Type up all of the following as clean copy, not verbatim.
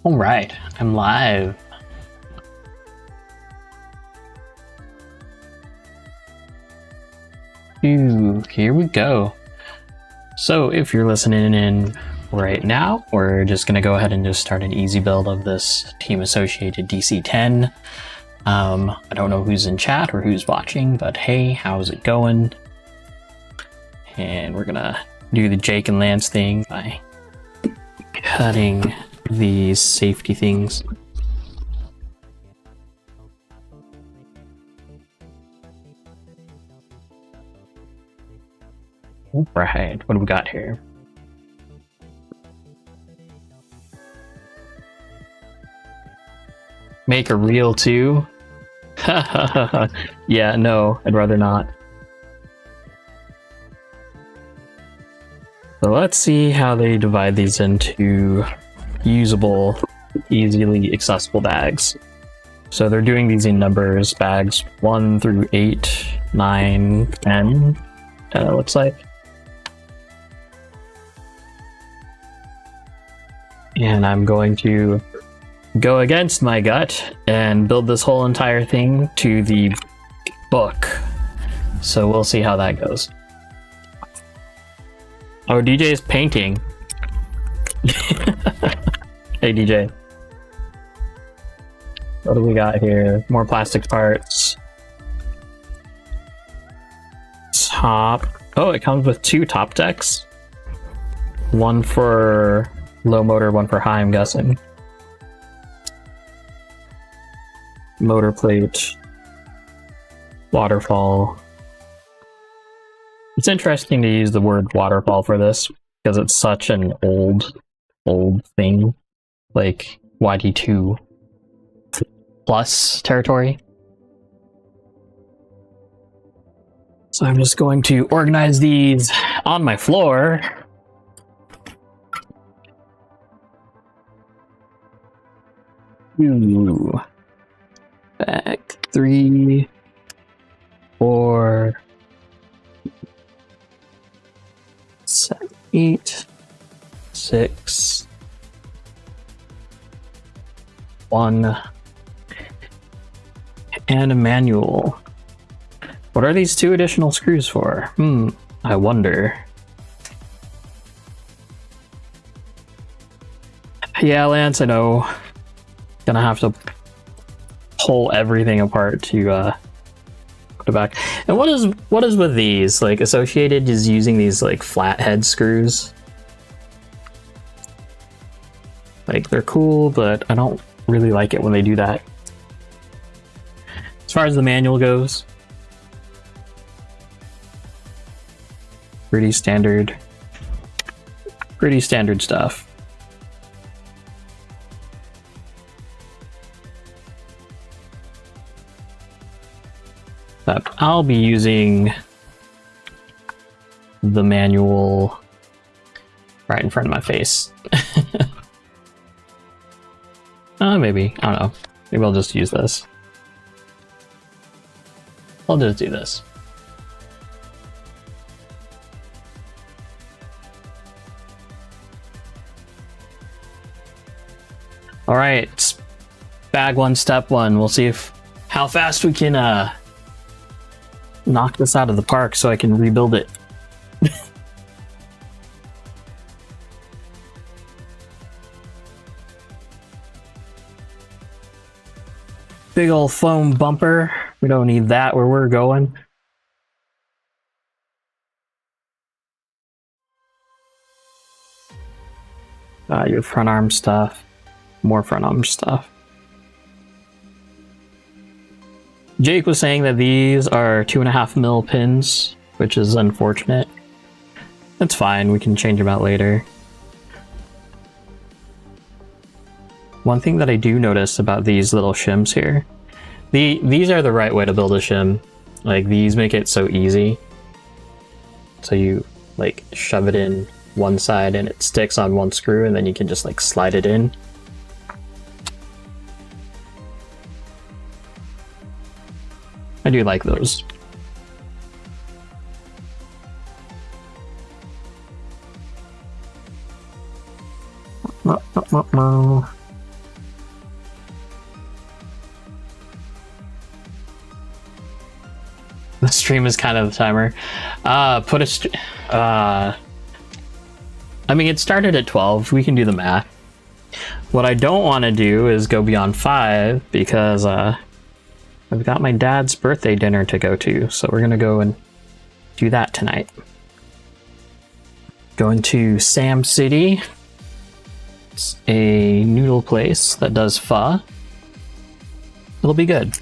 All right, I'm live. Ooh, here we go. So if you're listening in right now, we're just gonna go ahead and just start an easy build of this team associated DC10. I don't know who's in chat or who's watching, but hey, how's it going? And we're gonna do the Jake and Lance thing by cutting these safety things. Right, what do we got here? Make a reel too? Yeah, no, I'd rather not. So let's see how they divide these into usable, easily accessible bags. So they're doing these in numbers, bags 1 through 8, 9, 10, it looks like. And I'm going to go against my gut and build this whole entire thing to the book. So we'll see how that goes. Oh, DJ's painting. Hey, DJ. What do we got here? More plastic parts. Top. Oh, it comes with 2 top decks. One for low motor, one for high, I'm guessing. Motor plate. Waterfall. It's interesting to use the word waterfall for this because it's such an old thing, like YD2 plus territory. So I'm just going to organize these on my floor. Ooh. Back 3, 4, 7, 8, 6, 1, and a manual. What are these 2 additional screws for? I wonder. Yeah, Lance, I know. Gonna have to pull everything apart to put it back. And what is with these? Like, Associated is using these like flathead screws. Like, they're cool, but I don't really like it when they do that. As far as the manual goes, pretty standard stuff. But I'll be using the manual right in front of my face. Maybe, I don't know. Maybe I'll just use this. I'll just do this. All right, bag 1, step 1. We'll see how fast we can knock this out of the park so I can rebuild it. Big old foam bumper. We don't need that where we're going. Your front arm stuff. More front arm stuff. Jake was saying that these are 2.5 mil pins, which is unfortunate. That's fine, we can change them out later. One thing that I do notice about these little shims here, these are the right way to build a shim. Like, these make it so easy. So you like shove it in one side and it sticks on one screw, and then you can just like slide it in. I do like those. stream is kind of the timer. I mean, it started at 12. We can do the math. What I don't want to do is go beyond 5 because I've got my dad's birthday dinner to go to. So we're gonna go and do that tonight. Going to Sam City. It's a noodle place that does pho. It'll be good.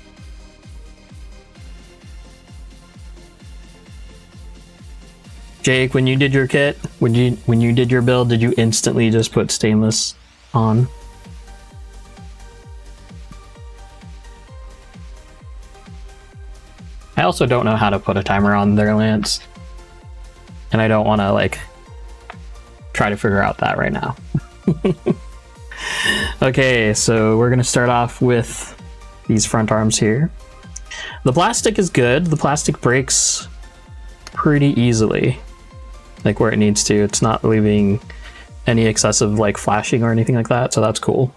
Jake, when you did your kit, when you did your build, did you instantly just put stainless on? I also don't know how to put a timer on their lance, and I don't want to like try to figure out that right now. Okay, so we're gonna start off with these front arms here. The plastic is good. The plastic breaks pretty easily, like where it needs to. It's not leaving any excessive like flashing or anything like that, so that's cool.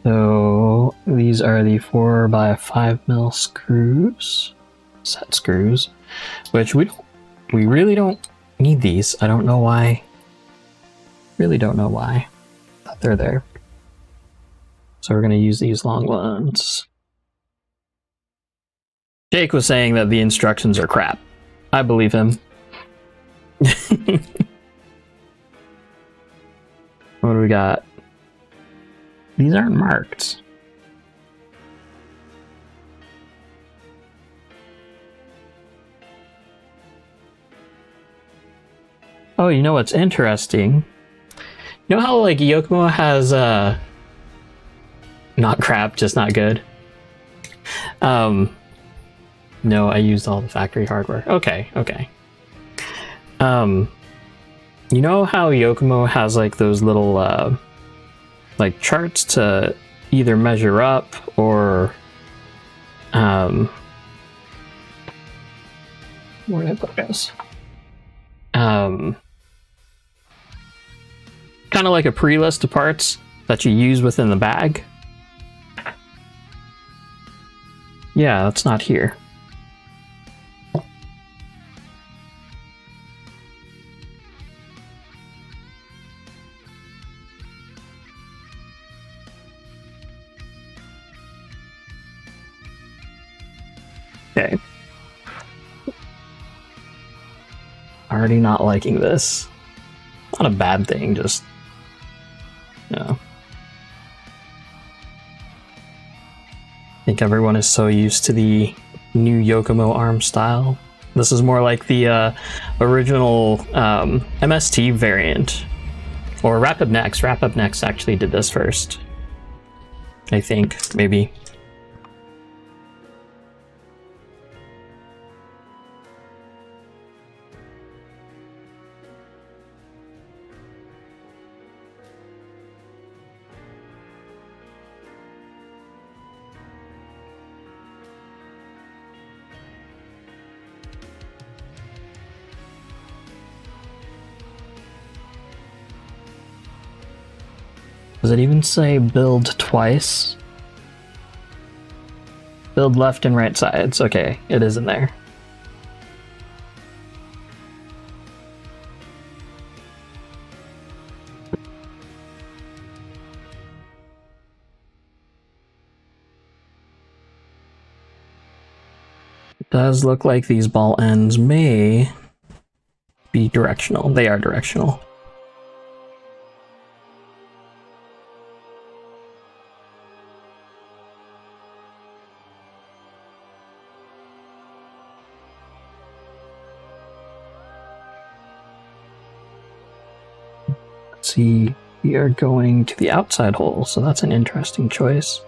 So these are the 4x5mm screws, set screws, which we really don't need these. I don't know why. Really don't know why, but they're there. So we're gonna use these long ones. Jake was saying that the instructions are crap. I believe him. What do we got? These aren't marked. Oh, you know what's interesting? You know how like Yokomo has not crap, just not good? No, I used all the factory hardware. Okay. You know how Yokomo has like those little like charts to either measure up or where did I put this? Kind of like a pre-list of parts that you use within the bag. Yeah, that's not here. Okay. Already not liking this. Not a bad thing, just, you know. I think everyone is so used to the new Yokomo arm style. This is more like the original MST variant. Or Wrap Up Next. Wrap Up Next actually did this first. I think, maybe. Does it even say build twice? Build left and right sides. Okay, it is in there. It does look like these ball ends may be directional. They are directional. See, we are going to the outside hole, so that's an interesting choice.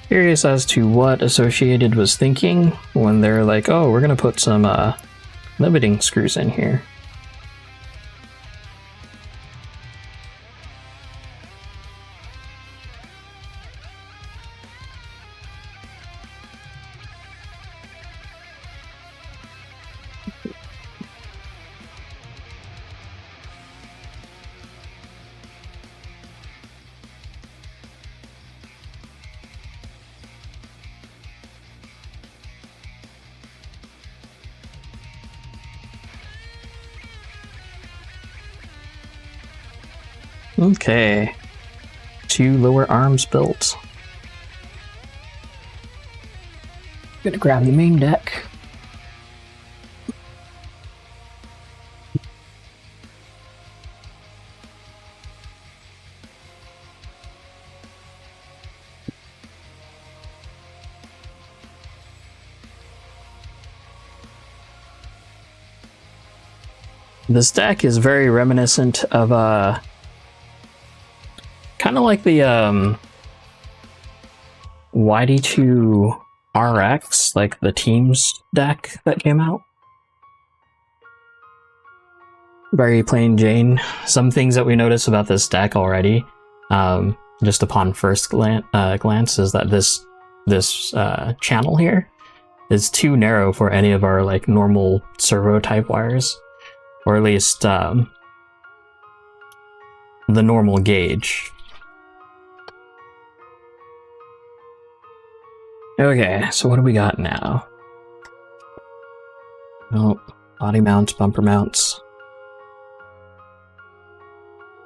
Curious as to what Associated was thinking when they're like, oh, we're gonna put some limiting screws in here. Okay, 2 lower arms built. Gonna grab the main deck. This deck is very reminiscent of kind of like the YD2 RX, like the Teams deck that came out. Very plain Jane. Some things that we notice about this deck already, just upon first glance, is that this channel here is too narrow for any of our like normal servo type wires, or at least the normal gauge. Okay, so what do we got now? Oh, body mounts, bumper mounts.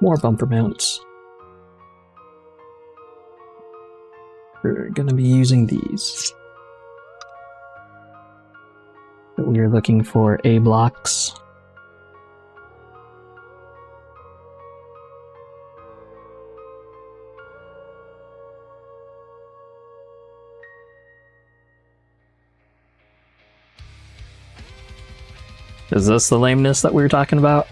More bumper mounts. We're gonna be using these. So we are looking for A blocks. Is this the lameness that we were talking about?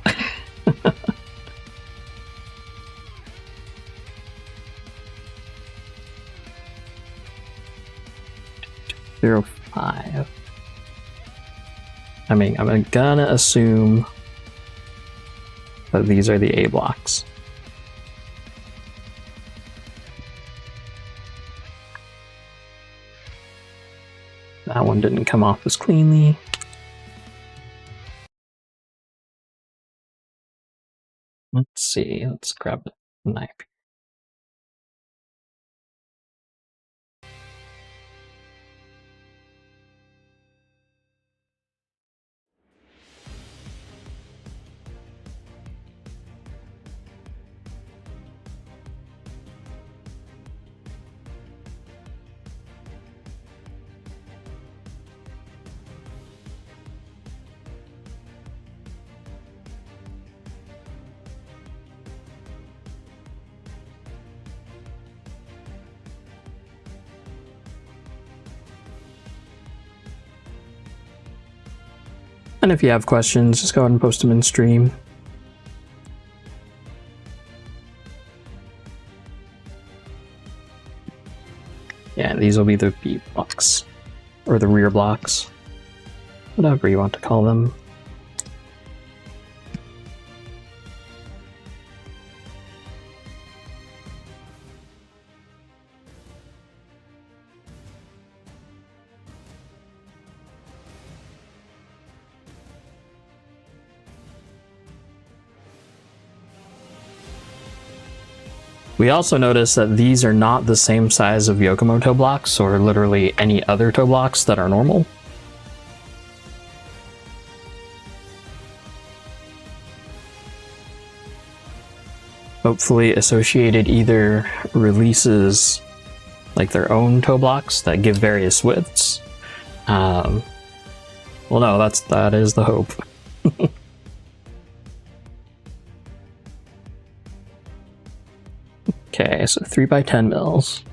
0.5. I mean, I'm gonna assume that these are the A blocks. That one didn't come off as cleanly. Let's see, let's grab a knife. And if you have questions, just go ahead and post them in stream. Yeah, these will be the B blocks, or the rear blocks, whatever you want to call them. We also notice that these are not the same size of Yokomo toe blocks, or literally any other toe blocks that are normal. Hopefully Associated either releases like their own toe blocks that give various widths. Well, no, that is the hope. Okay, so 3x10 mils.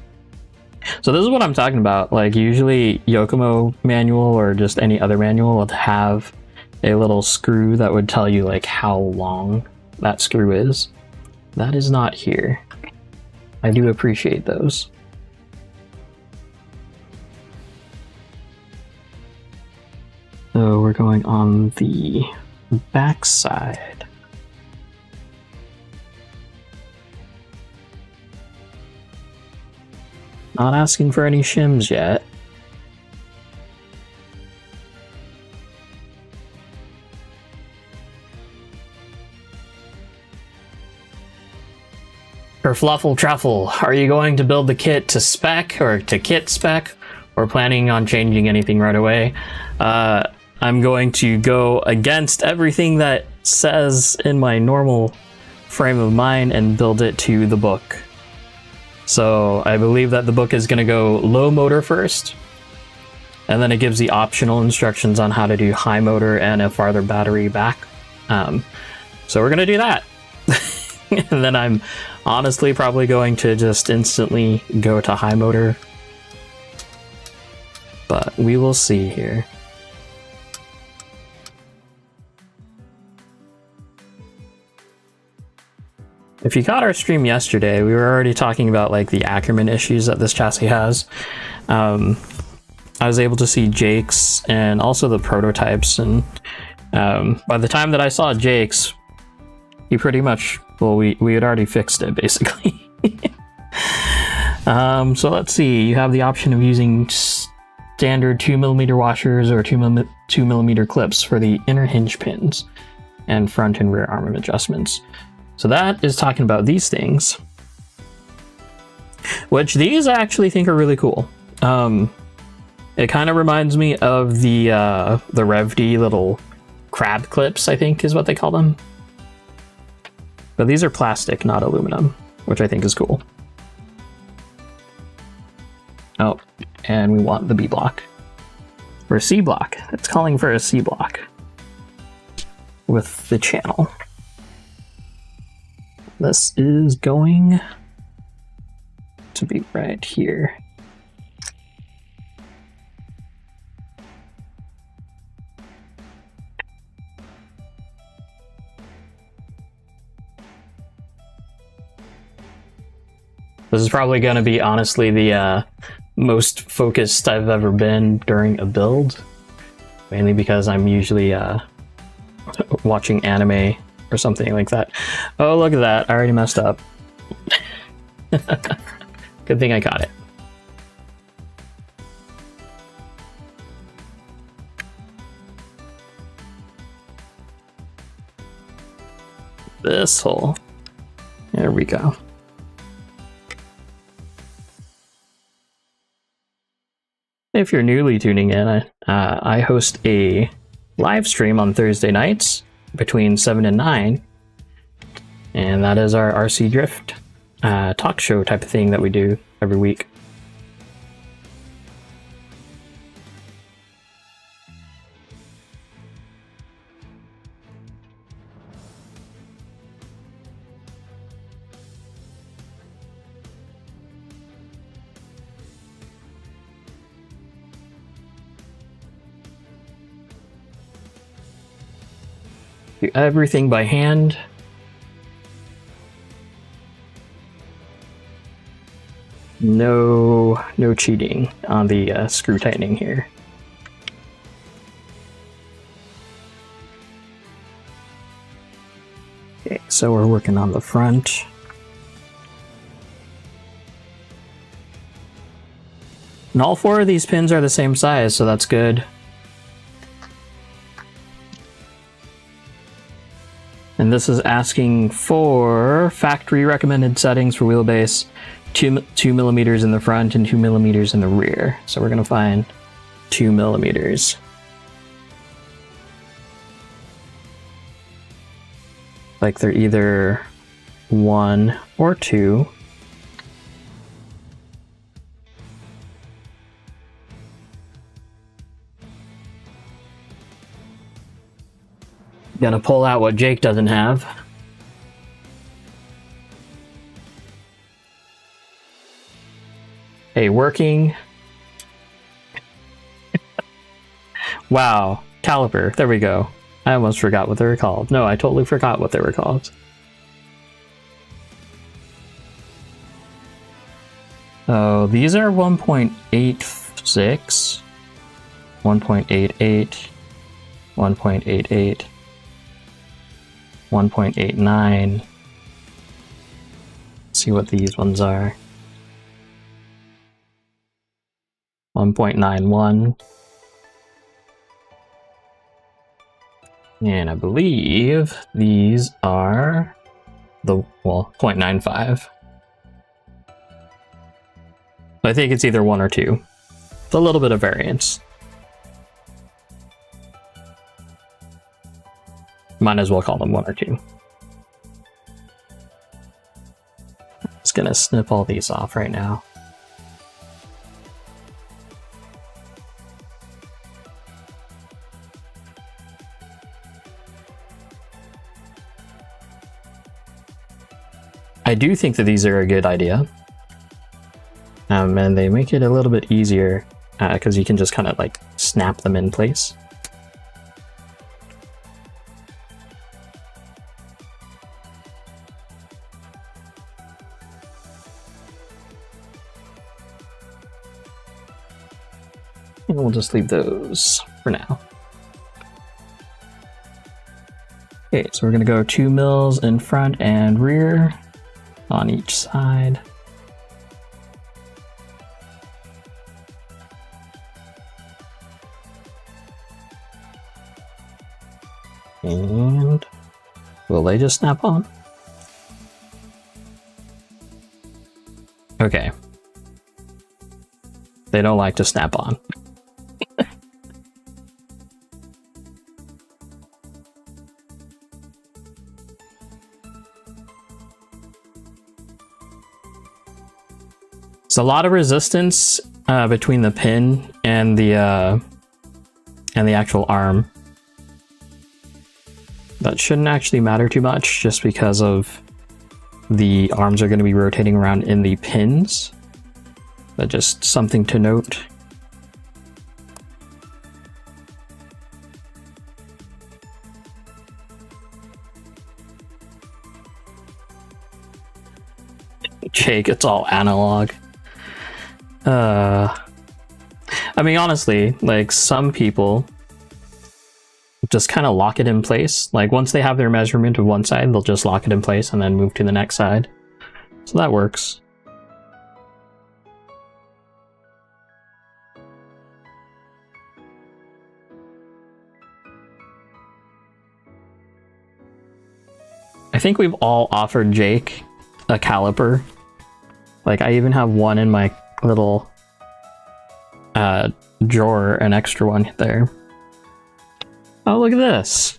So this is what I'm talking about. Like, usually Yokomo manual or just any other manual would have a little screw that would tell you like how long that screw is. That is not here. I do appreciate those. So we're going on the back side. Not asking for any shims yet. Fluffle Truffle, are you going to build the kit to spec or to kit spec, or planning on changing anything right away? I'm going to go against everything that says in my normal frame of mind and build it to the book. So I believe that the book is going to go low motor first, and then it gives the optional instructions on how to do high motor and a farther battery back. So we're going to do that. And then I'm honestly probably going to just instantly go to high motor. But we will see here. If you caught our stream yesterday, we were already talking about like the Ackerman issues that this chassis has. I was able to see Jake's and also the prototypes, and by the time that I saw Jake's, he pretty much, well, we had already fixed it basically. So let's see, you have the option of using standard 2mm washers or 2mm clips for the inner hinge pins and front and rear arm adjustments. So that is talking about these things, which these I actually think are really cool. It kind of reminds me of the RevD little crab clips, I think is what they call them. But these are plastic, not aluminum, which I think is cool. Oh, and we want the B block. Or a C block. It's calling for a C block with the channel. This is going to be right here. This is probably going to be, honestly, the most focused I've ever been during a build. Mainly because I'm usually watching anime or something like that. Oh, look at that. I already messed up. Good thing I caught it. This hole. There we go. If you're newly tuning in, I host a live stream on Thursday nights between 7 and 9, and that is our RC Drift talk show type of thing that we do every week. Do everything by hand. No cheating on the screw tightening here. Okay, so we're working on the front. And all 4 of these pins are the same size, so that's good. And this is asking for factory recommended settings for wheelbase, 2 millimeters in the front and 2 millimeters in the rear. So we're gonna find 2 millimeters. Like they're either 1 or 2. Gonna pull out what Jake doesn't have. Hey, working. Wow, caliper, there we go. I almost forgot what they were called. No, I totally forgot what they were called. Oh, these are 1.86, 1.88. 1.88, 1.89. See what these ones are. 1.91. And I believe these are the, well, 0.95. I think it's either 1 or 2. It's a little bit of variance. Might as well call them 1 or 2. Just gonna snip all these off right now. I do think that these are a good idea. And they make it a little bit easier because you can just kind of like snap them in place. And we'll just leave those for now. Okay, so we're gonna go 2 mils in front and rear on each side. And will they just snap on? Okay. They don't like to snap on. There's a lot of resistance between the pin and the actual arm. That shouldn't actually matter too much, just because of the arms are going to be rotating around in the pins. But just something to note. Jake, it's all analog. I mean, honestly, like, some people just kind of lock it in place. Like, once they have their measurement of one side, they'll just lock it in place and then move to the next side. So that works. I think we've all offered Jake a caliper. Like, I even have one in my little drawer, an extra one there. Oh, look at this.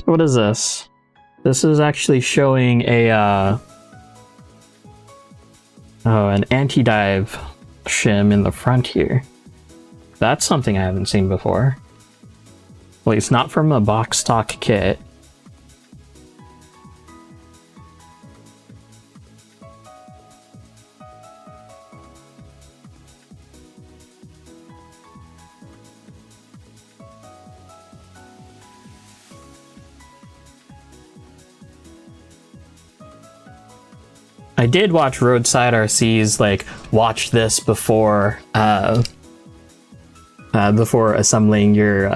What is this? This is actually showing a an anti-dive shim in the front here. That's something I haven't seen before. Well, it's not from a box stock kit. I did watch Roadside RC's like watch this before before assembling your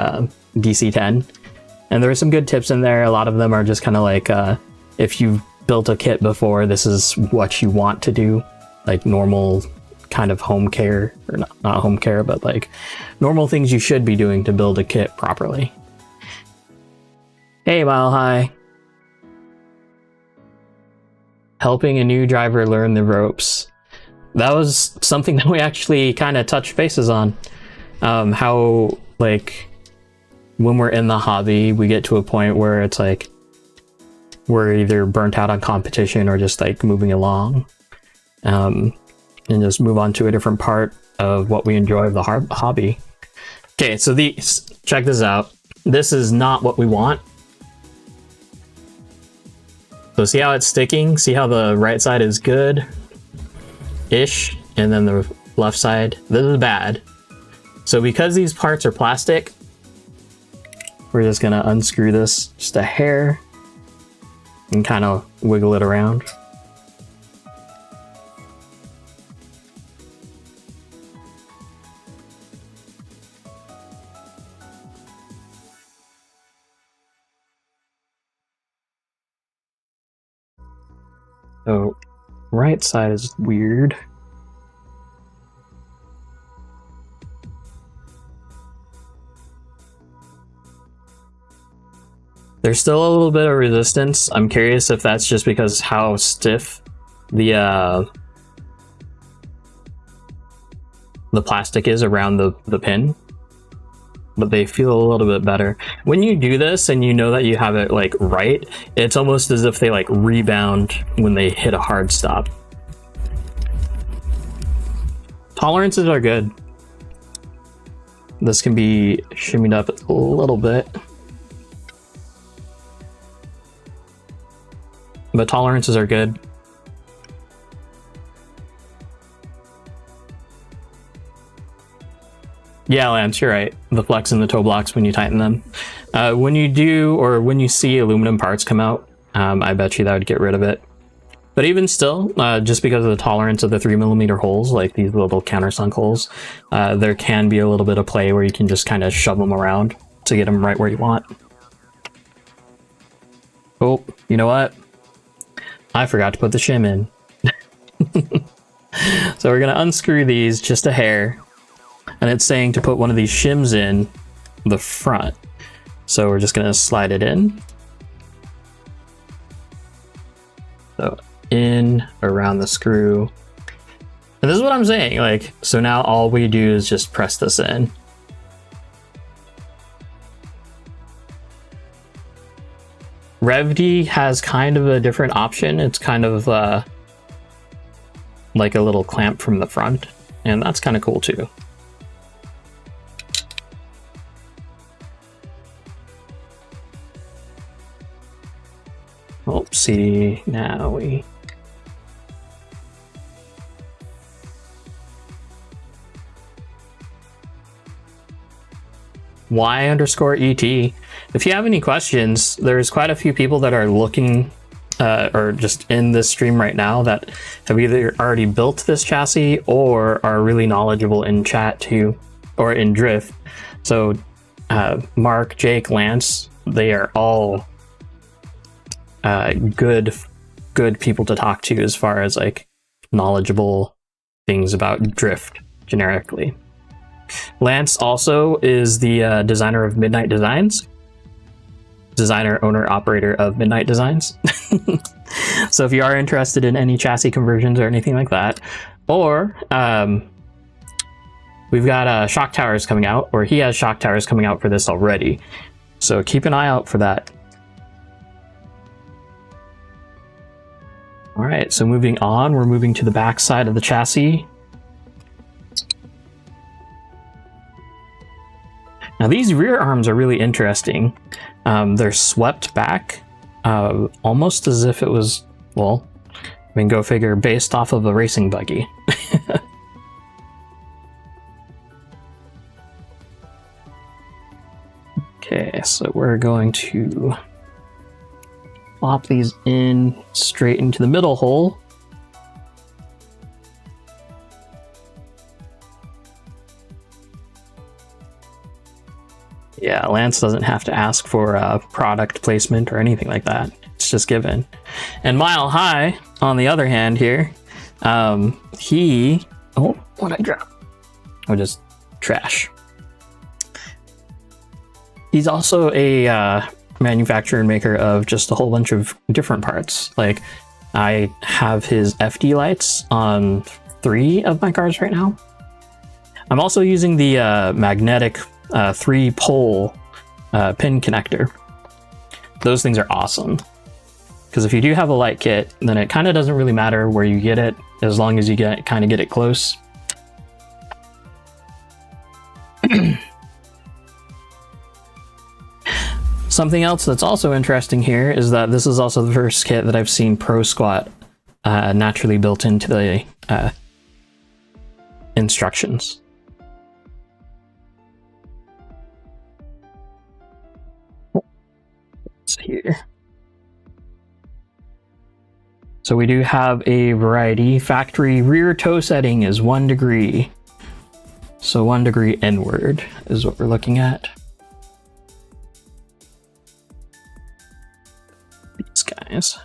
DC10, and there are some good tips in there. A lot of them are just kind of like if you've built a kit before, this is what you want to do, like normal kind of home care, or not home care, but like normal things you should be doing to build a kit properly. Hey, Mile High. Helping a new driver learn the ropes. That was something that we actually kind of touched bases on. How, like, when we're in the hobby, we get to a point where it's like we're either burnt out on competition or just like moving along, and just move on to a different part of what we enjoy of the hobby. Okay, so check this out. This is not what we want. So see how it's sticking? See how the right side is good-ish, and then the left side, this is bad. So because these parts are plastic, we're just gonna unscrew this just a hair and kind of wiggle it around. So right side is weird. There's still a little bit of resistance. I'm curious if that's just because how stiff the plastic is around the pin, but they feel a little bit better. When you do this and you know that you have it like right, it's almost as if they like rebound when they hit a hard stop. Tolerances are good. This can be shimmied up a little bit, but tolerances are good. Yeah, Lance, you're right. The flex in the toe blocks when you tighten them. When you do, or when you see aluminum parts come out, I bet you that would get rid of it. But even still, just because of the tolerance of the 3mm holes, like these little countersunk holes, there can be a little bit of play where you can just kind of shove them around to get them right where you want. Oh, you know what? I forgot to put the shim in. So we're going to unscrew these just a hair. And it's saying to put one of these shims in the front. So we're just going to slide it in. So in, around the screw. And this is what I'm saying, like, so now all we do is just press this in. RevD has kind of a different option. It's kind of like a little clamp from the front, and that's kind of cool too. Oh, see, now we... Y_ET. If you have any questions, there's quite a few people that are looking or just in this stream right now that have either already built this chassis or are really knowledgeable in chat too, or in drift. So Mark, Jake, Lance, they are all good people to talk to as far as like knowledgeable things about drift generically. Lance also is the designer of Midnight Designs. Designer, owner, operator of Midnight Designs. So if you are interested in any chassis conversions or anything like that, or we've got shock towers coming out, or he has shock towers coming out for this already. So keep an eye out for that. All right, so moving on, we're moving to the back side of the chassis. Now these rear arms are really interesting. They're swept back, almost as if it was, well, I mean, go figure, based off of a racing buggy. Okay, so we're going to plop these in straight into the middle hole. Yeah, Lance doesn't have to ask for product placement or anything like that. It's just given. And Mile High, on the other hand here, he... Oh, what'd I drop? Oh, just trash. He's also a manufacturer and maker of just a whole bunch of different parts. Like, I have his FD lights on 3 of my cars right now. I'm also using the magnetic 3-pole pin connector. Those things are awesome, because if you do have a light kit, then it kind of doesn't really matter where you get it, as long as you kind of get it close. Something else that's also interesting here is that this is also the first kit that I've seen Pro Squat naturally built into the instructions. Here. So we do have a variety. Factory rear toe setting is 1 degree. So 1 degree inward is what we're looking at. These guys.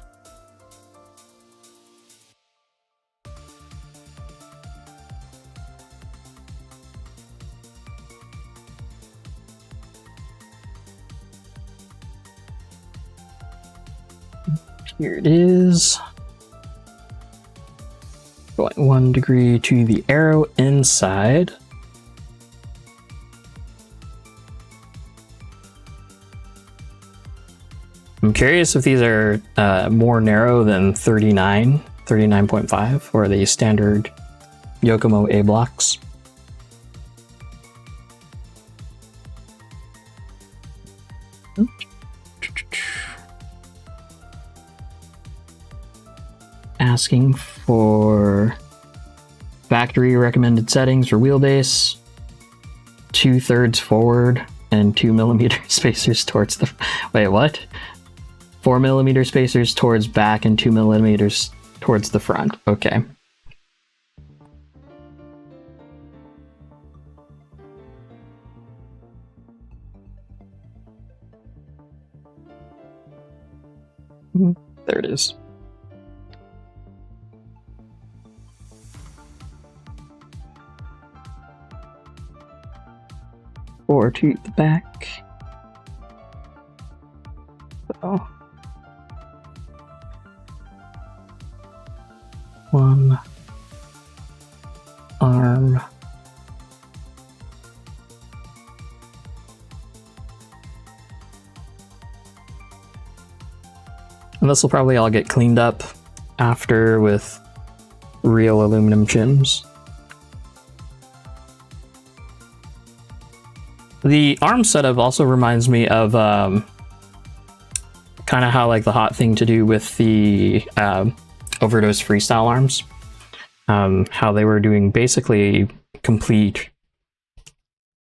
Here it is. Going 1 degree to the arrow inside. I'm curious if these are more narrow than 39.5, or are they standard Yokomo A blocks? Asking for factory recommended settings for wheelbase, 2/3 forward and 2mm spacers towards the, wait, what? 4mm spacers towards back and 2mm towards the front. Okay. There it is. Or to the back. Oh. One arm. And this will probably all get cleaned up after with real aluminum shims. The arm setup also reminds me of kind of how like the hot thing to do with the Overdose freestyle arms. How they were doing basically complete.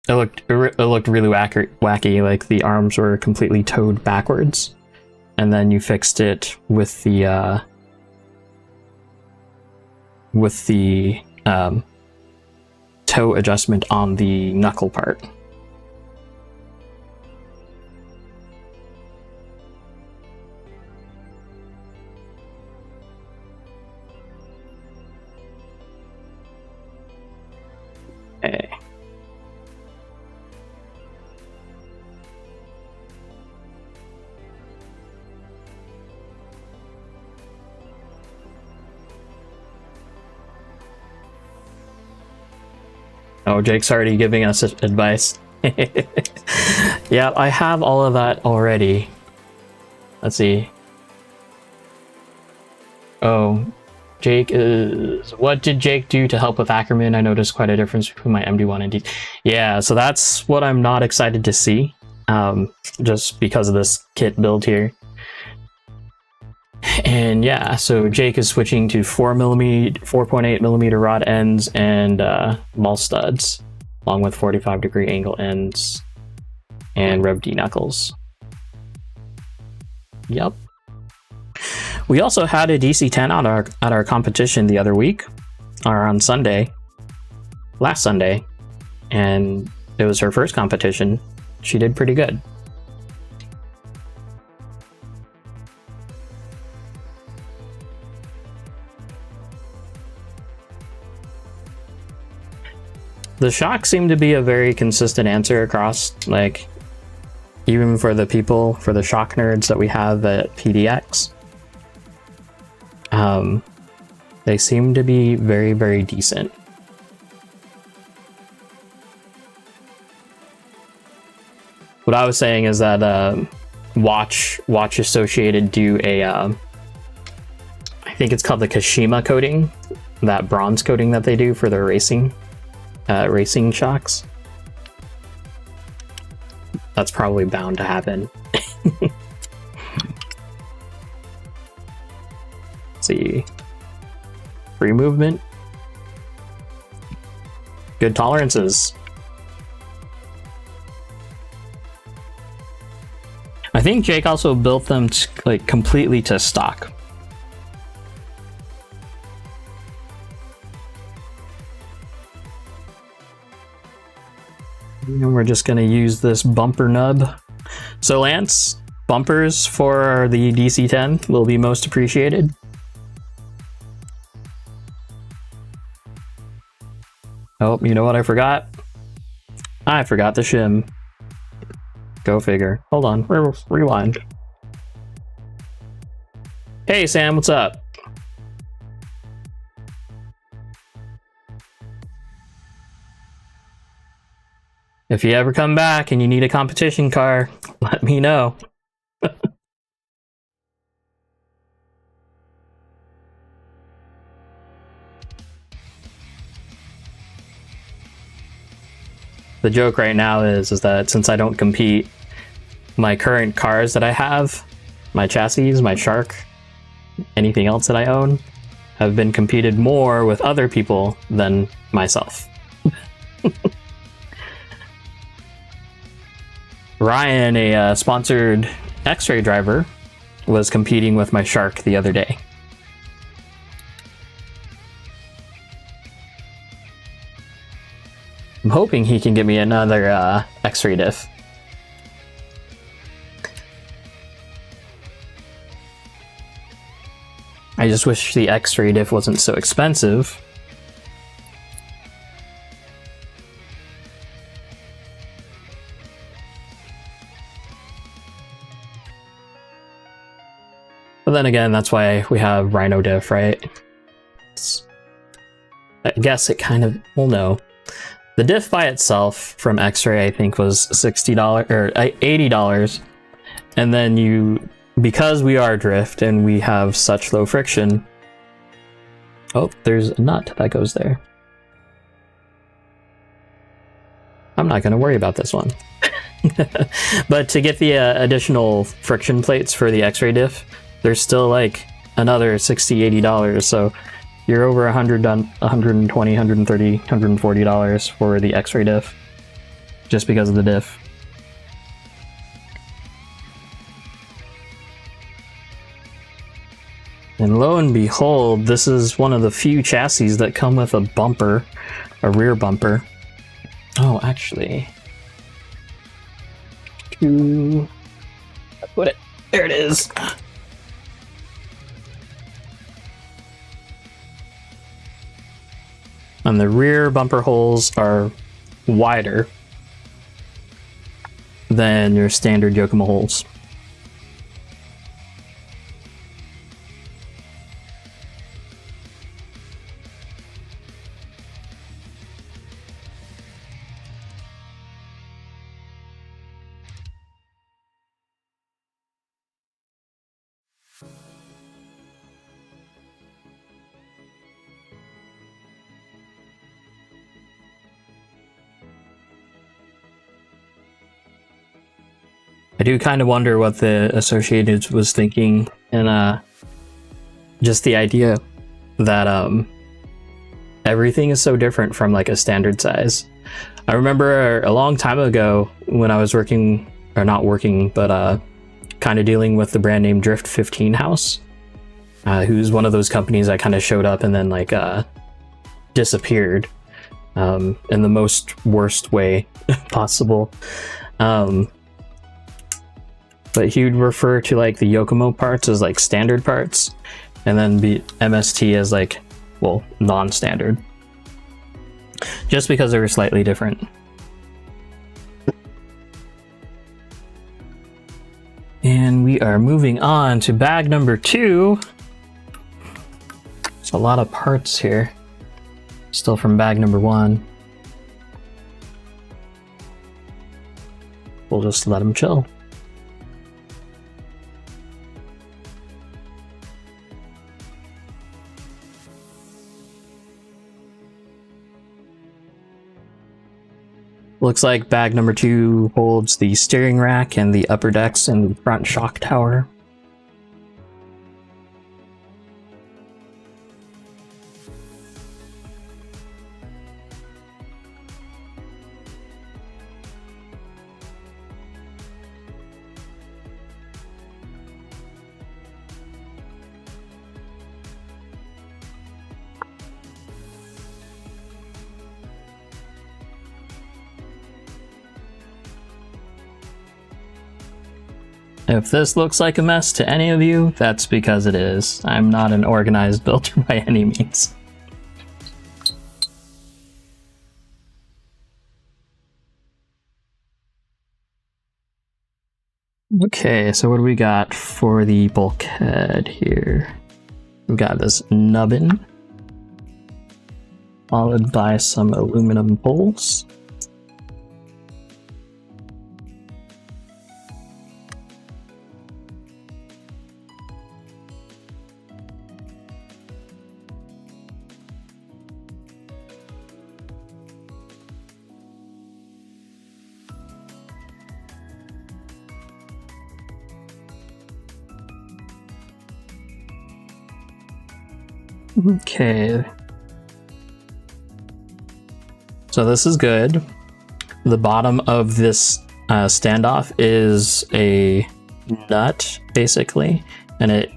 It looked really wacky. Like the arms were completely towed backwards, and then you fixed it with the toe adjustment on the knuckle part. Okay. Oh, Jake's already giving us advice. Yeah, I have all of that already. Let's see. Oh, Jake is... What did Jake do to help with Ackerman? I noticed quite a difference between my MD1 and D. Yeah, so that's what I'm not excited to see, just because of this kit build here. And yeah, so Jake is switching to 4.8mm rod ends and ball studs, along with 45-degree angle ends and Rev D knuckles. Yep. We also had a DC10 at our competition the other week, or on Sunday, last Sunday, and it was her first competition. She did pretty good. The shock seemed to be a very consistent answer across, like, even for the people, for the shock nerds that we have at PDX. They seem to be very, very decent. What I was saying is that Watch Associated do a, I think it's called the Kashima coating, that bronze coating that they do for their racing shocks. That's probably bound to happen. Let's see. Free movement. Good tolerances. I think Jake also built them like completely to stock. And we're just going to use this bumper nub. So Lance, bumpers for the DC10 will be most appreciated. Oh, you know what I forgot? I forgot the shim. Go figure. Hold on, rewind. Hey Sam, what's up? If you ever come back and you need a competition car, let me know. The joke right now is that since I don't compete, my current cars that I have, my chassis, my Shark, anything else that I own, have been competed more with other people than myself. Ryan, a sponsored X-ray driver, was competing with my Shark the other day. I'm hoping he can get me another X-ray diff. I just wish the X-ray diff wasn't so expensive. But then again, that's why we have Rhino diff, right? I guess it kind of, well, no. The diff by itself from X-ray, I think, was $60 or $80. And then because we are drift and we have such low friction. Oh, there's a nut that goes there. I'm not going to worry about this one. But to get the additional friction plates for the X-ray diff, there's still like another $60, $80. So you're over $120, $130, $140 for the X-ray diff, just because of the diff. And lo and behold, this is one of the few chassis that come with a bumper, a rear bumper. Oh, actually, put it, there it is. And the rear bumper holes are wider than your standard Yokomo holes. I do kind of wonder what the Associated was thinking, and just the idea that everything is so different from like a standard size. I remember a long time ago when I was working, or not working, but kind of dealing with the brand name Drift 15 House, who's one of those companies that kind of showed up and then like disappeared in the most worst way possible. But he would refer to like the Yokomo parts as like standard parts, and then MST as like, well, non-standard, just because they were slightly different. And we are moving on to bag number 2. There's a lot of parts here, still from bag number 1. We'll just let them chill. Looks like bag number 2 holds the steering rack and the upper decks and the front shock tower. If this looks like a mess to any of you, that's because it is. I'm not an organized builder by any means. Okay, so what do we got for the bulkhead here? We've got this nubbin, followed by some aluminum poles. Okay. So this is good. The bottom of this standoff is a nut, basically, and it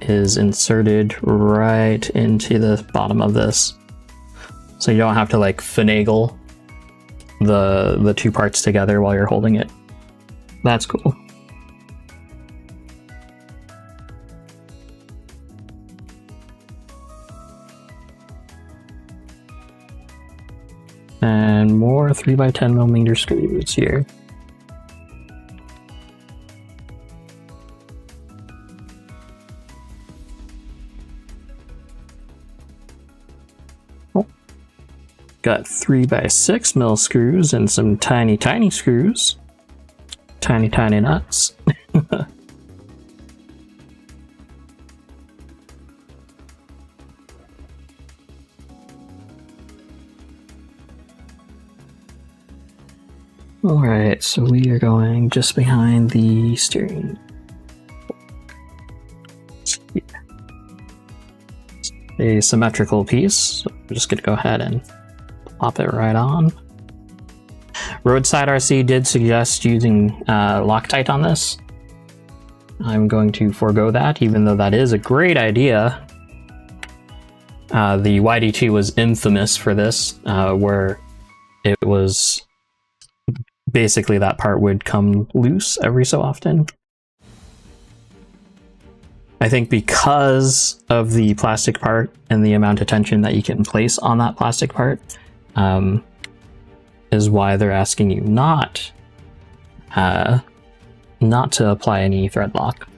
is inserted right into the bottom of this. So you don't have to like finagle the two parts together while you're holding it. That's cool. And more 3x10mm screws here. Oh. Got 3x6mm screws and some tiny screws. Tiny nuts. Alright, so we are going just behind the steering. A symmetrical piece, so we're just gonna go ahead and plop it right on. Roadside RC did suggest using Loctite on this. I'm going to forego that, even though that is a great idea. The YD2 was infamous for this, where it was basically that part would come loose every so often. I think because of the plastic part and the amount of tension that you can place on that plastic part, is why they're asking you not to apply any thread lock.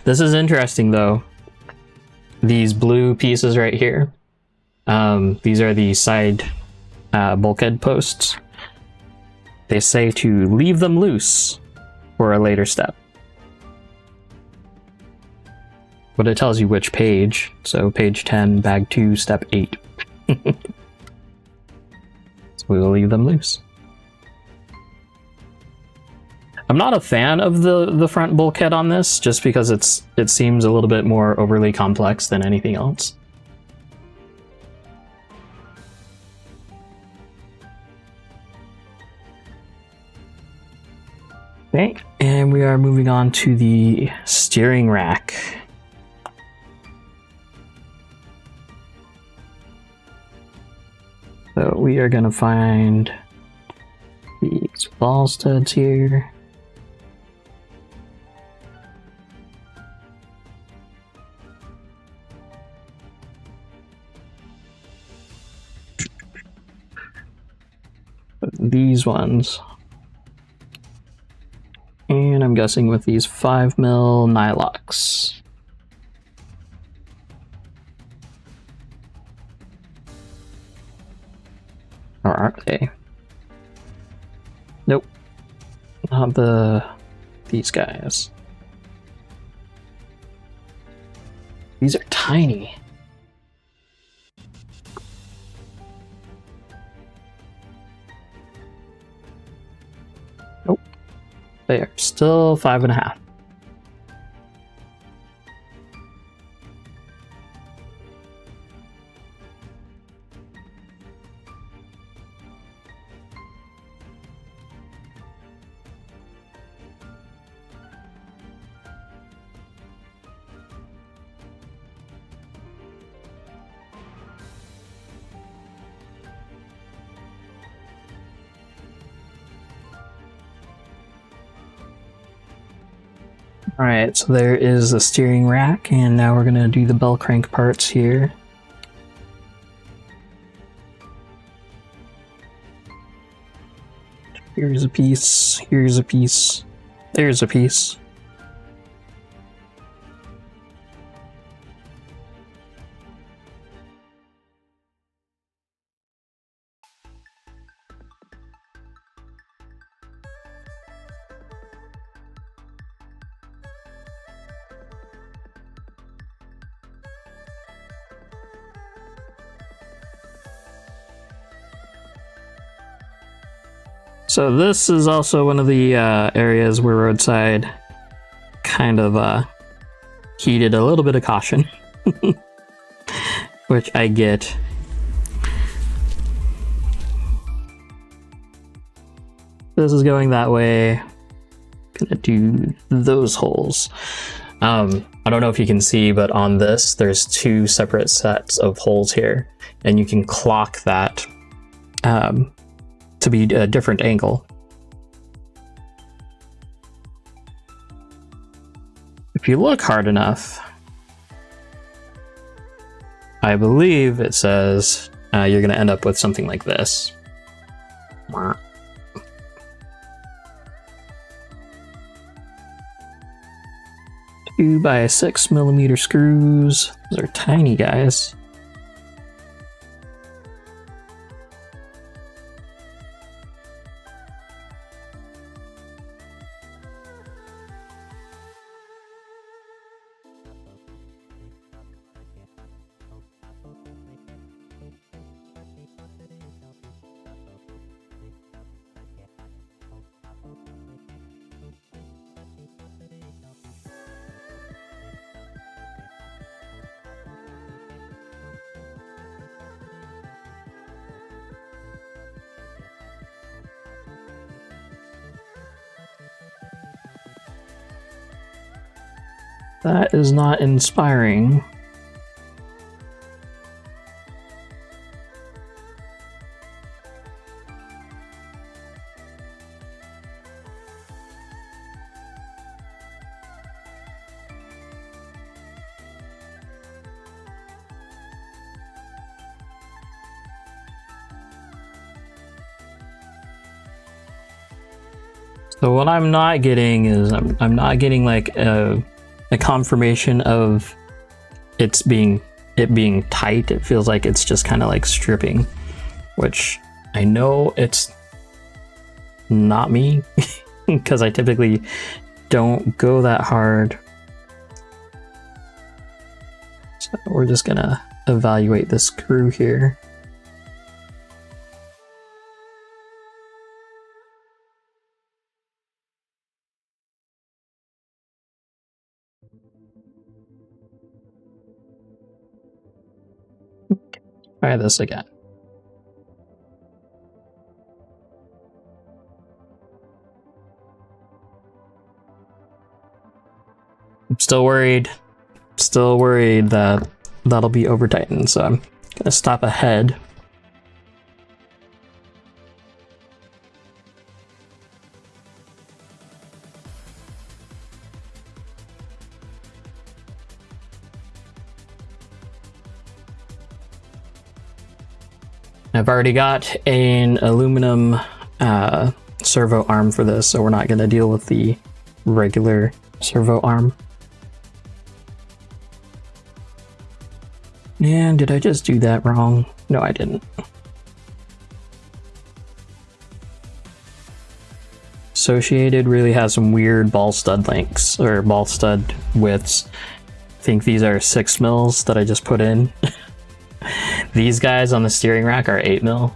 This is interesting though. These blue pieces right here, these are the side bulkhead posts. They say to leave them loose for a later step. But it tells you which page. So page 10, bag 2, step 8. So we will leave them loose. I'm not a fan of the front bulkhead on this, just because it seems a little bit more overly complex than anything else. Okay, and we are moving on to the steering rack. So we are going to find these ball studs here. These ones. And I'm guessing with these 5mm nylox. Or are they? Nope. Not these guys. These are tiny. Nope. They are still 5.5. Alright, so there is the steering rack, and now we're going to do the bell crank parts here. Here's a piece, here's a piece. there's a piece. So this is also one of the areas where roadside kind of heeded a little bit of caution, which I get. This is going that way. Gonna do those holes. I don't know if you can see, but on this, there's two separate sets of holes here, and you can clock that to be a different angle. If you look hard enough, I believe it says you're going to end up with something like this. 2 by 6mm screws. Those are tiny guys. That is not inspiring. So what I'm not getting is I'm not getting like a confirmation of it being tight. It feels like it's just kind of like stripping, which I know it's not me because I typically don't go that hard. So we're just gonna evaluate the screw here. Try this again. I'm still worried that that'll be over tightened, so I'm gonna stop ahead. I've already got an aluminum servo arm for this, so we're not going to deal with the regular servo arm. And did I just do that wrong? No, I didn't. Associated really has some weird ball stud lengths, or ball stud widths. I think these are 6 mils that I just put in. These guys on the steering rack are 8 mil,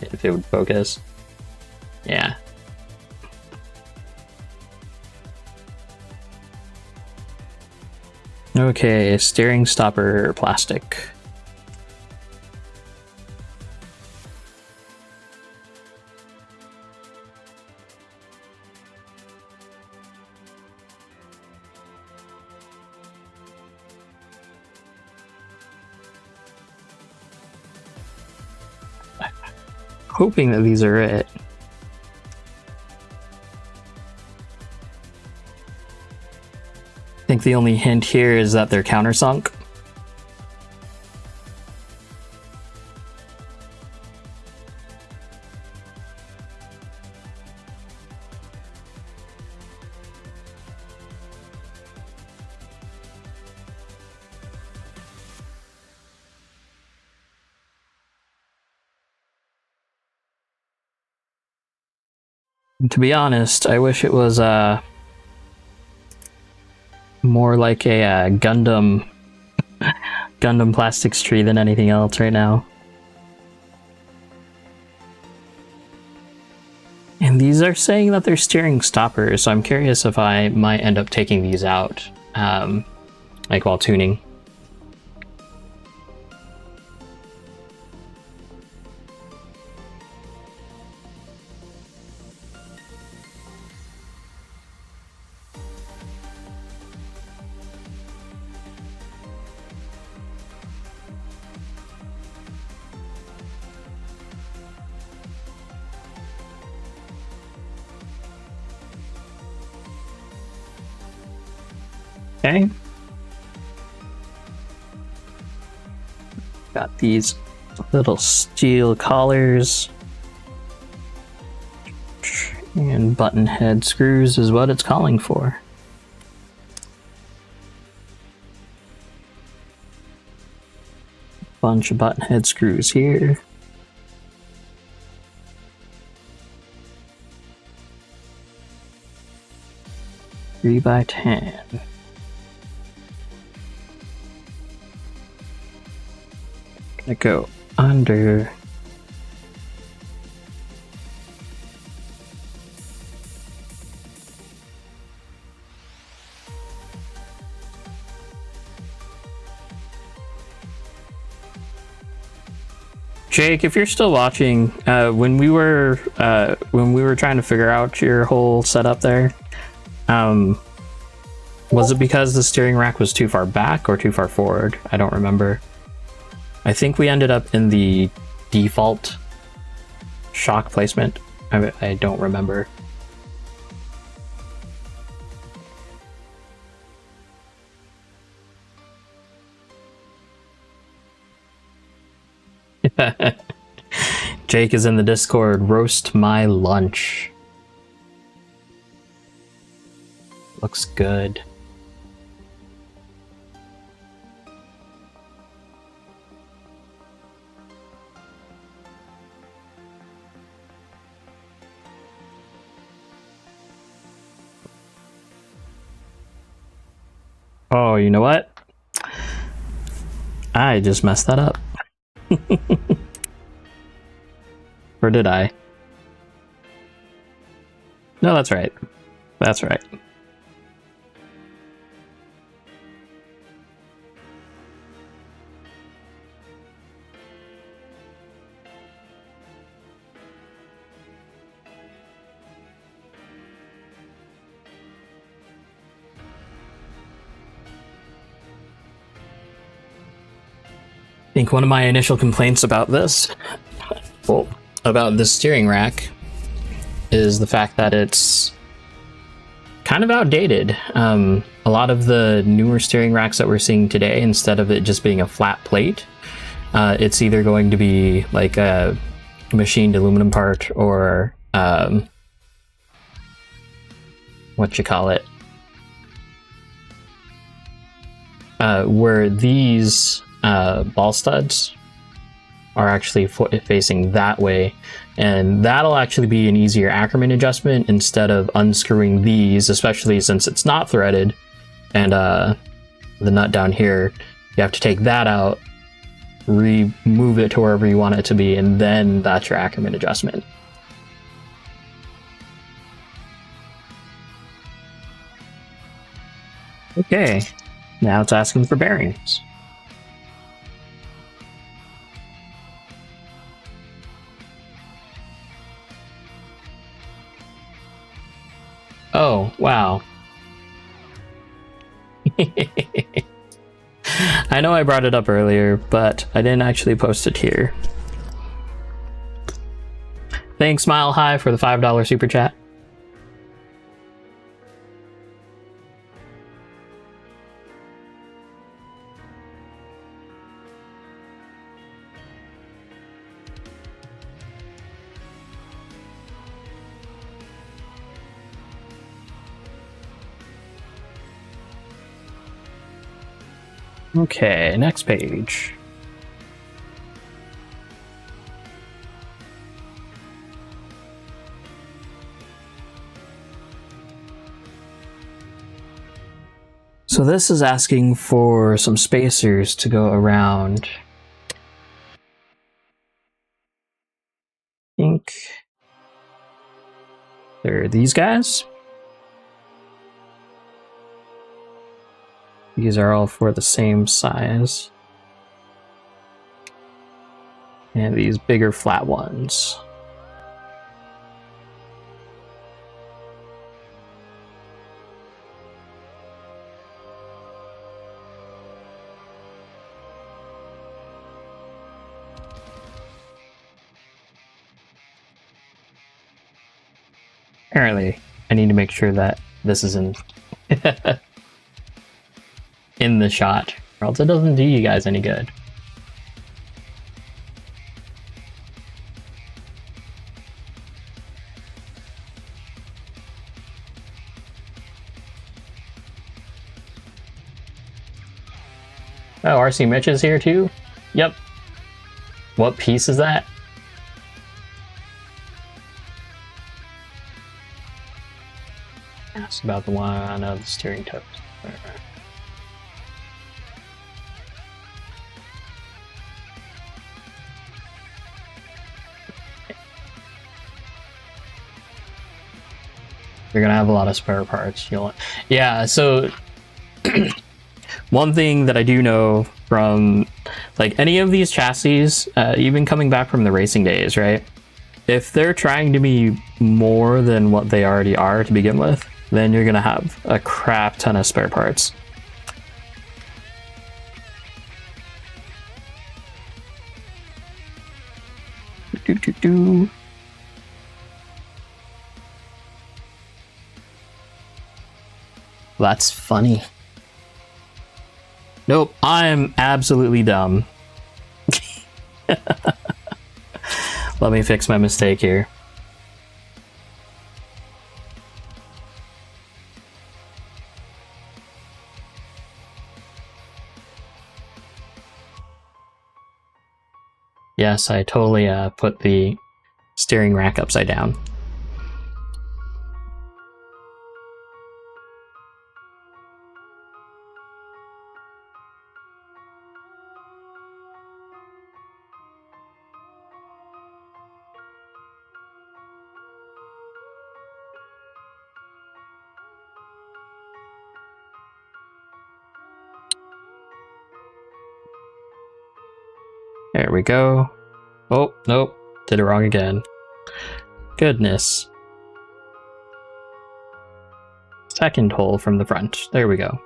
if it would focus. Yeah. Okay, steering stopper plastic. Hoping that these are it. I think the only hint here is that they're countersunk. To be honest, I wish it was more like a Gundam plastics tree than anything else right now. And these are saying that they're steering stoppers, so I'm curious if I might end up taking these out, like while tuning. Okay. Got these little steel collars. And button head screws is what it's calling for. Bunch of button head screws here. Three by 10. Gonna go under. Jake, if you're still watching, when we were trying to figure out your whole setup there, was it because the steering rack was too far back or too far forward? I don't remember. I think we ended up in the default shock placement. I don't remember. Jake is in the Discord. Roast my lunch. Looks good. Oh, you know what? I just messed that up. Or did I? No, that's right. That's right. I think one of my initial complaints about this, well, about this steering rack, is the fact that it's kind of outdated. A lot of the newer steering racks that we're seeing today, instead of it just being a flat plate, it's either going to be like a machined aluminum part or what you call it, where these ball studs are actually facing that way, and that'll actually be an easier Ackerman adjustment instead of unscrewing these, especially since it's not threaded, and the nut down here, you have to take that out, remove it to wherever you want it to be, and then that's your Ackerman adjustment. Okay, now it's asking for bearings. Oh, wow. I know I brought it up earlier, but I didn't actually post it here. Thanks, Smile High, for the $5 super chat. Okay, next page. So this is asking for some spacers to go around. I think they're these guys. These are all for the same size. And these bigger flat ones. Apparently, I need to make sure that this is in in the shot, or else it doesn't do you guys any good. Oh, RC Mitch is here too? Yep. What piece is that? Ask about the one of the steering toes. You're gonna have a lot of spare parts. Yeah, so one thing that I do know from like any of these chassis, even coming back from the racing days, right? If they're trying to be more than what they already are to begin with, then you're gonna have a crap ton of spare parts. That's funny. Nope, I'm absolutely dumb. Let me fix my mistake here. Yes, I totally put the steering rack upside down. There we go. Oh, nope. Did it wrong again. Goodness. Second hole from the front. There we go.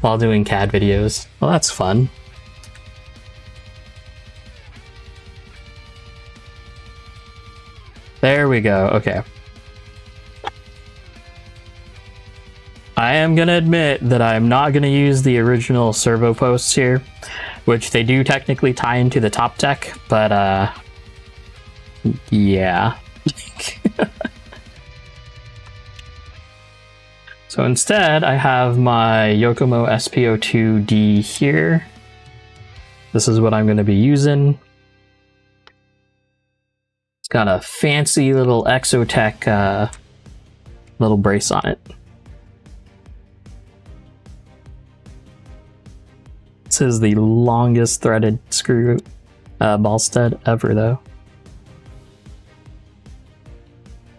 While doing CAD videos. Well, that's fun. There we go. Okay. I am going to admit that I'm not going to use the original servo posts here, which they do technically tie into the top deck, but yeah. So instead, I have my Yokomo SPO2D here. This is what I'm going to be using. It's got a fancy little Exotech little brace on it. This is the longest threaded screw ball stud ever, though.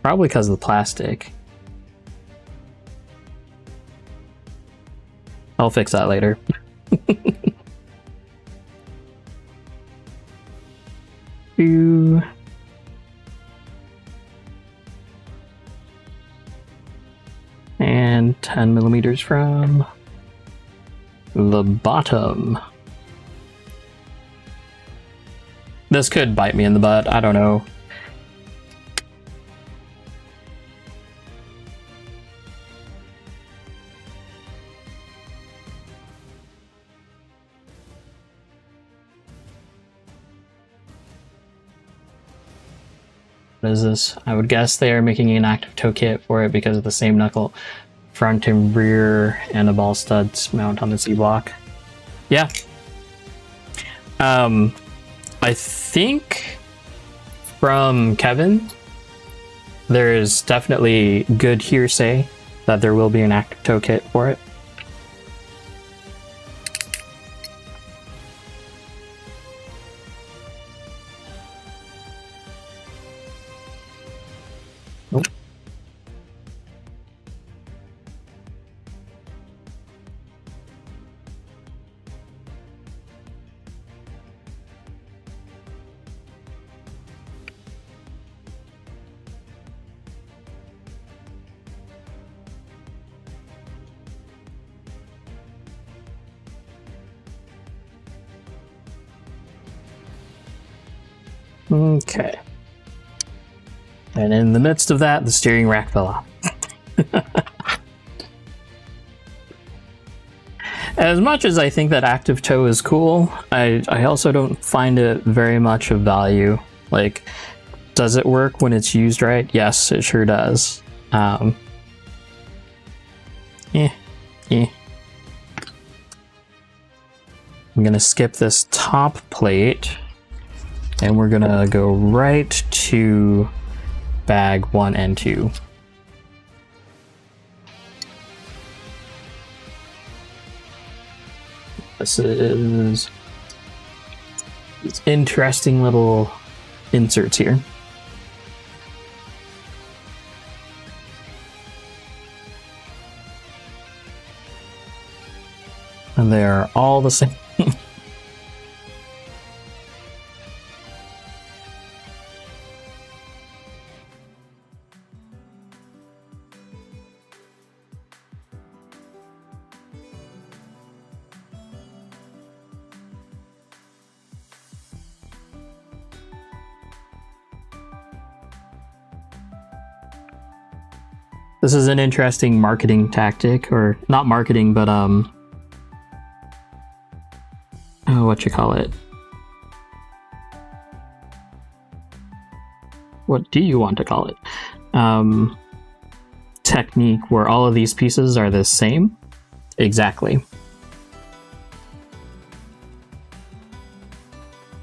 Probably because of the plastic. I'll fix that later. And 10 millimeters from the bottom. This could bite me in the butt, I don't know. What is this? I would guess they are making an active toe kit for it because of the same knuckle front and rear and the ball studs mount on the Z-block. Yeah. I think from Kevin, there's definitely good hearsay that there will be an active toe kit for it. Nope. Okay. And in the midst of that, the steering rack fell off. As much as I think that active toe is cool, I also don't find it very much of value. Like, does it work when it's used right? Yes, it sure does. Yeah. I'm gonna skip this top plate, and we're gonna go right to bag 1 and 2. This is these interesting little inserts here. And they are all the same. This is an interesting marketing tactic, or not marketing, but what you call it? What do you want to call it? Technique where all of these pieces are the same. Exactly.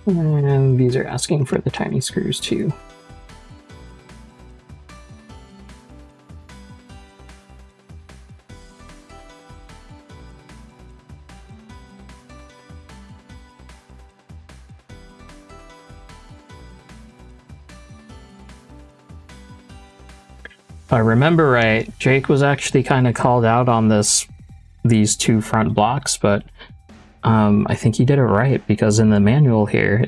And these are asking for the tiny screws too. If I remember right, Jake was actually kind of called out on these two front blocks, but I think he did it right, because in the manual here,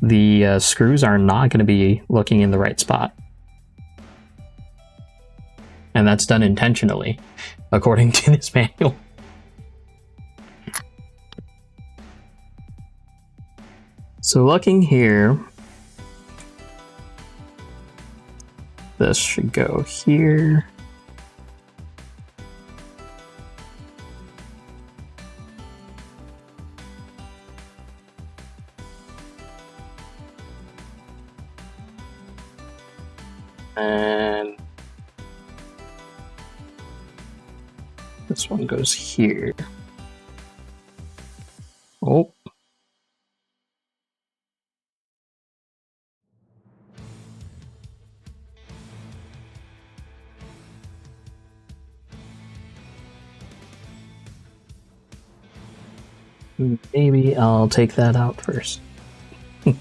the screws are not going to be looking in the right spot. And that's done intentionally, according to this manual. So looking here, this should go here. And this one goes here. Oh. Maybe I'll take that out first. There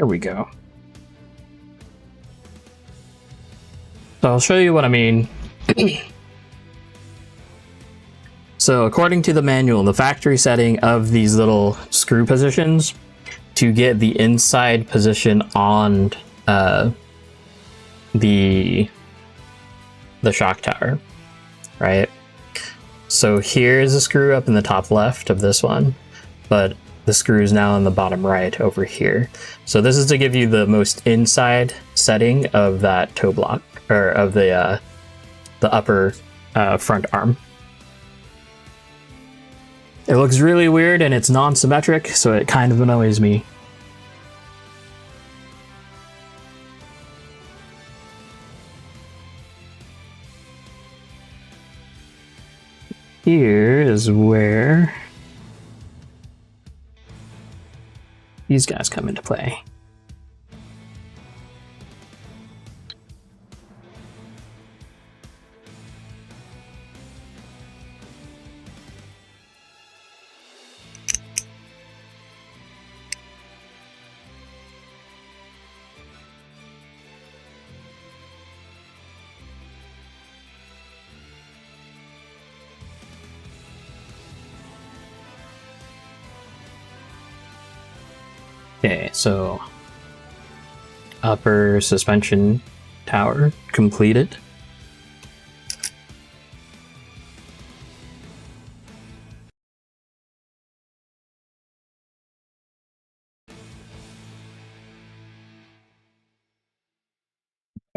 we go. So I'll show you what I mean. So according to the manual, the factory setting of these little screw positions to get the inside position on the shock tower, right? So here is a screw up in the top left of this one, but the screw is now in the bottom right over here. So this is to give you the most inside setting of that toe block, or of the upper front arm. It looks really weird and it's non-symmetric, so it kind of annoys me. Here is where these guys come into play. Okay, so upper suspension tower completed.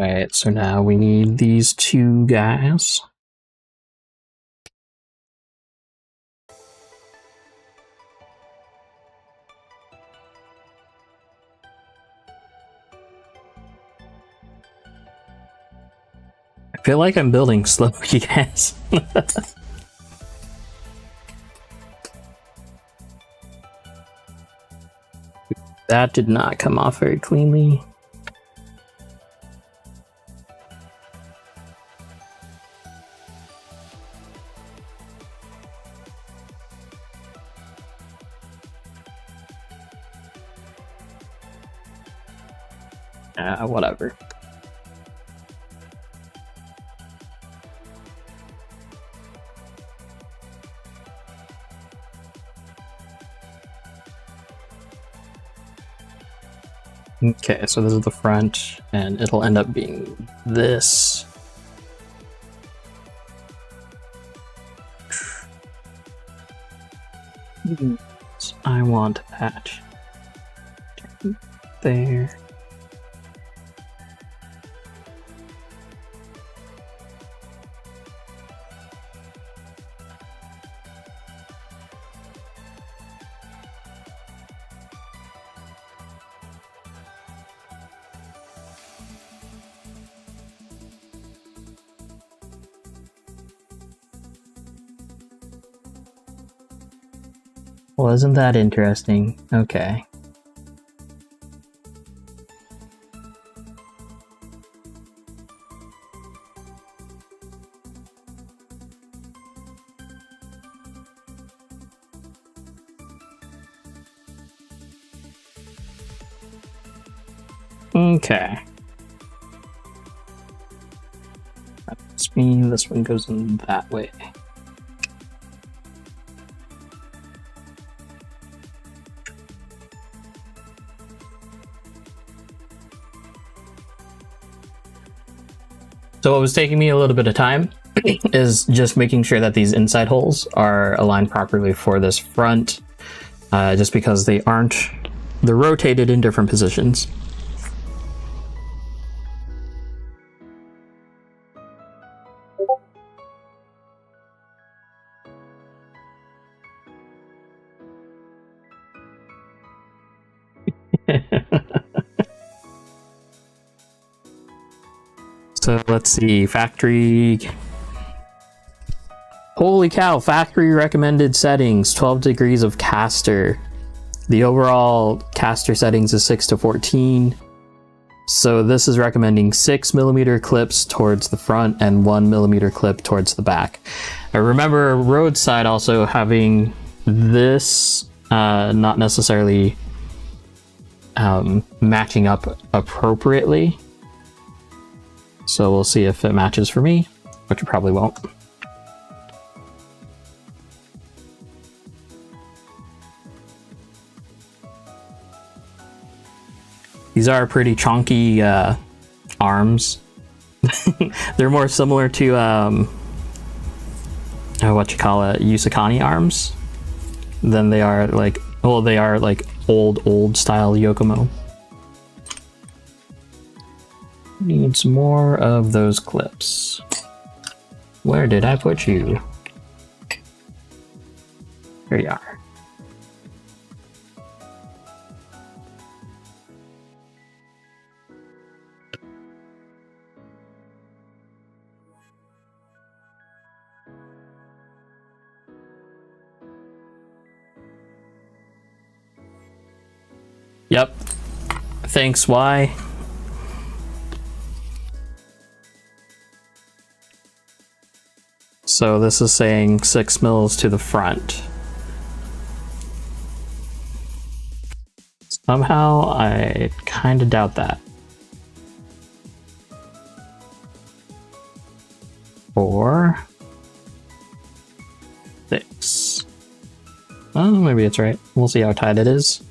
Alright, so now we need these two guys. I feel like I'm building slow, you guys. That did not come off very cleanly. Whatever. Okay, so this is the front, and it'll end up being this. So I want that there. Well, isn't that interesting? Okay. Okay. That must mean this one goes in that way. So what was taking me a little bit of time is just making sure that these inside holes are aligned properly for this front, just because they aren't, they're rotated in different positions. So let's see, factory. Holy cow, factory recommended settings, 12 degrees of caster. The overall caster settings is 6 to 14. So this is recommending 6mm clips towards the front and 1mm clip towards the back. I remember roadside also having this not necessarily matching up appropriately. So we'll see if it matches for me, which it probably won't. These are pretty chunky arms. They're more similar to what you call it, Yusakani arms than they are like, well, they are like old style Yokomo. Needs more of those clips. Where did I put you? Here you are. Yep. Thanks, Y. So this is saying 6 mils to the front. Somehow I kind of doubt that. 4, 6. Oh, maybe it's right. We'll see how tight it is.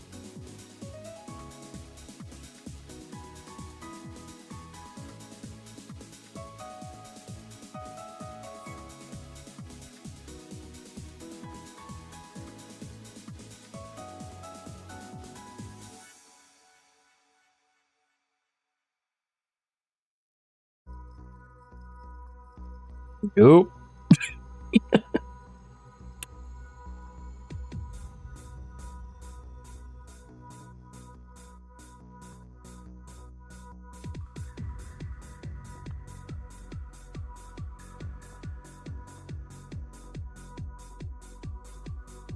Nope.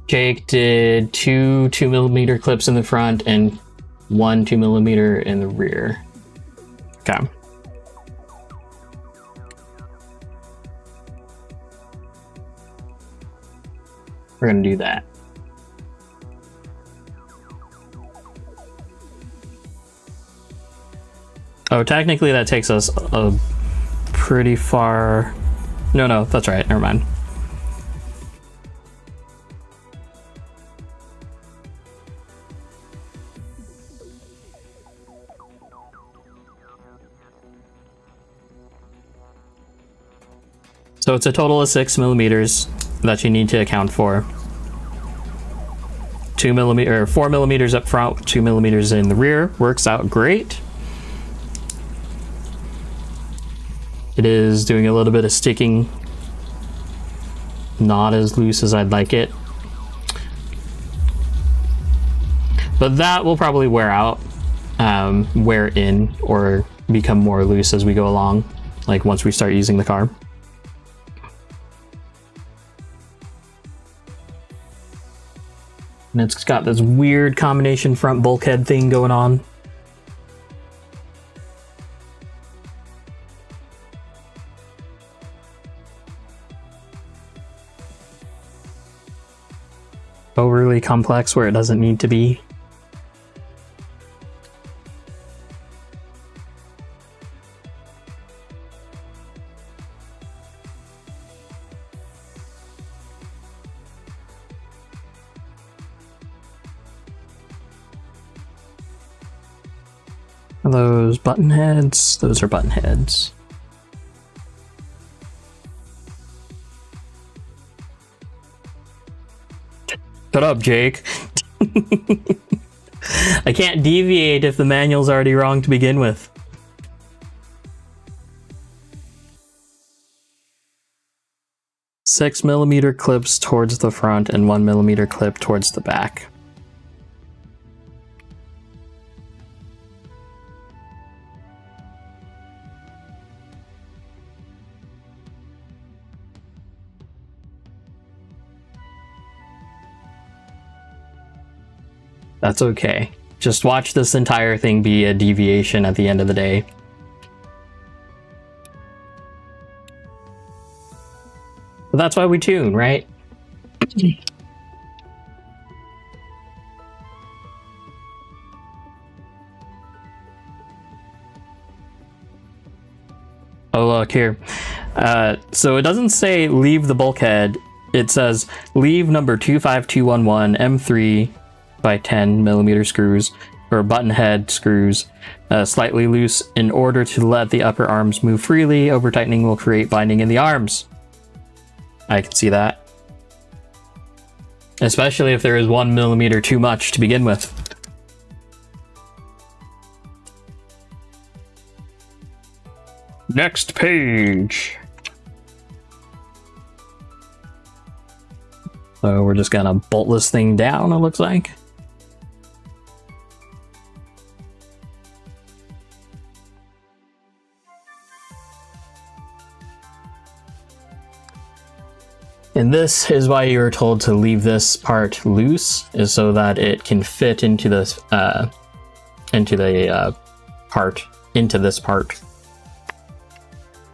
Jake did 2 2mm clips in the front and 1 2mm in the rear. Okay. We're gonna do that. Oh, technically that takes us a pretty far. No, that's right. Never mind. So it's a total of 6mm that you need to account for. 2mm or 4mm up front, 2mm in the rear. Works out great. It is doing a little bit of sticking. Not as loose as I'd like it. But that will probably wear out, wear in, or become more loose as we go along, like once we start using the car. And it's got this weird combination front bulkhead thing going on. Overly complex where it doesn't need to be. Are those button heads? Those are button heads. Shut up, Jake. I can't deviate if the manual's already wrong to begin with. Six millimeter clips towards the front and 1mm clip towards the back. That's okay. Just watch this entire thing be a deviation at the end of the day. But that's why we tune, right? Oh, look here. So it doesn't say leave the bulkhead. It says leave number 25211 M3 by 10mm screws, or button head screws, slightly loose in order to let the upper arms move freely. Over tightening will create binding in the arms. I can see that. Especially if there is 1mm too much to begin with. Next page. So we're just gonna bolt this thing down, it looks like. And this is why you were told to leave this part loose, is so that it can fit into this part,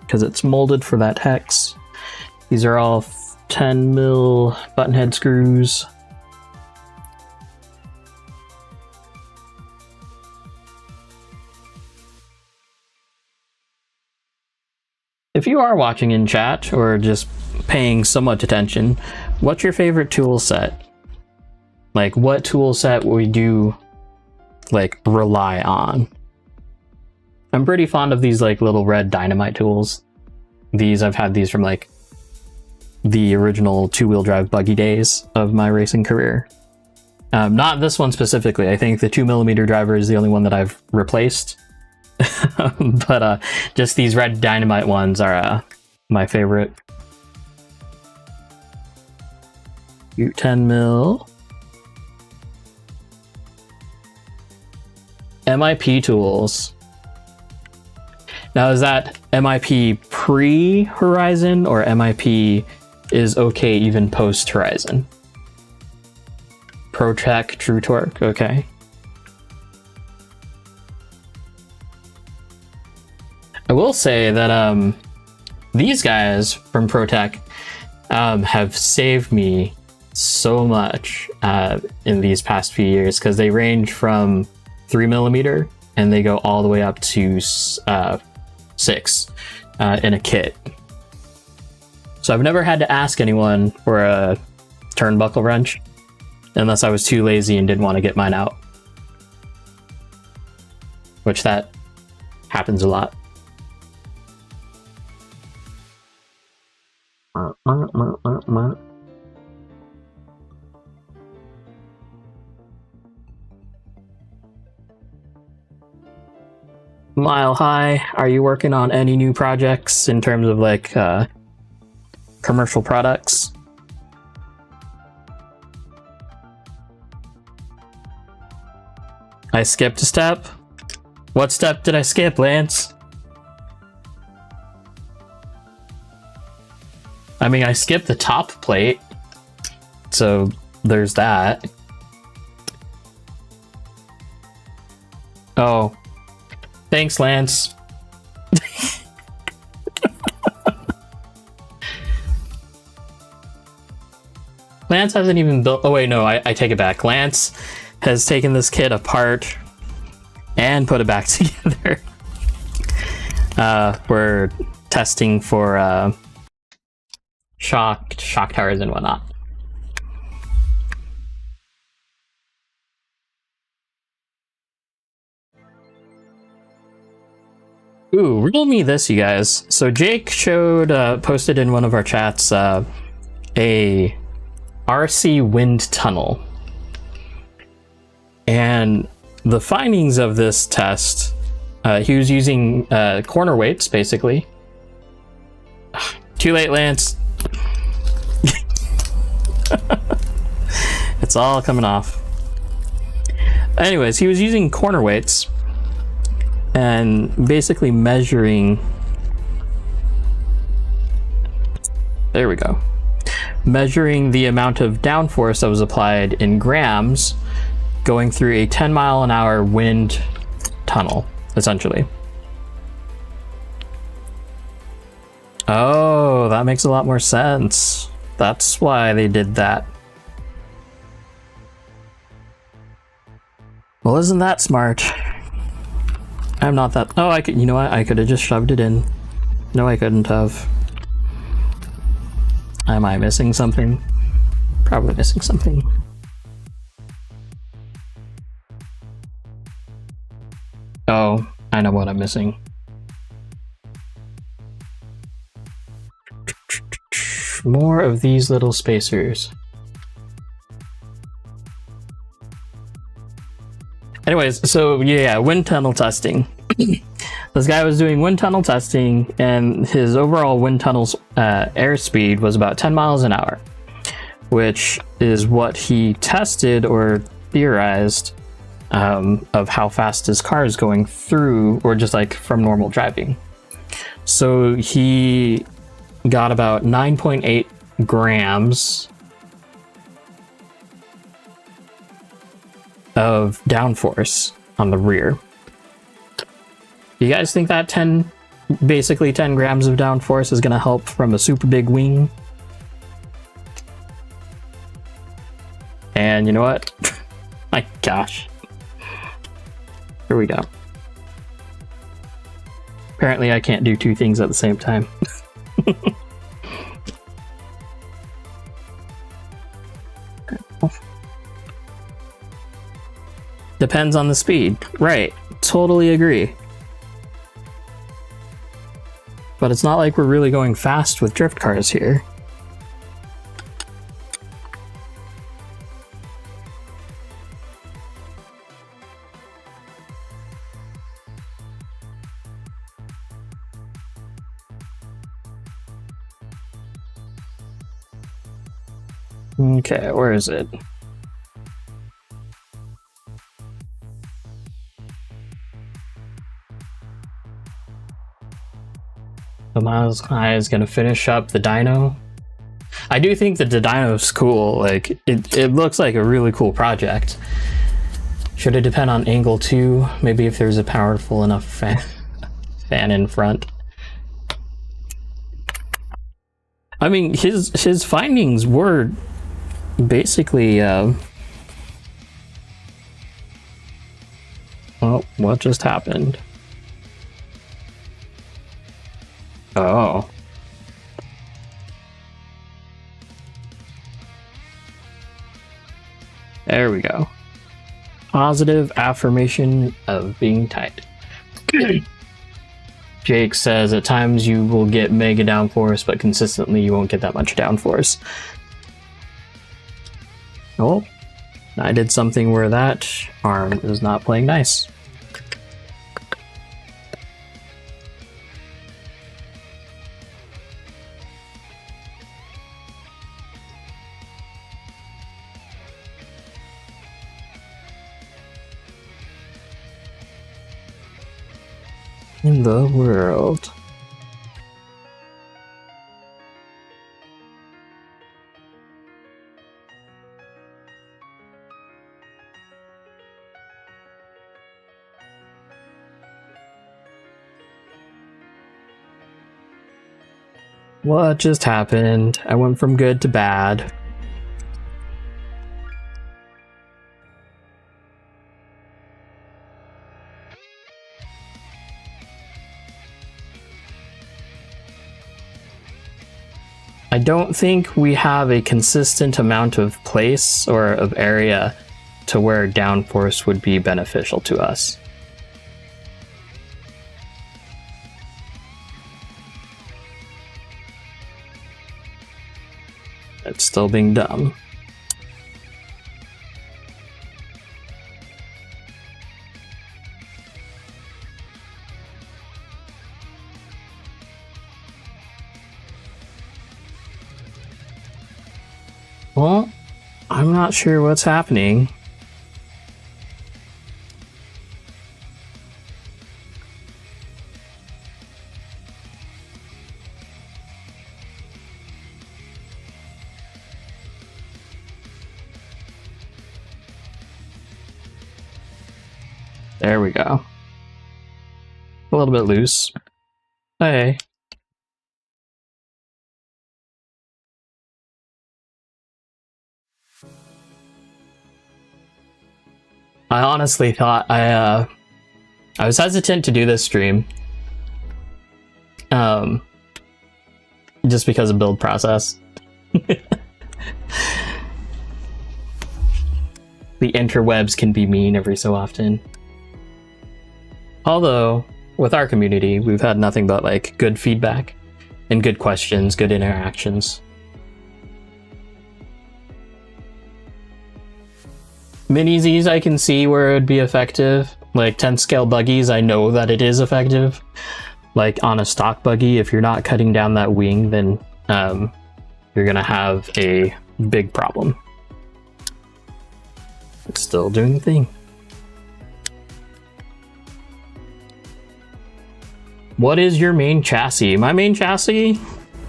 because it's molded for that hex. These are all 10 mil button head screws. If you are watching in chat or just paying somewhat attention, what's your favorite tool set? Like, what tool set would you like rely on? I'm pretty fond of these like little red dynamite tools. I've had these from like the original two-wheel drive buggy days of my racing career. Not this one specifically. I think the 2mm driver is the only one that I've replaced. But just these red dynamite ones are my favorite. 10 mil. MIP tools. Now, is that MIP pre-Horizon or MIP is okay even post-Horizon? ProTech, True Torque, okay. I will say that these guys from ProTech have saved me so much in these past few years, because they range from 3mm and they go all the way up to 6 in a kit. So I've never had to ask anyone for a turnbuckle wrench unless I was too lazy and didn't want to get mine out, which that happens a lot. Mile High, are you working on any new projects in terms of like commercial products? I skipped a step? What step did I skip, Lance? I mean, I skipped the top plate, so there's that. Oh, thanks, Lance. Lance hasn't even built... Oh wait, no, I take it back. Lance has taken this kit apart and put it back together. We're testing for shock towers and whatnot. Ooh, riddle me this, you guys. So Jake showed, posted in one of our chats, a RC wind tunnel. And the findings of this test, he was using corner weights, basically. Too late, Lance. It's all coming off. Anyways, he was using corner weights and basically measuring... There we go. Measuring the amount of downforce that was applied in grams going through a 10-mile-an-hour wind tunnel, essentially. Oh, that makes a lot more sense. That's why they did that. Well, isn't that smart? I'm not that... Oh, I could... You know what? I could have just shoved it in. No, I couldn't have. Am I missing something? Probably missing something. Oh, I know what I'm missing. More of these little spacers. Anyways, so yeah, wind tunnel testing. This guy was doing wind tunnel testing, and his overall wind tunnel's airspeed was about 10 miles an hour, which is what he tested or theorized of how fast his car is going through, or just like from normal driving. So he got about 9.8 grams of downforce on the rear. You guys think that basically 10 grams of downforce is going to help from a super big wing? And you know what? My gosh. Here we go. Apparently I can't do two things at the same time. Depends on the speed. Right. Totally agree. But it's not like we're really going fast with drift cars here. Okay, where is it? The Miles High is going to finish up the dyno. I do think that the dyno's cool. Like, it looks like a really cool project. Should it depend on angle too? Maybe if there's a powerful enough fan in front. I mean, his findings were basically oh, what just happened? Oh. There we go. Positive affirmation of being tight. Jake says, at times you will get mega downforce, but consistently you won't get that much downforce. Oh, I did something where that arm is not playing nice. In the world. What just happened? I went from good to bad. I don't think we have a consistent amount of place or of area to where downforce would be beneficial to us. It's still being dumb. Well, I'm not sure what's happening. There we go. A little bit loose. Hey. I honestly thought I was hesitant to do this stream. Just because of build process. The interwebs can be mean every so often. Although, with our community, we've had nothing but like good feedback and good questions, good interactions. Mini-Zs I can see where it would be effective. Like 10 scale buggies, I know that it is effective. Like on a stock buggy, if you're not cutting down that wing, then you're gonna have a big problem. It's still doing the thing. What is your main chassis? My main chassis,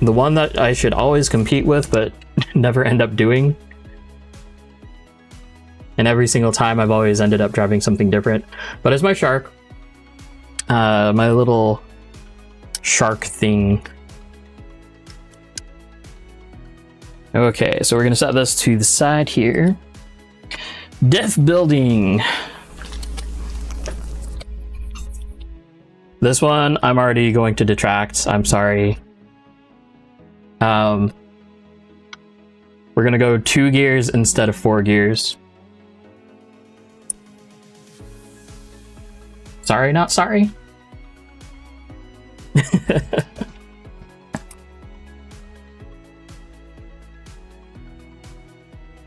the one that I should always compete with but never end up doing. And every single time I've always ended up driving something different. But it's my shark. My little shark thing. Okay, so we're gonna set this to the side here. Diff building. This one I'm already going to detract. I'm sorry. We're gonna go 2 gears instead of 4 gears. Sorry, not sorry.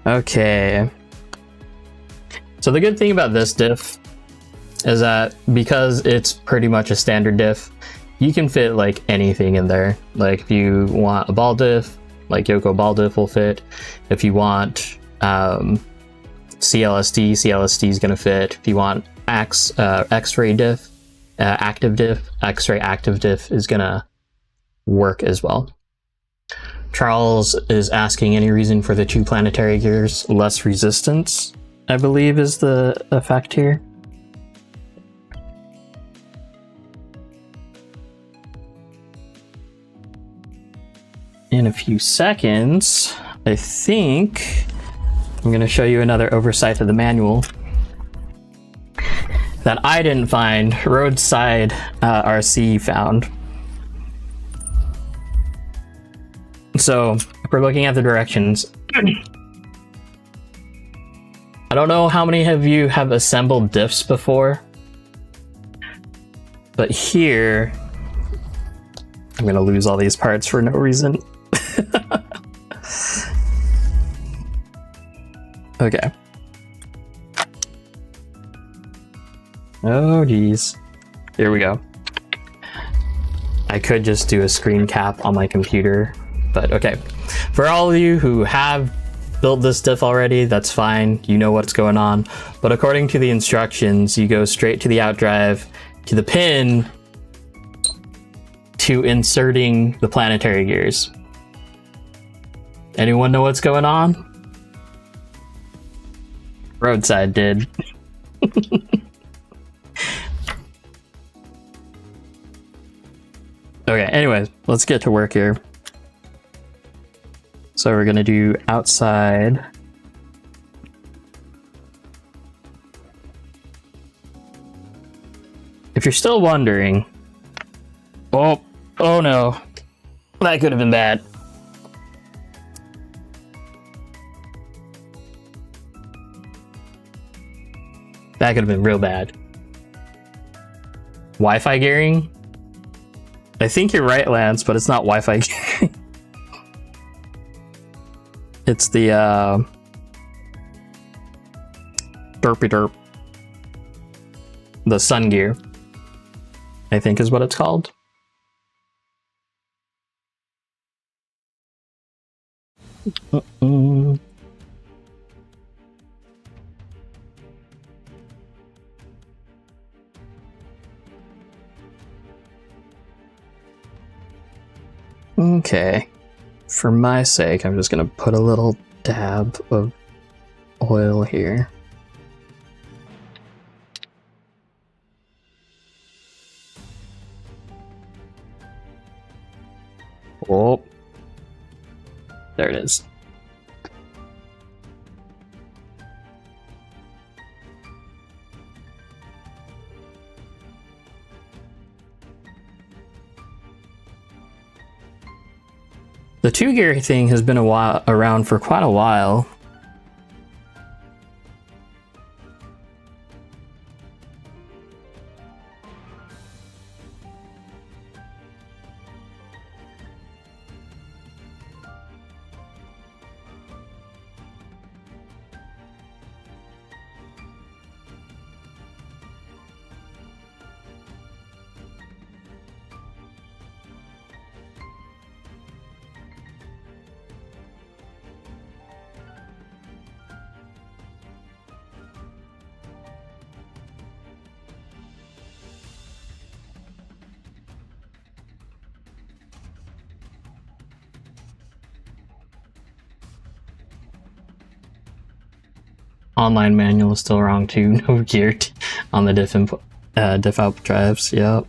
Okay. So the good thing about this diff is that because it's pretty much a standard diff, you can fit like anything in there. Like if you want a ball diff, like Yoko ball diff will fit. If you want CLSD, CLSD is gonna fit. If you want X-ray diff, active diff, X-ray active diff is gonna work as well. Charles is asking any reason for the 2 planetary gears. Less resistance, I believe, is the effect here. In a few seconds, I think I'm going to show you another oversight of the manual that I didn't find, roadside RC found. So if we're looking at the directions, I don't know how many of you have assembled diffs before, but here, I'm going to lose all these parts for no reason. Okay. Oh geez. Here we go. I could just do a screen cap on my computer, but okay. For all of you who have built this diff already, that's fine. You know what's going on. But according to the instructions, you go straight to the outdrive, to the pin, to inserting the planetary gears. Anyone know what's going on? Roadside did. Okay, anyways, let's get to work here. So we're gonna do outside. If you're still wondering, oh no, that could have been bad. That could have been real bad. Wi-Fi gearing? I think you're right, Lance, but it's not Wi-Fi gearing. It's the derpy derp. The sun gear, I think is what it's called. Okay, for my sake, I'm just gonna put a little dab of oil here. Oh, there it is. The 2-gear thing has been around for quite a while. online manual is still wrong too. No gear on the diff input, diff output drives. Yep.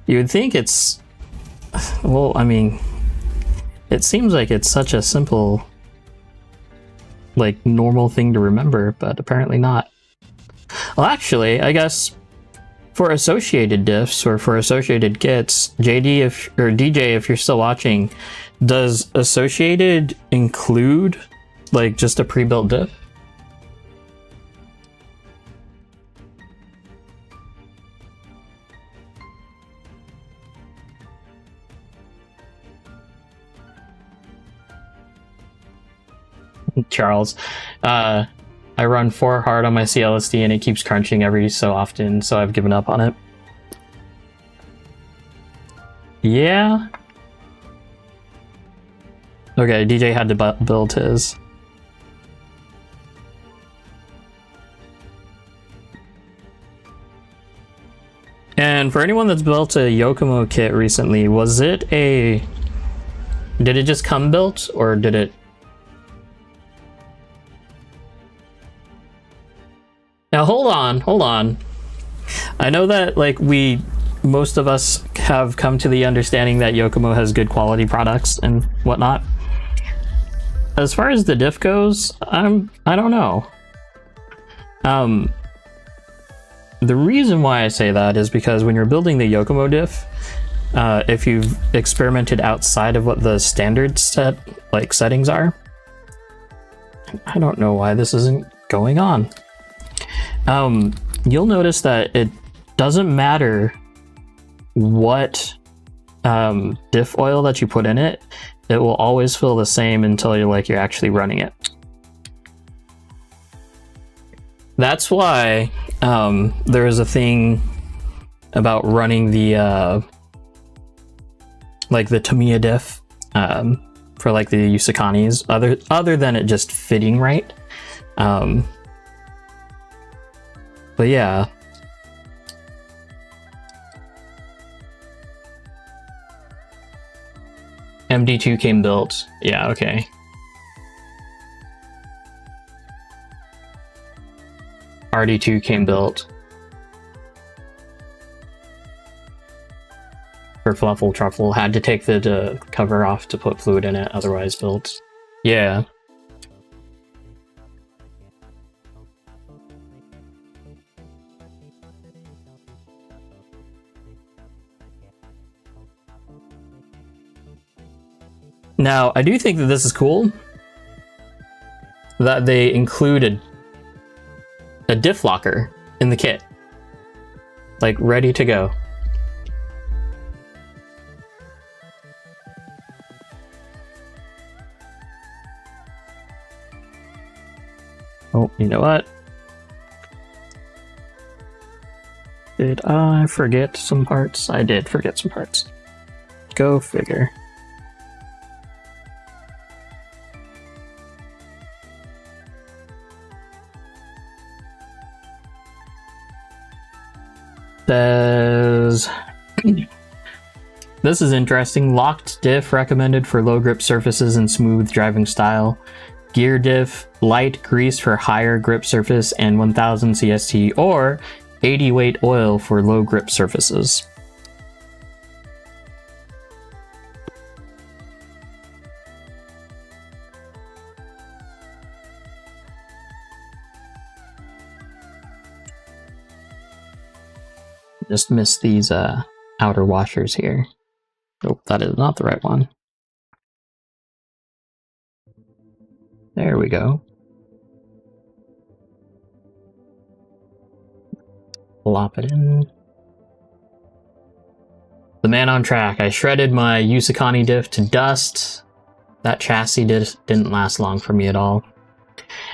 You would think it's, well, I mean, it seems like it's such a simple, like, normal thing to remember, but apparently not. Well, actually, I guess for associated diffs or for associated kits, DJ, if you're still watching, does associated include like just a pre-built diff? Charles, I run 4 hard on my CLSD and it keeps crunching every so often, so I've given up on it. Yeah. Okay, DJ had to build his. And for anyone that's built a Yokomo kit recently, was it a... Did it just come built, or did it... Now hold on. I know that like most of us have come to the understanding that Yokomo has good quality products and whatnot. As far as the diff goes, I don't know. The reason why I say that is because when you're building the Yokomo diff, if you've experimented outside of what the standard settings are, I don't know why this isn't going on. You'll notice that it doesn't matter what diff oil that you put in it, it will always feel the same until you're actually running it. That's why there is a thing about running the the Tamiya diff for like the Yusakanis, other than it just fitting right. But yeah. MD2 came built. Yeah, okay. RD2 came built. For Fluffle Truffle, had to take the cover off to put fluid in it, otherwise built. Yeah. Now, I do think that this is cool that they included a diff locker in the kit, like ready to go. Oh, you know what? Did I forget some parts? I did forget some parts. Go figure. Says this is interesting. Locked diff recommended for low grip surfaces and smooth driving style. Gear diff, light grease for higher grip surface and 1000 CST, or 80 weight oil for low grip surfaces. Just missed these outer washers here. Oh, that is not the right one. There we go. Plop it in. The man on track. I shredded my Yusakani diff to dust. That chassis didn't last long for me at all.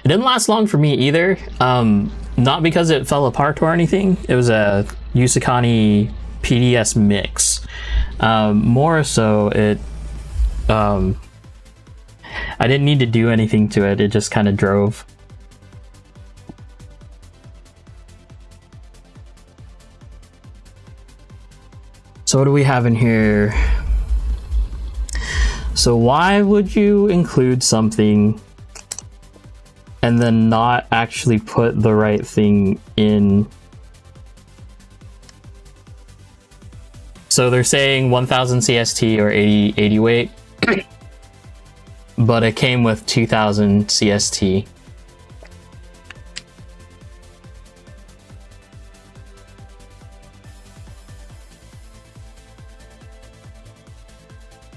It didn't last long for me either. Not because it fell apart or anything. It was a Yusakani PDS mix. More so, it I didn't need to do anything to it. It just kind of drove. So what do we have in here? So why would you include something and then not actually put the right thing in. So they're saying 1000 CST or 80 weight, but it came with 2000 CST.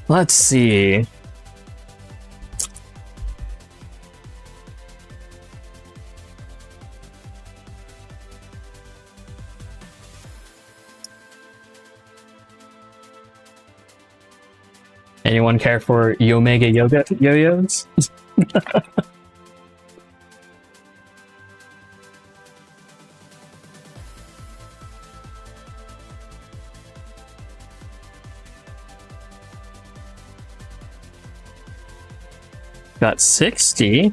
Let's see. Anyone care for Yomega Yoga yo-yos? Got 60.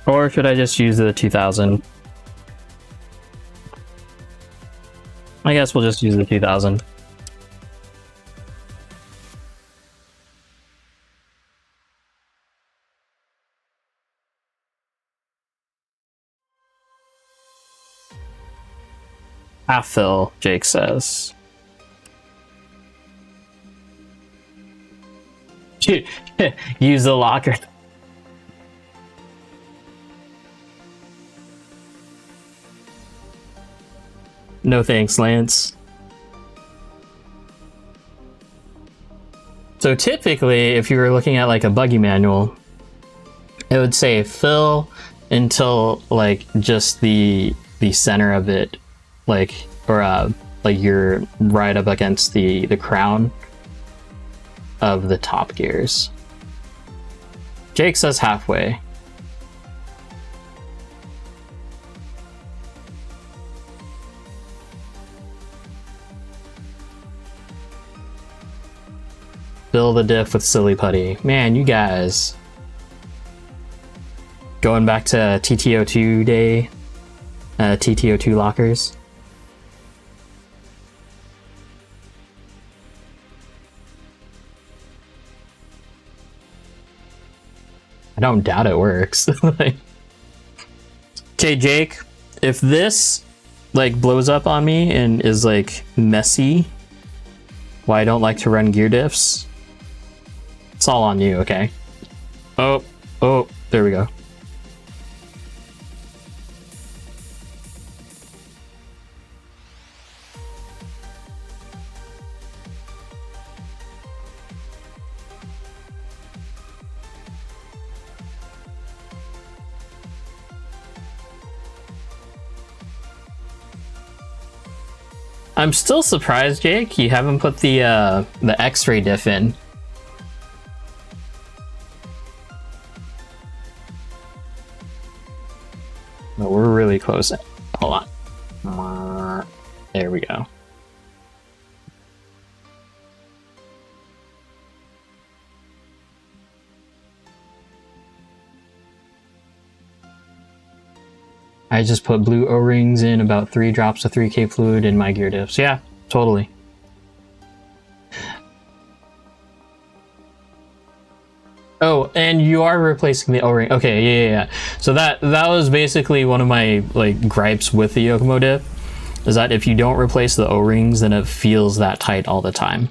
Or should I just use the 2000? I guess we'll just use the 2000. Half fill, Jake says. Use the locker. No thanks, Lance. So typically, if you were looking at like a buggy manual, it would say fill until like just the center of it, like, or like you're right up against the crown of the top gears. Jake says halfway. Fill the diff with silly putty. Man, you guys. Going back to TTO2 day, TTO2 lockers. I don't doubt it works. Okay, Jake, if this like blows up on me and is like messy, why I don't like to run gear diffs, it's all on you, okay? Oh, there we go. I'm still surprised, Jake, you haven't put the X-ray diff in. But we're really close. Hold on. There we go. I just put blue O-rings in about 3 drops of 3K fluid in my gear diffs. Yeah, totally. Oh, and you are replacing the O-ring. Okay, yeah. So that was basically one of my like gripes with the Yokomo diff, is that if you don't replace the O-rings, then it feels that tight all the time.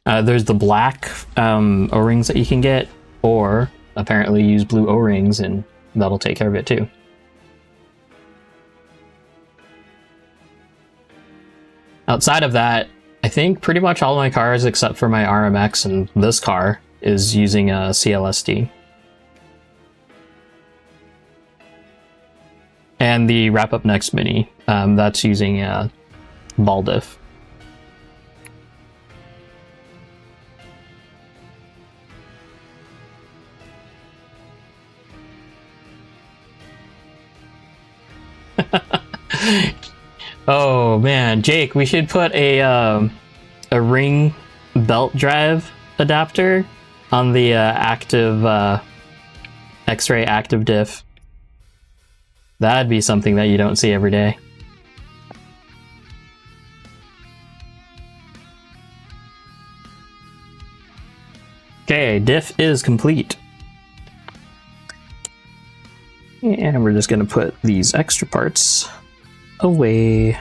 There's the black O-rings that you can get, or apparently use blue O-rings, and that'll take care of it too. Outside of that, I think pretty much all my cars except for my RMX and this car is using a CLSD. And the Wrap Up Next Mini, that's using a ball diff. Oh man, Jake, we should put a ring belt drive adapter on the active X-ray active diff. That'd be something that you don't see every day. Okay, diff is complete. And we're just gonna put these extra parts away.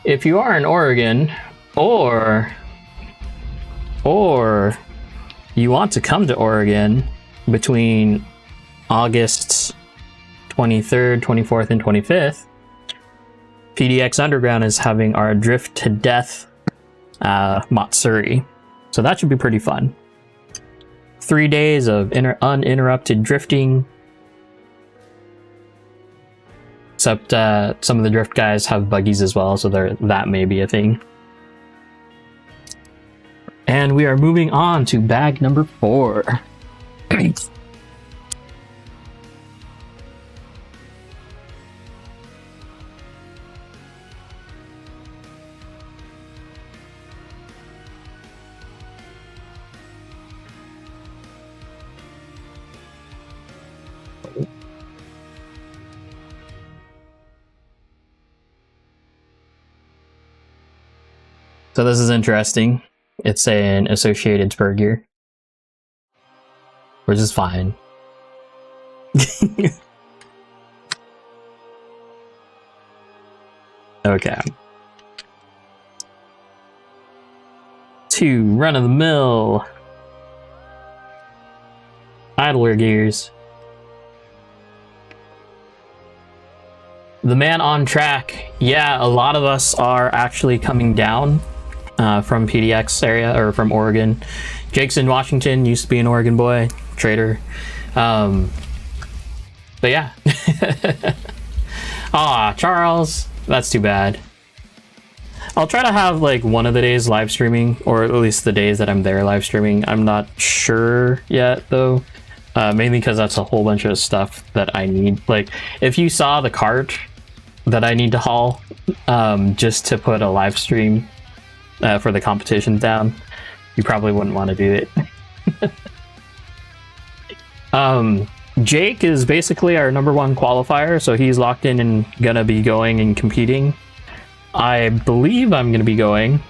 If you are in Oregon, or you want to come to Oregon between August 23rd, 24th, and 25th, PDX Underground is having our Drift to Death Matsuri. So that should be pretty fun. 3 days of uninterrupted drifting. Except some of the drift guys have buggies as well, so that may be a thing. And we are moving on to bag number 4. So this is interesting. It's an associated spur gear, which is fine. Okay. 2 run-of-the-mill idler gears. The man on track. Yeah, a lot of us are actually coming down from PDX area, or from Oregon. Jake's in Washington, used to be an Oregon boy, trader. But yeah. Aw, Charles, that's too bad. I'll try to have like one of the days live streaming, or at least the days that I'm there live streaming. I'm not sure yet though, mainly because that's a whole bunch of stuff that I need. Like, if you saw the cart that I need to haul just to put a live stream for the competition down, you probably wouldn't want to do it. Jake is basically our #1 qualifier, so he's locked in and gonna be going and competing. I believe I'm gonna be going,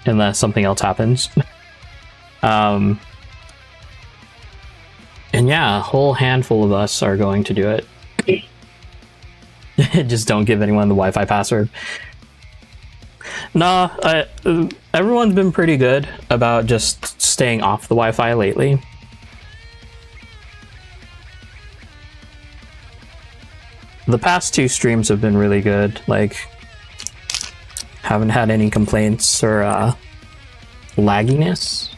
unless something else happens. And yeah, a whole handful of us are going to do it. Just don't give anyone the Wi-Fi password. Nah, everyone's been pretty good about just staying off the Wi-Fi lately. The past 2 streams have been really good. Like, haven't had any complaints or lagginess.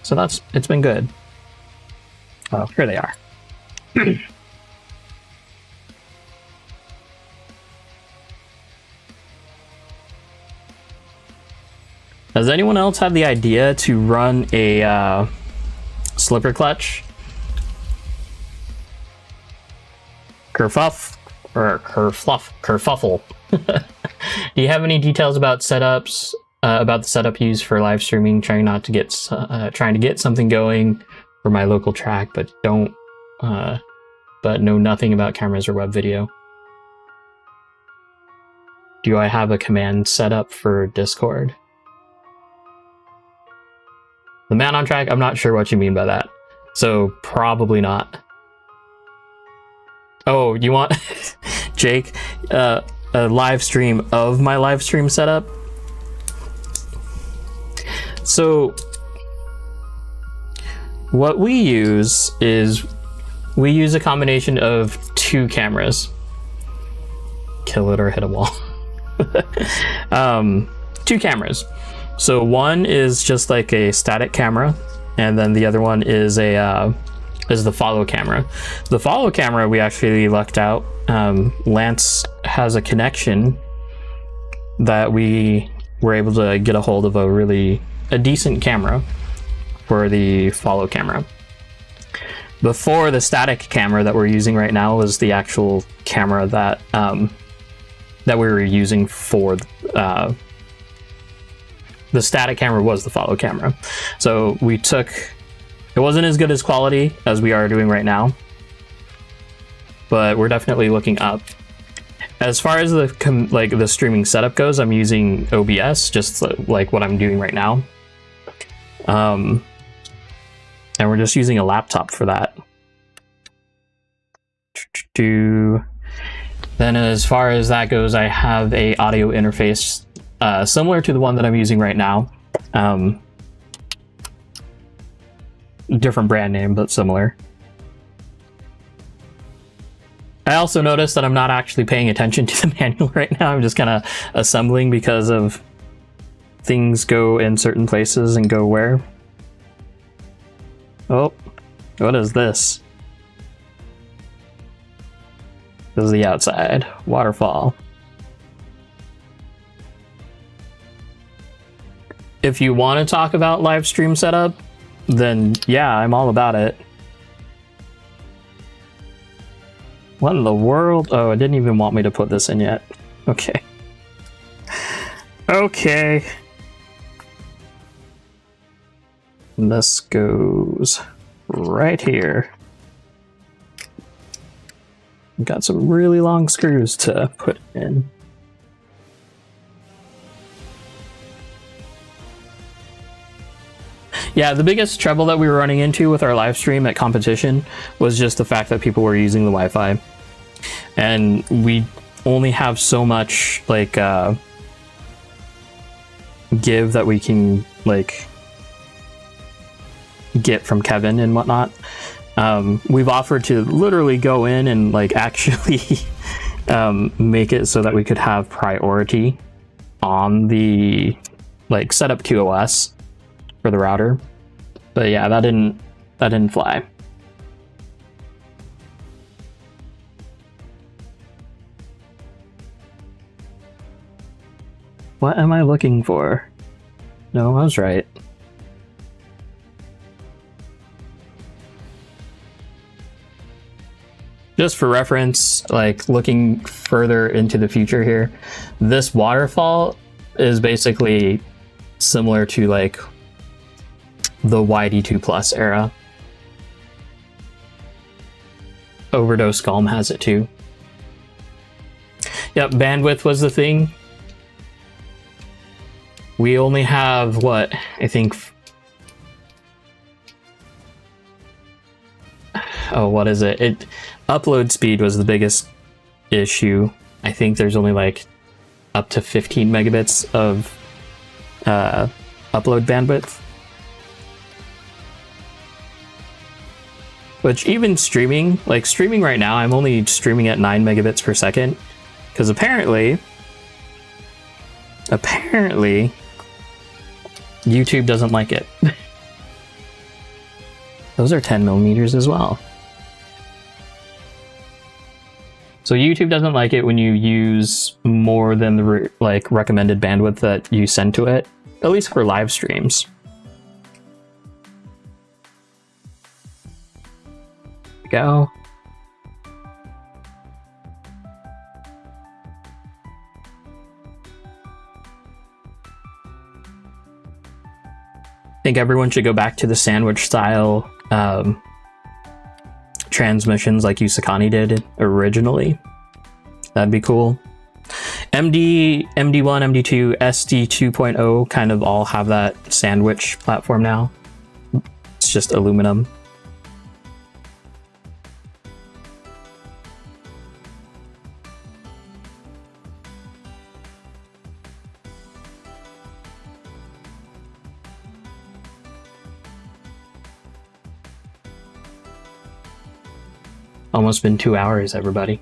So it's been good. Oh, here they are. Does anyone else have the idea to run a slipper clutch? Kerfuffle. Do you have any details about setups? About the setup used for live streaming? Trying to get something going for my local track, but know nothing about cameras or web video. Do I have a command set up for Discord? The man on track, I'm not sure what you mean by that. So probably not. Oh, you want Jake, a live stream of my live stream setup? So what we use is we use a combination of 2 cameras. Kill it or hit a wall. 2 cameras. So one is just like a static camera, and then the other one is the follow camera. The follow camera we actually lucked out. Lance has a connection that we were able to get a hold of a decent camera for the follow camera. Before, the static camera that we're using right now was the actual camera that we were using for the static camera was the follow camera. So we took, it wasn't as good as quality as we are doing right now, but we're definitely looking up. As far as the streaming setup goes, I'm using OBS, just like what I'm doing right now. And we're just using a laptop for that. Then as far as that goes, I have a audio interface similar to the one that I'm using right now. Different brand name, but similar. I also noticed that I'm not actually paying attention to the manual right now. I'm just kind of assembling because of things go in certain places and go where. Oh, what is this? This is the outside waterfall. If you want to talk about live stream setup, then yeah, I'm all about it. What in the world? Oh, it didn't even want me to put this in yet. Okay. Okay. And this goes right here. Got some really long screws to put in. Yeah, the biggest trouble that we were running into with our live stream at competition was just the fact that people were using the Wi-Fi. And we only have so much, like, give that we can, like, get from Kevin and whatnot. We've offered to literally go in and, like, actually make it so that we could have priority on the, like, setup QoS for the router, but yeah, that didn't fly. What am I looking for? No, I was right. Just for reference, like looking further into the future here, this waterfall is basically similar to like the YD2 Plus era. Overdose Calm has it too. Yep, bandwidth was the thing. We only have what, I think, oh, what is it? Upload speed was the biggest issue. I think there's only like up to 15 megabits of upload bandwidth. Which even streaming, like streaming right now, I'm only streaming at 9 megabits per second. Because apparently, YouTube doesn't like it. Those are 10 millimeters as well. So YouTube doesn't like it when you use more than the recommended bandwidth that you send to it, at least for live streams. Go. I think everyone should go back to the sandwich style transmissions like Yusakani did originally. That'd be cool. MD1, MD2, SD 2.0 kind of all have that sandwich platform now. It's just aluminum. Almost been 2 hours, everybody.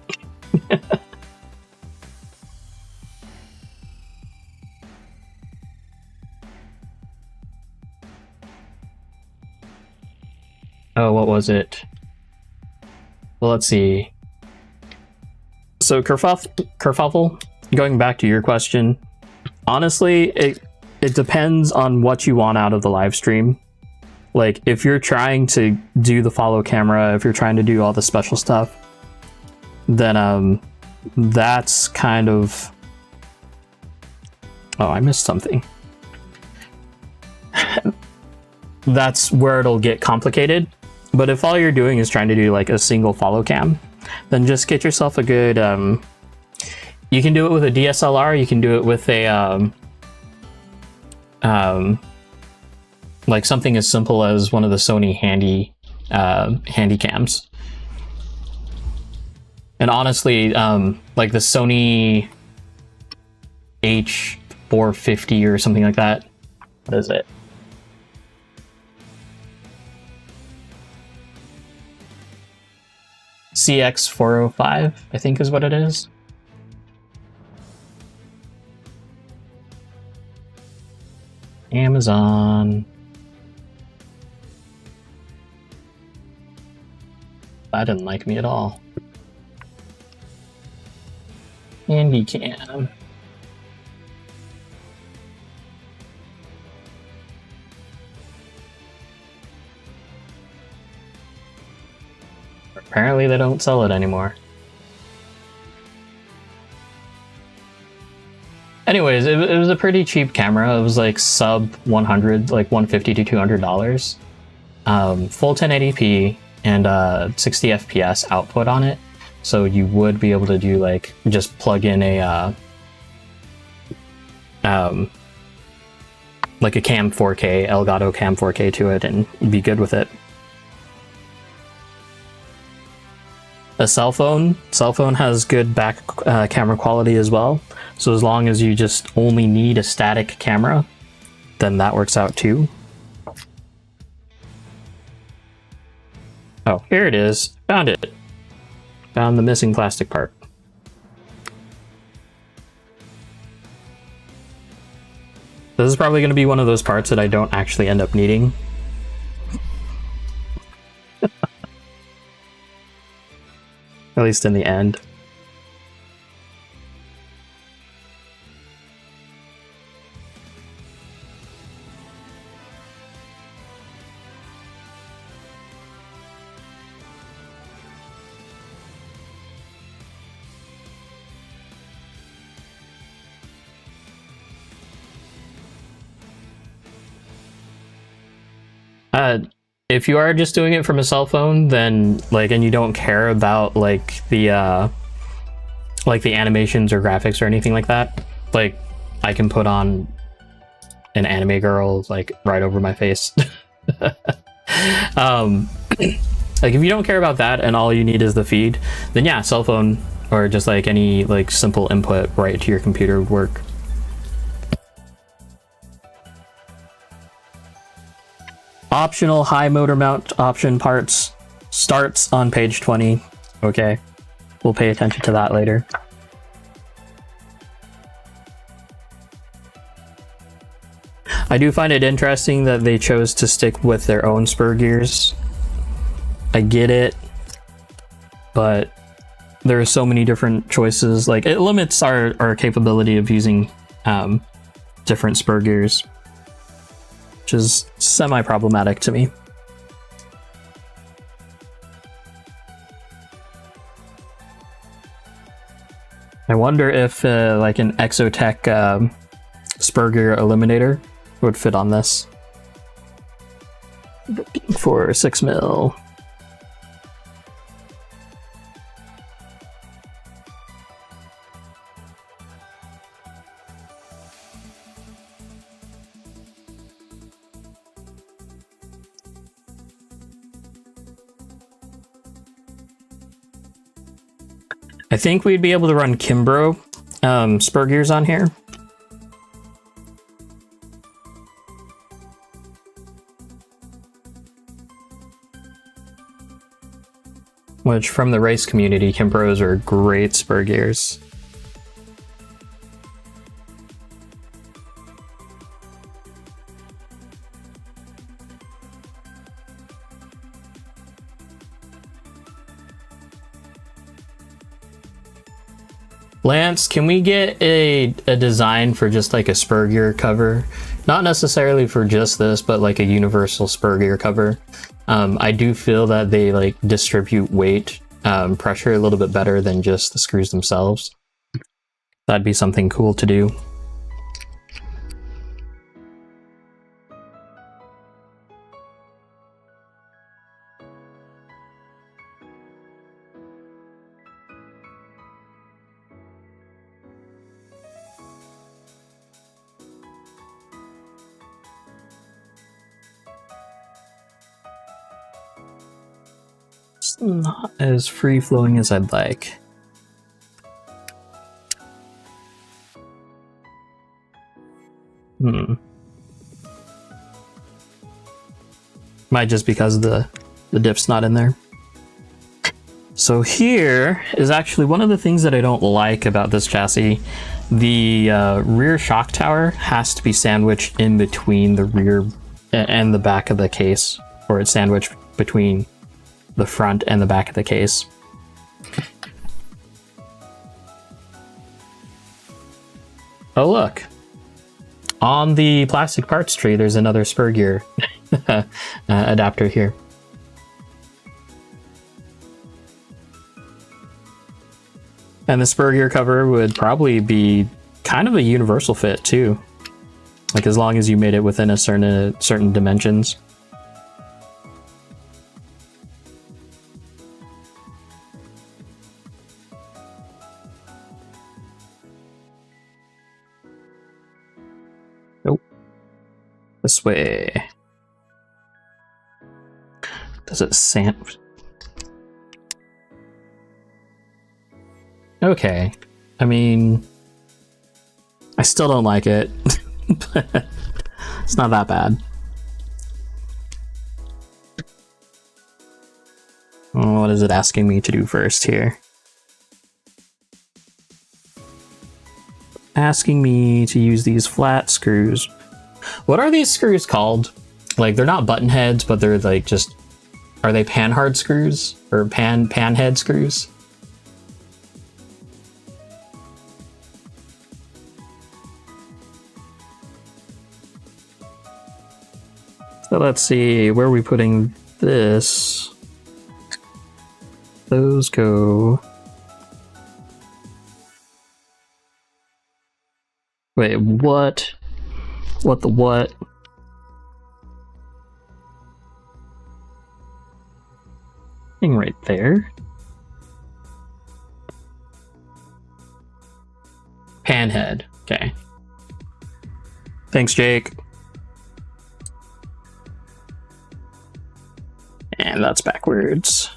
Oh, what was it? Well, let's see. So, Kerfuffle, going back to your question, honestly, it depends on what you want out of the live stream. Like, if you're trying to do the follow camera, if you're trying to do all the special stuff, then that's kind of... Oh, I missed something. that's where it'll get complicated. But if all you're doing is trying to do like a single follow cam, then just get yourself a good, you can do it with a DSLR, you can do it with a, like something as simple as one of the Sony handy cams. And honestly, like the Sony H450 or something like that. What is it? CX405, I think is what it is. Amazon. That didn't like me at all. Handy cam. Apparently they don't sell it anymore. Anyways, it was a pretty cheap camera. It was like sub 100, like $150 to $200. Full 1080p and 60 FPS output on it. So you would be able to do like, just plug in a, like a Cam 4K, Elgato Cam 4K to it and be good with it. A cell phone has good back camera quality as well. So as long as you just only need a static camera, then that works out too. Oh, here it is. Found it. Found the missing plastic part. This is probably going to be one of those parts that I don't actually end up needing. At least in the end. If you are just doing it from a cell phone, then like, and you don't care about like the animations or graphics or anything like that, like I can put on an anime girl like right over my face. Like if you don't care about that and all you need is the feed, then yeah, cell phone or just like any like simple input right to your computer would work. Optional high motor mount option parts starts on page 20. Okay, we'll pay attention to that later. I do find it interesting that they chose to stick with their own spur gears. I get it, but there are so many different choices. Like it limits our capability of using different spur gears, which is semi-problematic to me. I wonder if like an Exotech spur gear eliminator would fit on this for 6mm. I think we'd be able to run Kimbrough spur gears on here. Which, from the race community, Kimbroughs are great spur gears. Lance, can we get a design for just like a spur gear cover? Not necessarily for just this, but like a universal spur gear cover. I do feel that they like distribute weight, pressure a little bit better than just the screws themselves. That'd be something cool to do. not as free-flowing as I'd like. Might just because the dip's not in there. So here is actually one of the things that I don't like about this chassis. The rear shock tower has to be sandwiched in between the rear and the back of the case, or it's sandwiched between the front and the back of the case. Oh look, on the plastic parts tree there's another spur gear adapter here. And the spur gear cover would probably be kind of a universal fit too, like as long as you made it within a certain dimensions. Nope. This way. Does it sand? Okay. I mean, I still don't like it, but it's not that bad. What is it asking me to do first here? Asking me to use these flat screws. What are these screws called? Like, they're not button heads, but they're like just, are they panhard screws or pan head screws? So let's see, where are we putting this? Those go... Wait, what? What the what? Thing right there. Panhead, okay. Thanks, Jake. And that's backwards.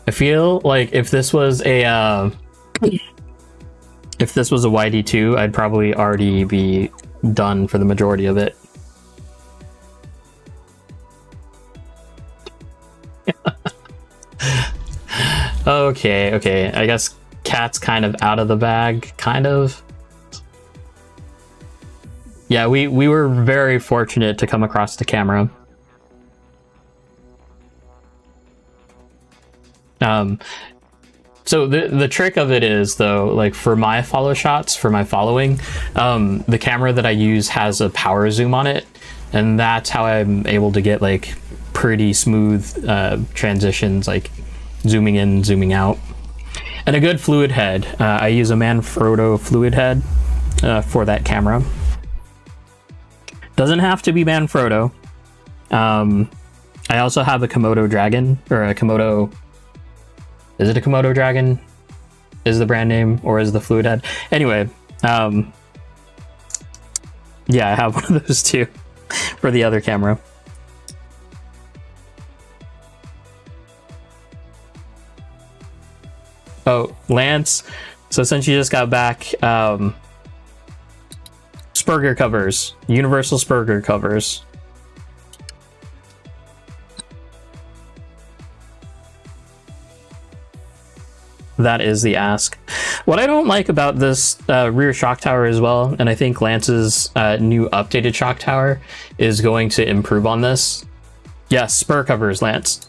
I feel like if this was a YD2, I'd probably already be done for the majority of it. Okay. I guess Cat's kind of out of the bag, kind of. Yeah, we were very fortunate to come across the camera. So the trick of it is, though, like for my follow shots, for my following, the camera that I use has a power zoom on it, and that's how I'm able to get like pretty smooth transitions, like zooming in, zooming out. And a good fluid head. I use a Manfrotto fluid head for that camera. Doesn't have to be Manfrotto. I also have a Komodo Dragon, or a Komodo... Is it a Komodo Dragon? Is the brand name, or is the fluid head? Anyway, yeah, I have one of those too for the other camera. Oh, Lance. So since you just got back, Spurger covers, universal Spurger covers. That is the ask. What I don't like about this rear shock tower as well, and I think Lance's new updated shock tower is going to improve on this. Yes, spur covers, Lance.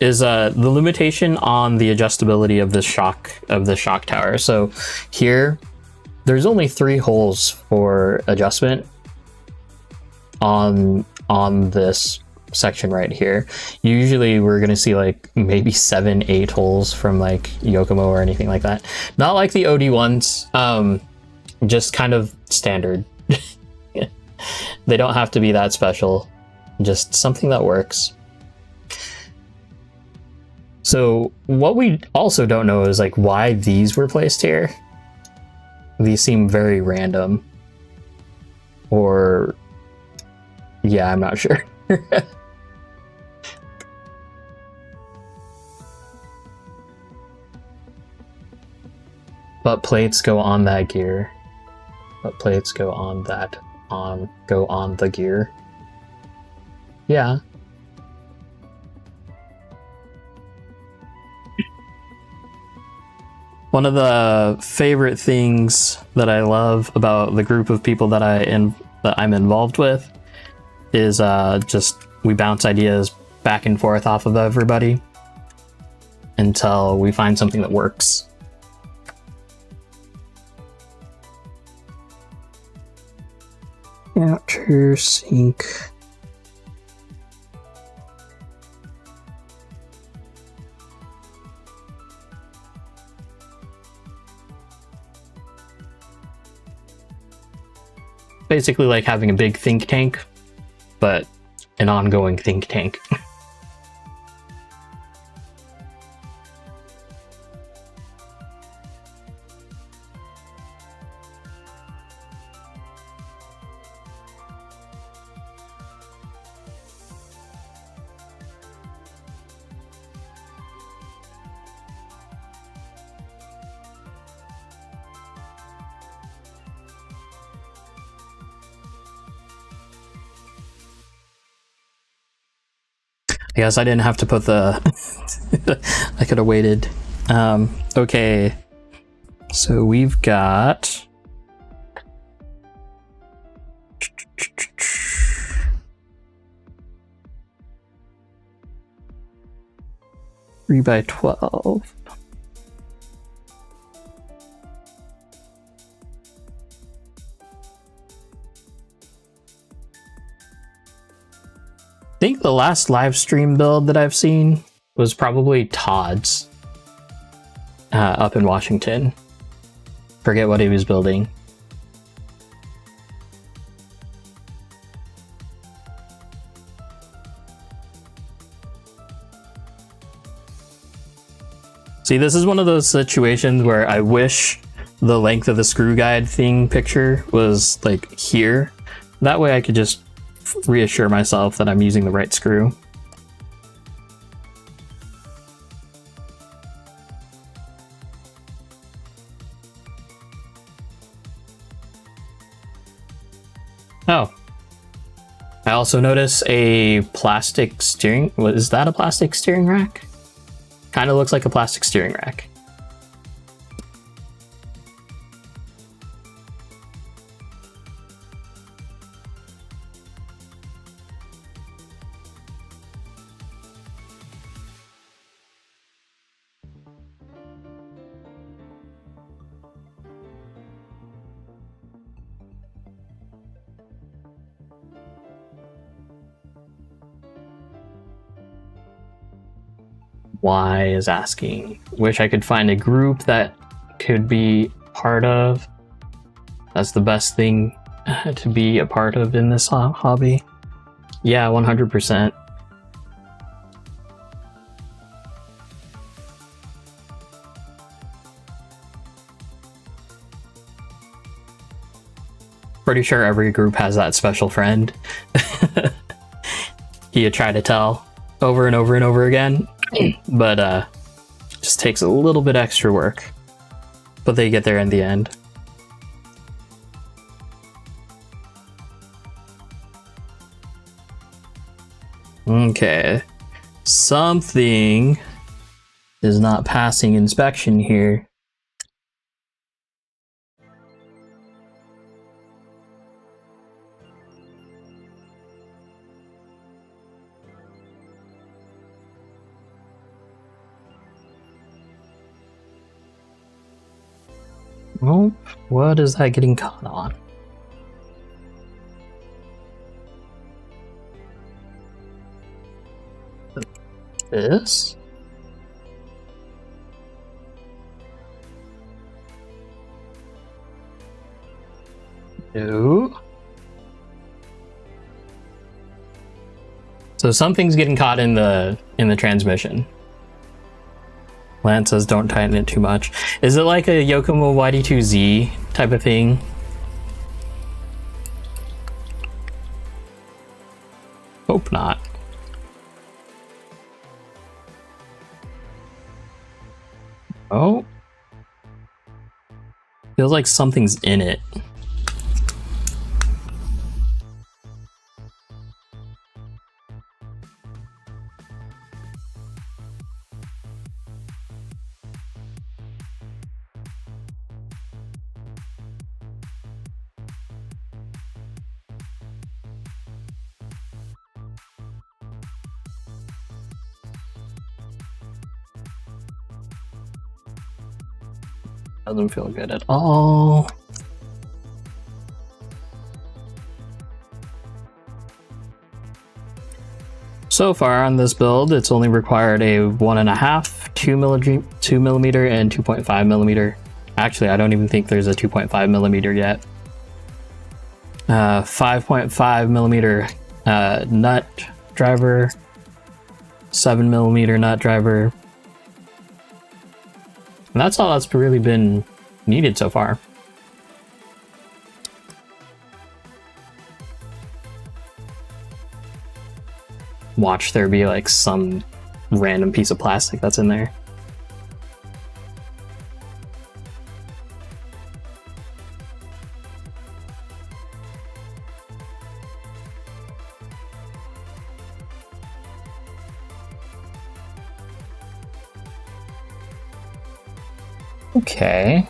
Is the limitation on the adjustability of the shock tower. So here, there's only 3 holes for adjustment on this section right here. Usually we're gonna see like maybe 7-8 holes from like Yokomo or anything like that. Not like the OD ones, just kind of standard. They don't have to be that special, just something that works. So what we also don't know is like why these were placed here. These seem very random. Or yeah, I'm not sure. But plates go on that gear. But plates go on that go on the gear. Yeah. One of the favorite things that I love about the group of people that I'm involved with is just we bounce ideas back and forth off of everybody until we find something that works. Outer sink. Basically like having a big think tank, but an ongoing think tank. I guess I didn't have to put the I could have waited. Okay, so we've got 3x12. I think the last live stream build that I've seen was probably Todd's up in Washington. Forget what he was building. See, this is one of those situations where I wish the length of the screw guide thing picture was like here. That way I could just reassure myself that I'm using the right screw. Oh. I also notice a plastic steering... Is that a plastic steering rack? Kind of looks like a plastic steering rack. Y is asking, wish I could find a group that could be part of. That's the best thing to be a part of in this hobby. Yeah, 100%. Pretty sure every group has that special friend you try to tell over and over and over again. But just takes a little bit extra work, but they get there in the end. Okay, something is not passing inspection here. Oh, what is that getting caught on? This? No. So something's getting caught in the transmission. Lance says don't tighten it too much. Is it like a Yokomo YD2Z type of thing? Hope not. Oh. Feels like something's in it. Doesn't feel good at all. So far on this build, it's only required a 1.5, 2 millimeter, and 2.5 millimeter. Actually, I don't even think there's a 2.5 millimeter yet. 5.5 millimeter nut driver, 7 millimeter nut driver. And that's all that's really been needed so far. Watch there be like some random piece of plastic that's in there. Okay.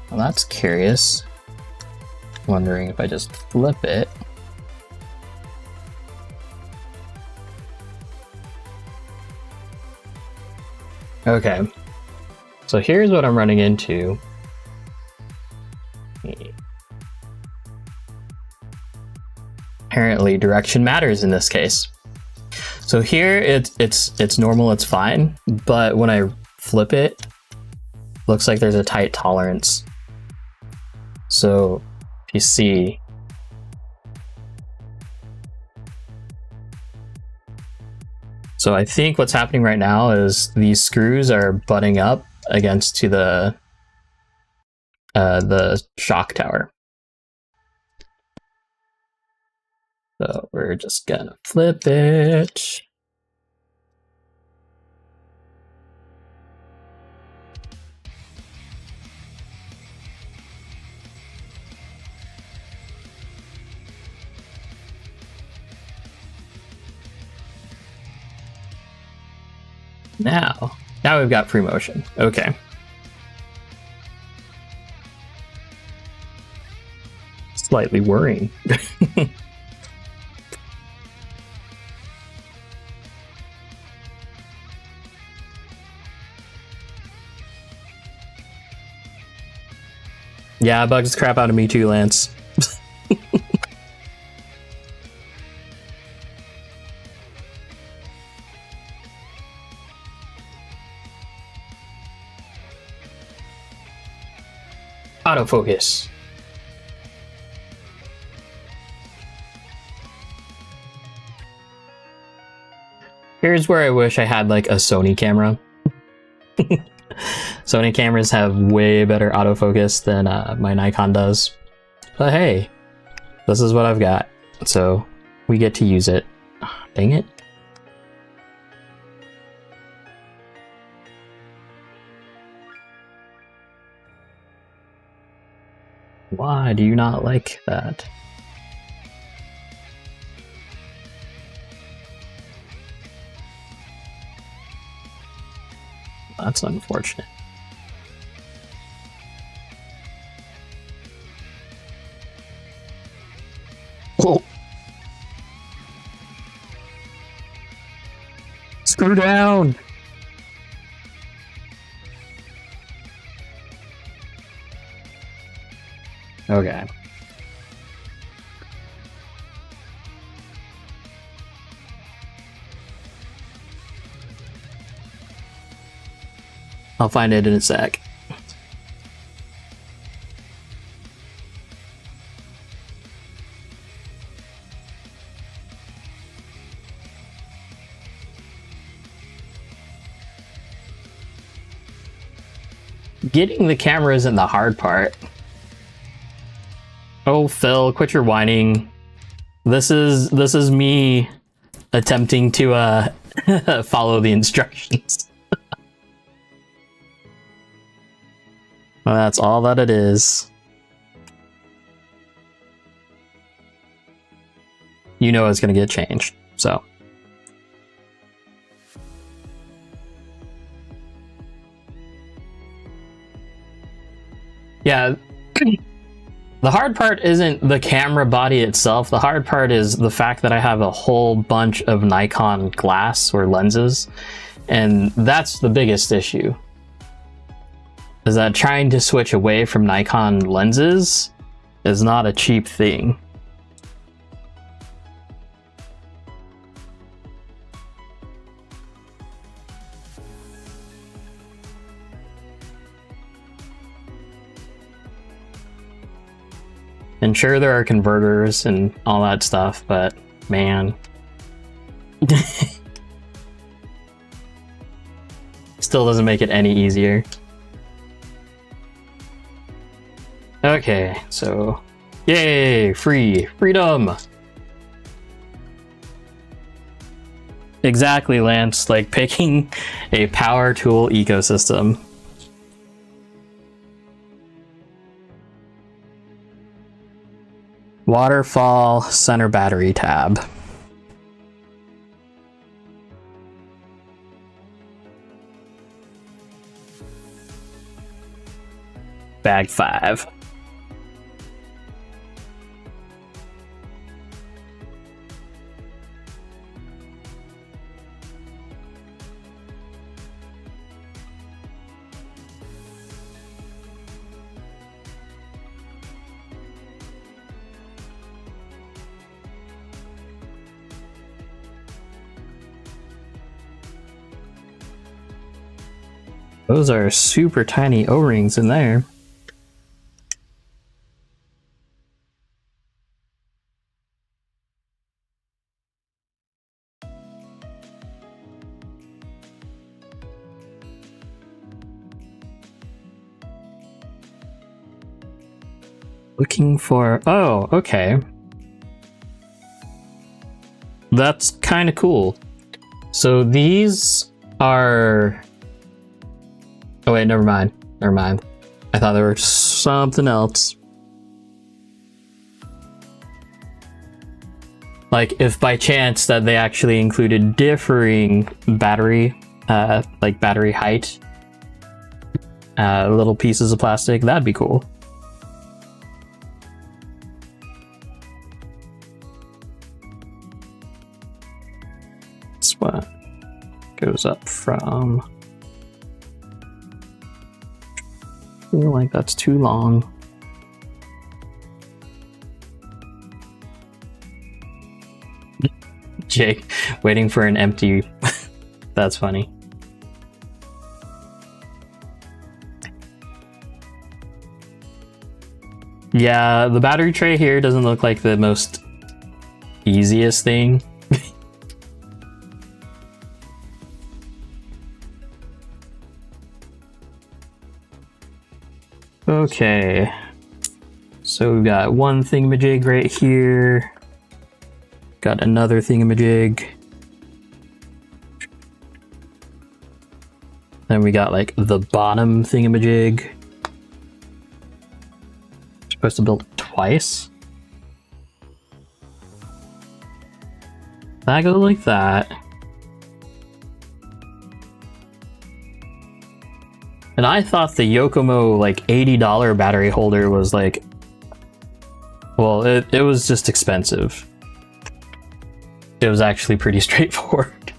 Well, that's curious. Wondering if I just flip it. Okay. So here's what I'm running into. Apparently direction matters in this case. So here it's normal, it's fine, but when I flip it, looks like there's a tight tolerance. So if you see, so I think what's happening right now is these screws are butting up against to the shock tower. So we're just gonna flip it. Now we've got free motion. Okay. Slightly worrying. Yeah, it bugs the crap out of me too, Lance. Autofocus. Here's where I wish I had like a Sony camera. Sony cameras have way better autofocus than my Nikon does. But hey, this is what I've got. So we get to use it. Dang it. Why do you not like that? That's unfortunate. Oh. Screw down! Okay. I'll find it in a sec. getting the camera isn't the hard part. Oh, Phil, quit your whining. This is me attempting to follow the instructions. Well, that's all that it is. You know it's gonna get changed, so. Yeah, the hard part isn't the camera body itself. The hard part is the fact that I have a whole bunch of Nikon glass or lenses, and that's the biggest issue. Is that trying to switch away from Nikon lenses is not a cheap thing. And sure, there are converters and all that stuff, but man. Still doesn't make it any easier. Okay, so yay, freedom. Exactly, Lance, like picking a power tool ecosystem. Waterfall center battery tab. Bag 5. Those are super tiny O-rings in there. Looking for... oh, okay. That's kind of cool. So these are... oh wait, never mind. Never mind. I thought there was something else. Like if by chance that they actually included differing battery, like battery height, little pieces of plastic, that'd be cool. This one goes up from... I feel like that's too long. Jake waiting for an empty... that's funny. Yeah, the battery tray here doesn't look like the most easiest thing. Okay, so we've got one thingamajig right here, got another thingamajig, then we got like the bottom thingamajig. Supposed to build it twice. That goes like that. And I thought the Yokomo like $80 battery holder was like, well, it was just expensive. It was actually pretty straightforward.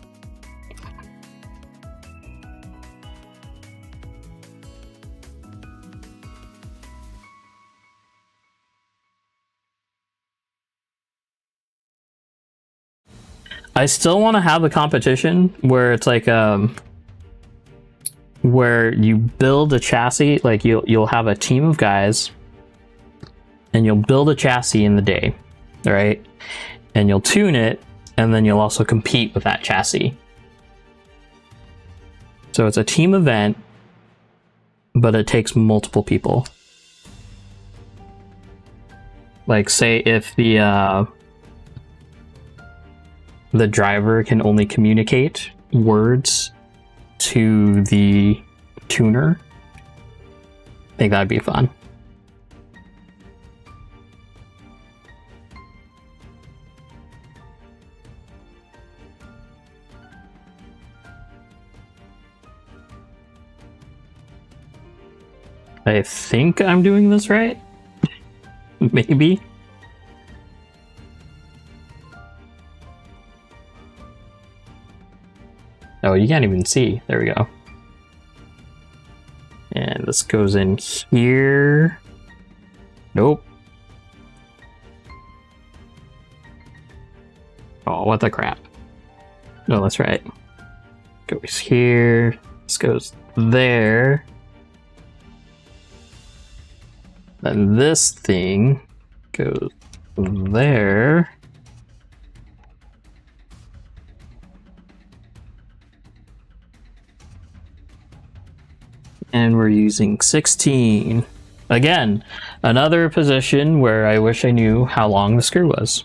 I still want to have a competition where it's like where you build a chassis, like you'll have a team of guys and you'll build a chassis in the day, right? And you'll tune it, and then you'll also compete with that chassis. So it's a team event, but it takes multiple people. Like, say if the driver can only communicate words to the tuner, I think that'd be fun. I think I'm doing this right. Maybe. Oh, you can't even see. There we go. And this goes in here. Nope. Oh, what the crap. No, that's right. Goes here. This goes there. Then this thing goes there. And we're using 16. Again, another position where I wish I knew how long the screw was.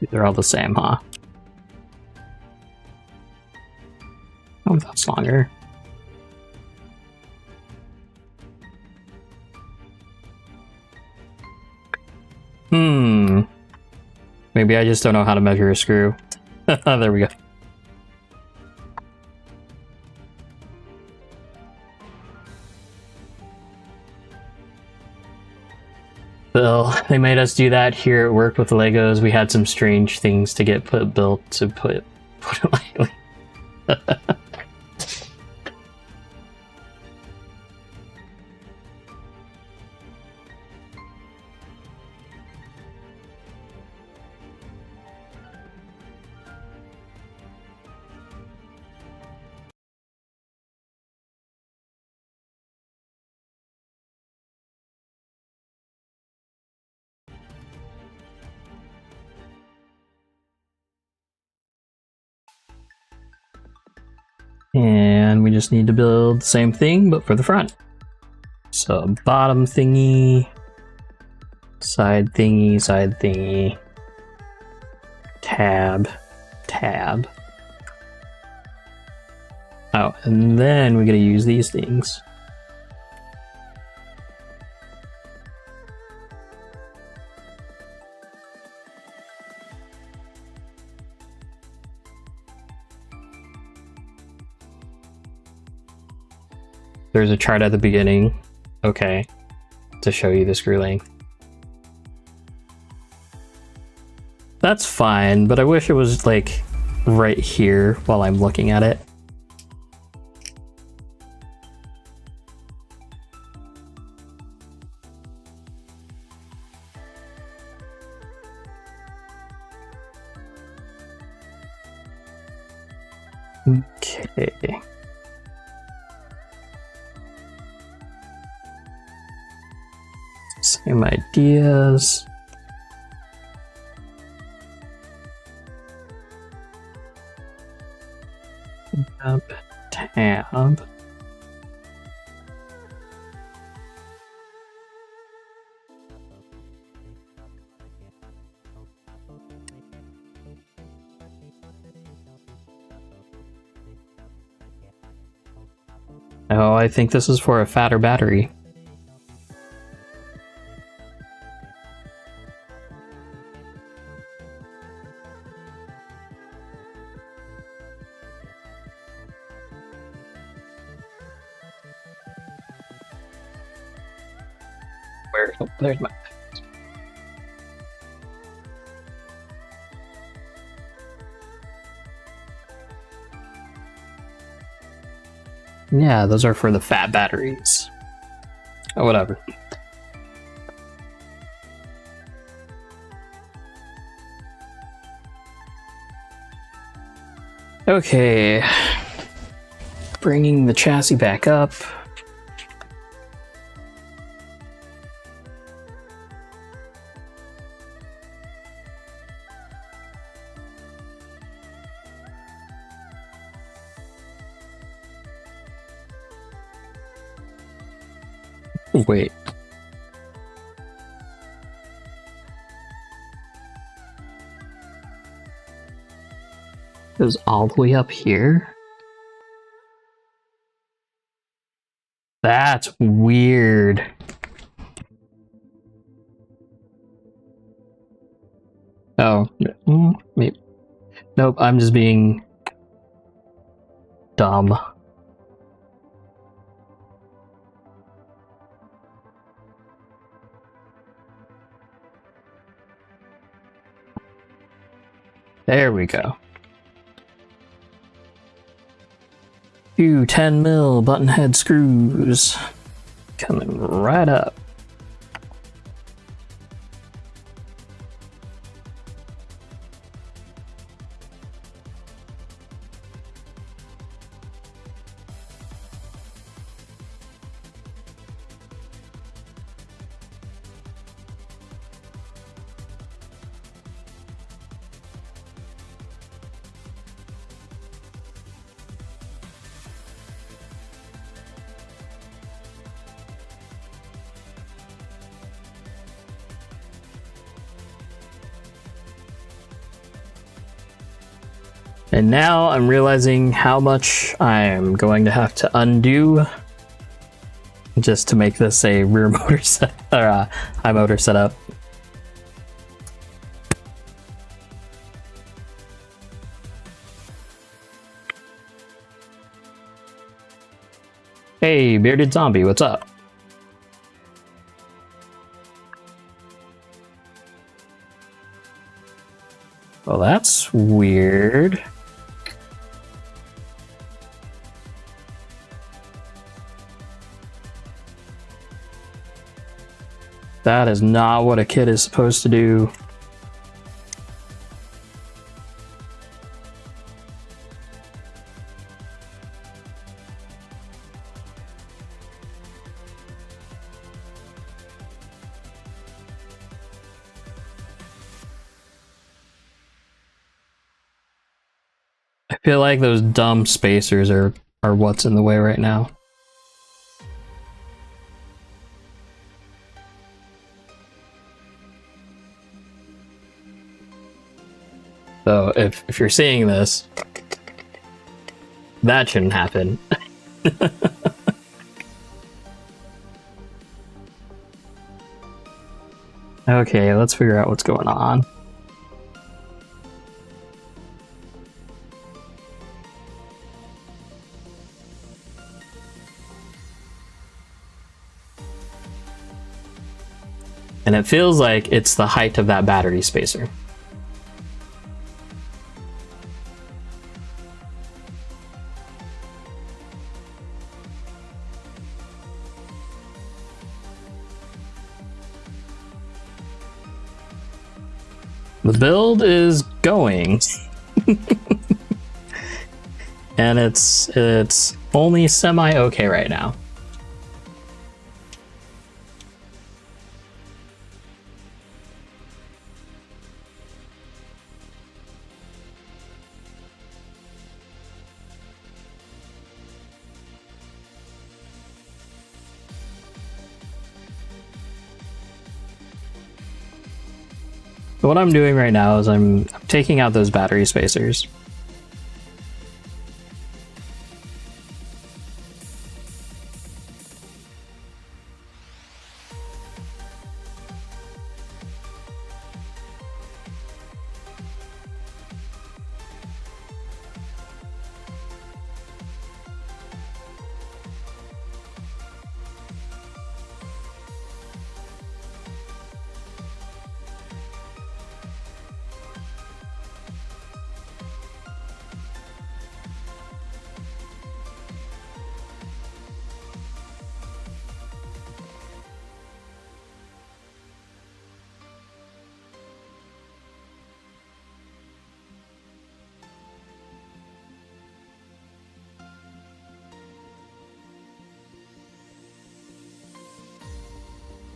They're all the same, huh? Oh, that's longer. Maybe I just don't know how to measure a screw. There we go. Bill, they made us do that here at work with the Legos. We had some strange things to get built, to put it lightly. And we just need to build the same thing, but for the front. So bottom thingy, side thingy, tab, tab. Oh, and then we gotta use these things. There's a chart at the beginning, okay, to show you the screw length. That's fine, but I wish it was like right here while I'm looking at it. Okay. Same ideas. Tab, tab. Oh, I think this is for a fatter battery. Where? Oh, there's my... Yeah, those are for the fat batteries. Oh, whatever. Okay. Bringing the chassis back up. Wait. It was all the way up here? That's weird. Oh, maybe. Nope, I'm just being dumb. There we go. 2 10mm button head screws coming right up. And now I'm realizing how much I'm going to have to undo just to make this a rear motor set or a high motor setup. Hey, bearded zombie, what's up? Well, that's weird. That is not what a kid is supposed to do. I feel like those dumb spacers are what's in the way right now. So if you're seeing this, that shouldn't happen. Okay, let's figure out what's going on. And it feels like it's the height of that battery spacer. The build is going. And it's only semi-okay right now. So what I'm doing right now is I'm taking out those battery spacers.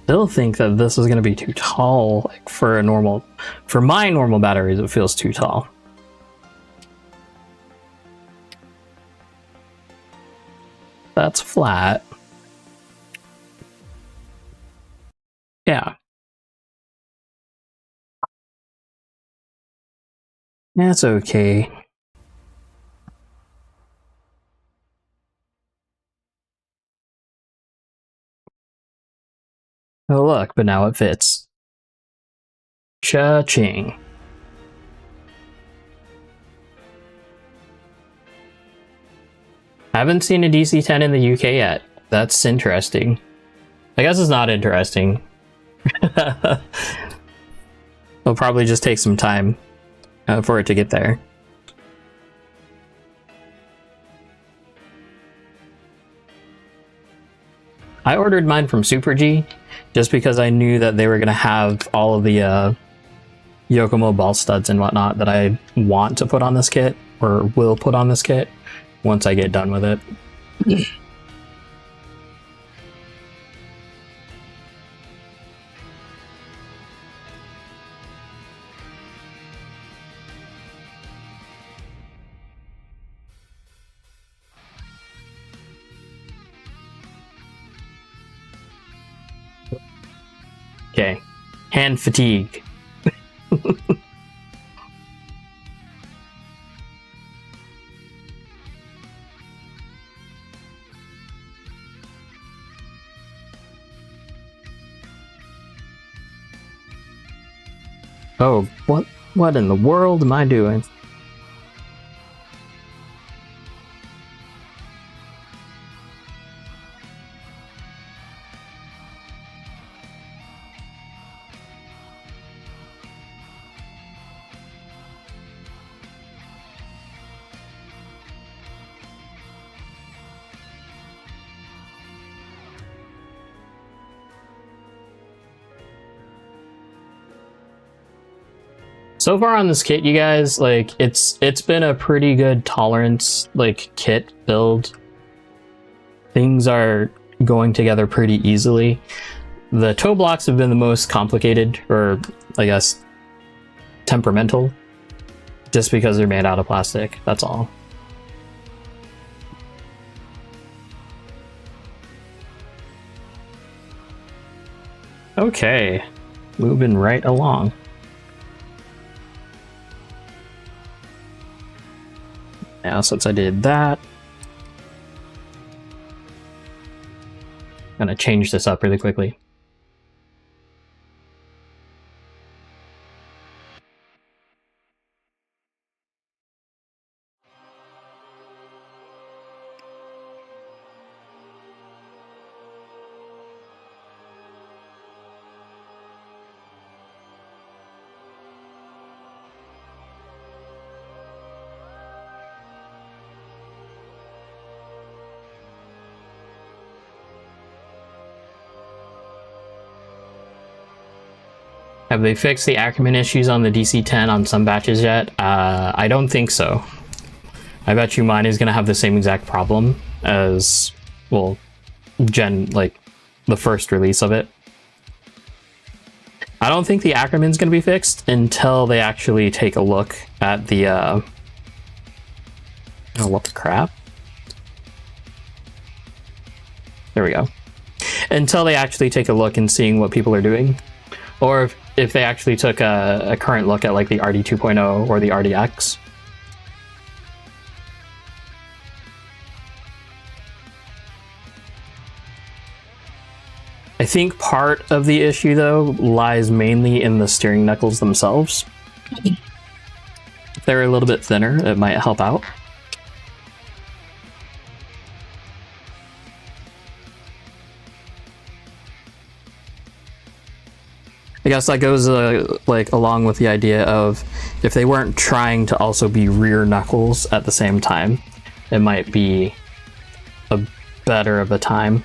Still think that this is going to be too tall, like for my normal batteries. It feels too tall. That's flat. That's okay. Oh look, but now it fits. Cha-ching. I haven't seen a DC10 in the UK yet. That's interesting. I guess it's not interesting. It'll probably just take some time for it to get there. I ordered mine from Super G just because I knew that they were going to have all of the Yokomo ball studs and whatnot that I want to put on this kit, or will put on this kit once I get done with it. Okay, hand fatigue. Oh, what in the world am I doing? So far on this kit, you guys, like, it's been a pretty good tolerance, like, kit build. Things are going together pretty easily. The toe blocks have been the most complicated, or, I guess, temperamental, just because they're made out of plastic, that's all. Okay, moving right along. Now, since I did that, I'm gonna change this up really quickly. Have they fixed the Ackerman issues on the DC10 on some batches yet? I don't think so. I bet you mine is going to have the same exact problem as, well, like, the first release of it. I don't think the Ackerman's going to be fixed until they actually take a look at the, oh, what the crap? There we go. Until they actually take a look and seeing what people are doing. Or if they actually took a current look at, like, the RD 2.0 or the RDX. I think part of the issue, though, lies mainly in the steering knuckles themselves. If they're a little bit thinner, it might help out. I guess that goes like along with the idea of if they weren't trying to also be rear knuckles at the same time, it might be a better of a time.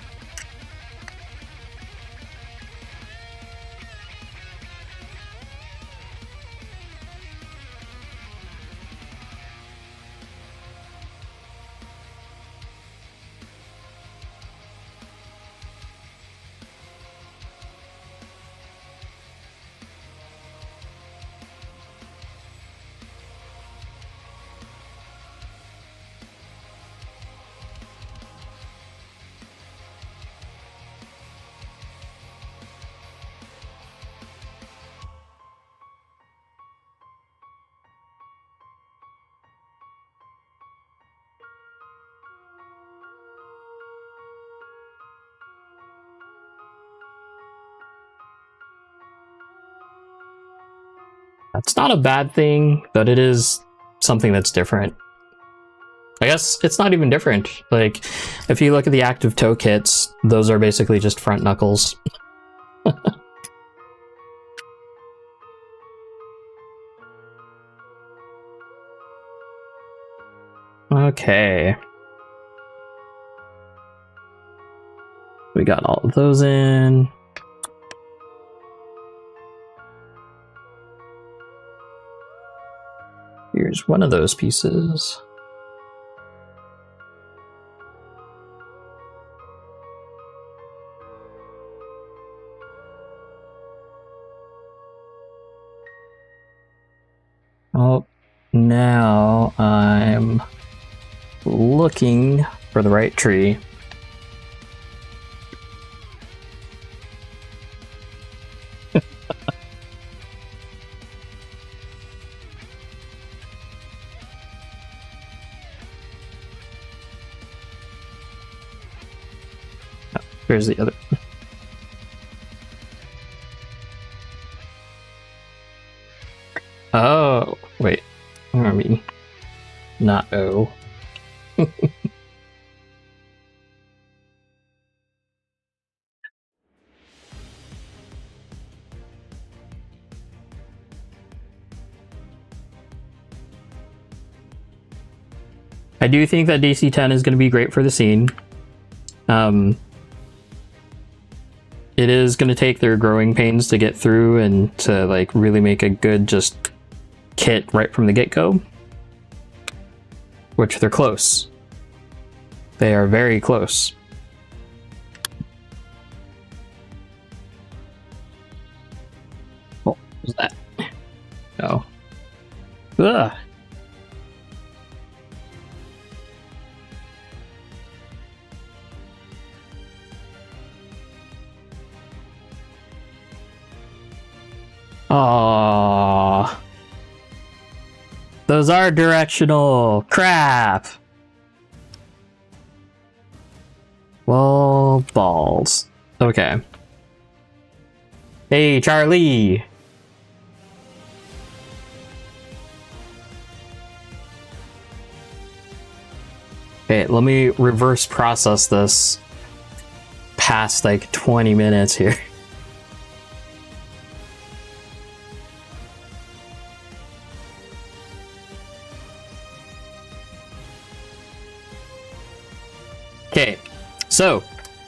That's not a bad thing, but it is something that's different. I guess it's not even different. Like, if you look at the active toe kits, those are basically just front knuckles. Okay. We got all of those in. Here's one of those pieces. Oh, now I'm looking for the right tree. Here's the other. Oh, wait. I mean, not O. I do think that DC10 is going to be great for the scene. It is going to take their growing pains to get through and to like really make a good just kit right from the get-go. Which they're close. They are very close. What was that? Oh. Ugh. Aww. Those are directional. Crap. Well, balls. Okay. Hey, Charlie. Okay, let me reverse process this past like 20 minutes here. Okay, so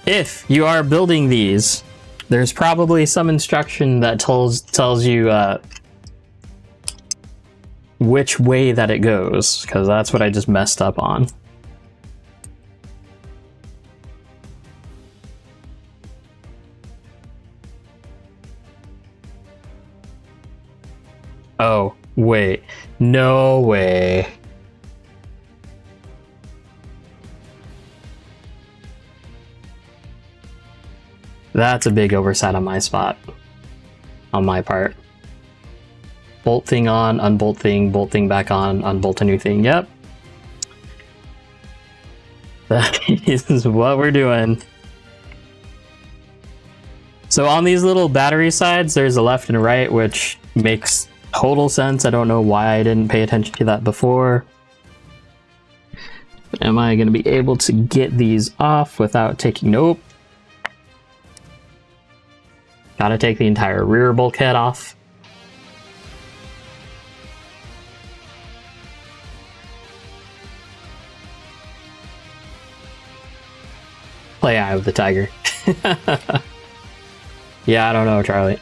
if you are building these, there's probably some instruction that tells you which way that it goes, because that's what I just messed up on. Oh, wait. No way. That's a big oversight on my spot. On my part. Bolt thing on, unbolt thing back on, unbolt a new thing. Yep. That is what we're doing. So on these little battery sides, there's a left and a right, which makes total sense. I don't know why I didn't pay attention to that before. Am I going to be able to get these off without taking... Nope. Gotta take the entire rear bulkhead off. Play Eye of the Tiger. Yeah, I don't know, Charlie.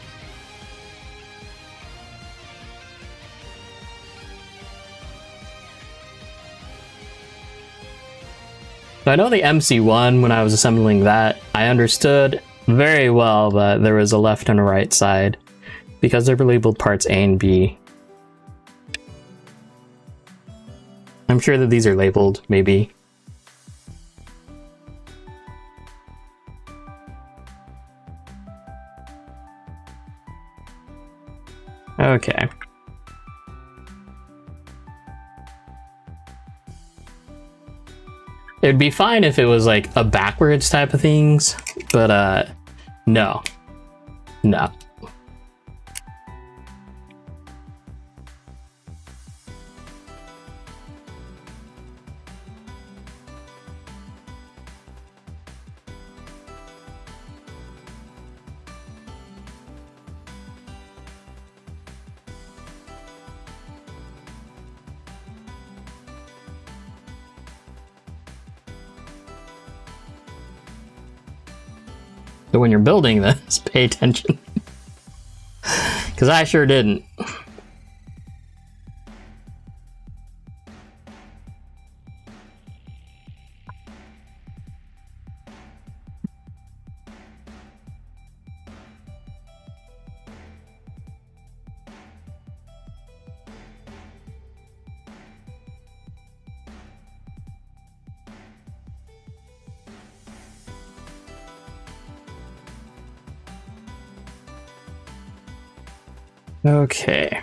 So I know the MC1, when I was assembling that, I understood very well that there was a left and a right side because they were labeled parts A and B. I'm sure that these are labeled, maybe. Okay. It'd be fine if it was like a backwards type of things, but no. No. So when you're building this, pay attention. Because I sure didn't. Okay.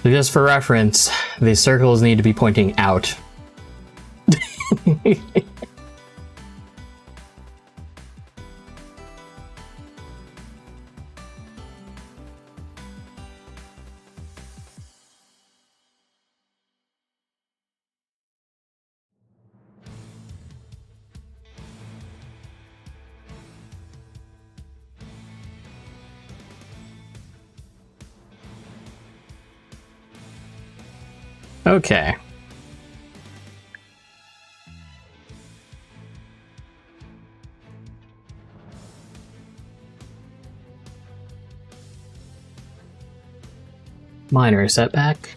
So just for reference, the circles need to be pointing out. Okay. Minor setback.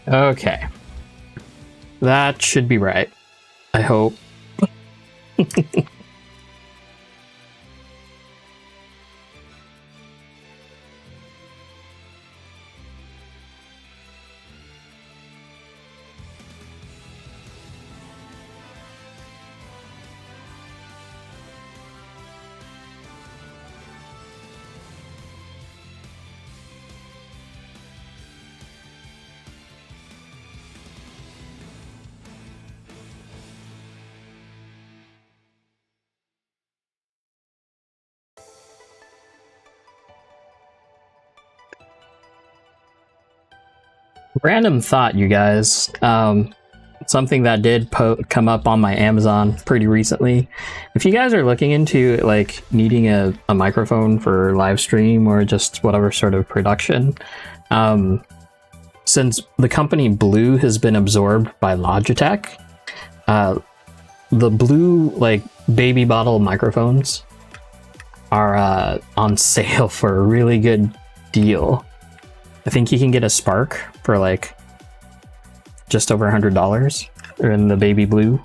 Okay. That should be right. I hope. Random thought, you guys. Something that did come up on my Amazon pretty recently. If you guys are looking into like needing a microphone for live stream or just whatever sort of production, since the company Blue has been absorbed by Logitech, the Blue like baby bottle microphones are on sale for a really good deal. I think you can get a Spark for like just over $100, and the baby blue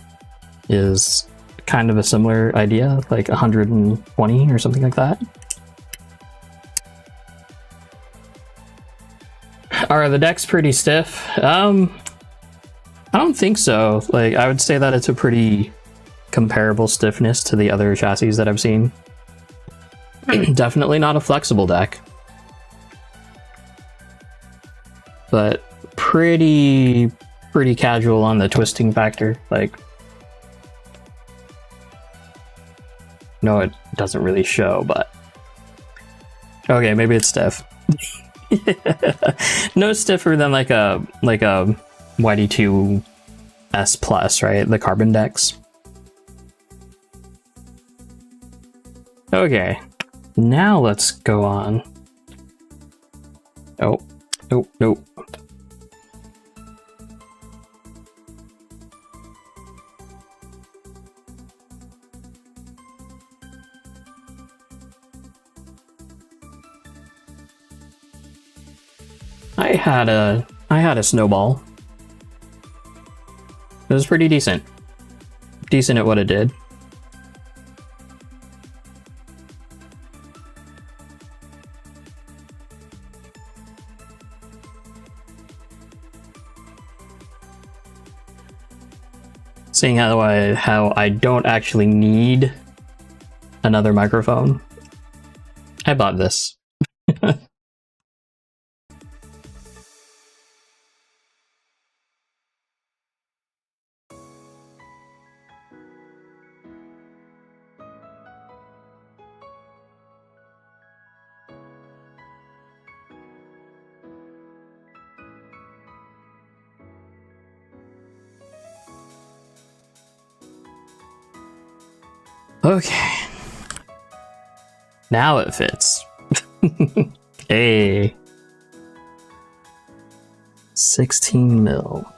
is kind of a similar idea, like 120 or something like that. Are the decks pretty stiff? I don't think so. Like, I would say that it's a pretty comparable stiffness to the other chassis that I've seen. Definitely not a flexible deck, but pretty casual on the twisting factor. Like, no, it doesn't really show, but okay, maybe it's stiff. No stiffer than like a YD2 S Plus, right? The carbon decks. Okay, now let's go on. Oh, nope. I had a snowball. It was pretty decent. Decent at what it did. Seeing how I don't actually need another microphone, I bought this. Okay. Now it fits. Hey. 16 mil.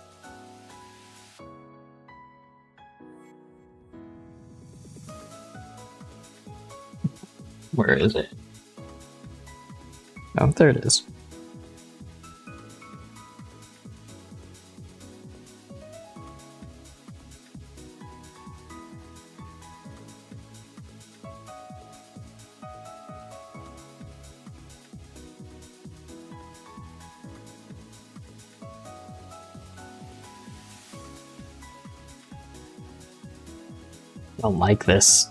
Where is it? Oh, there it is. I don't like this.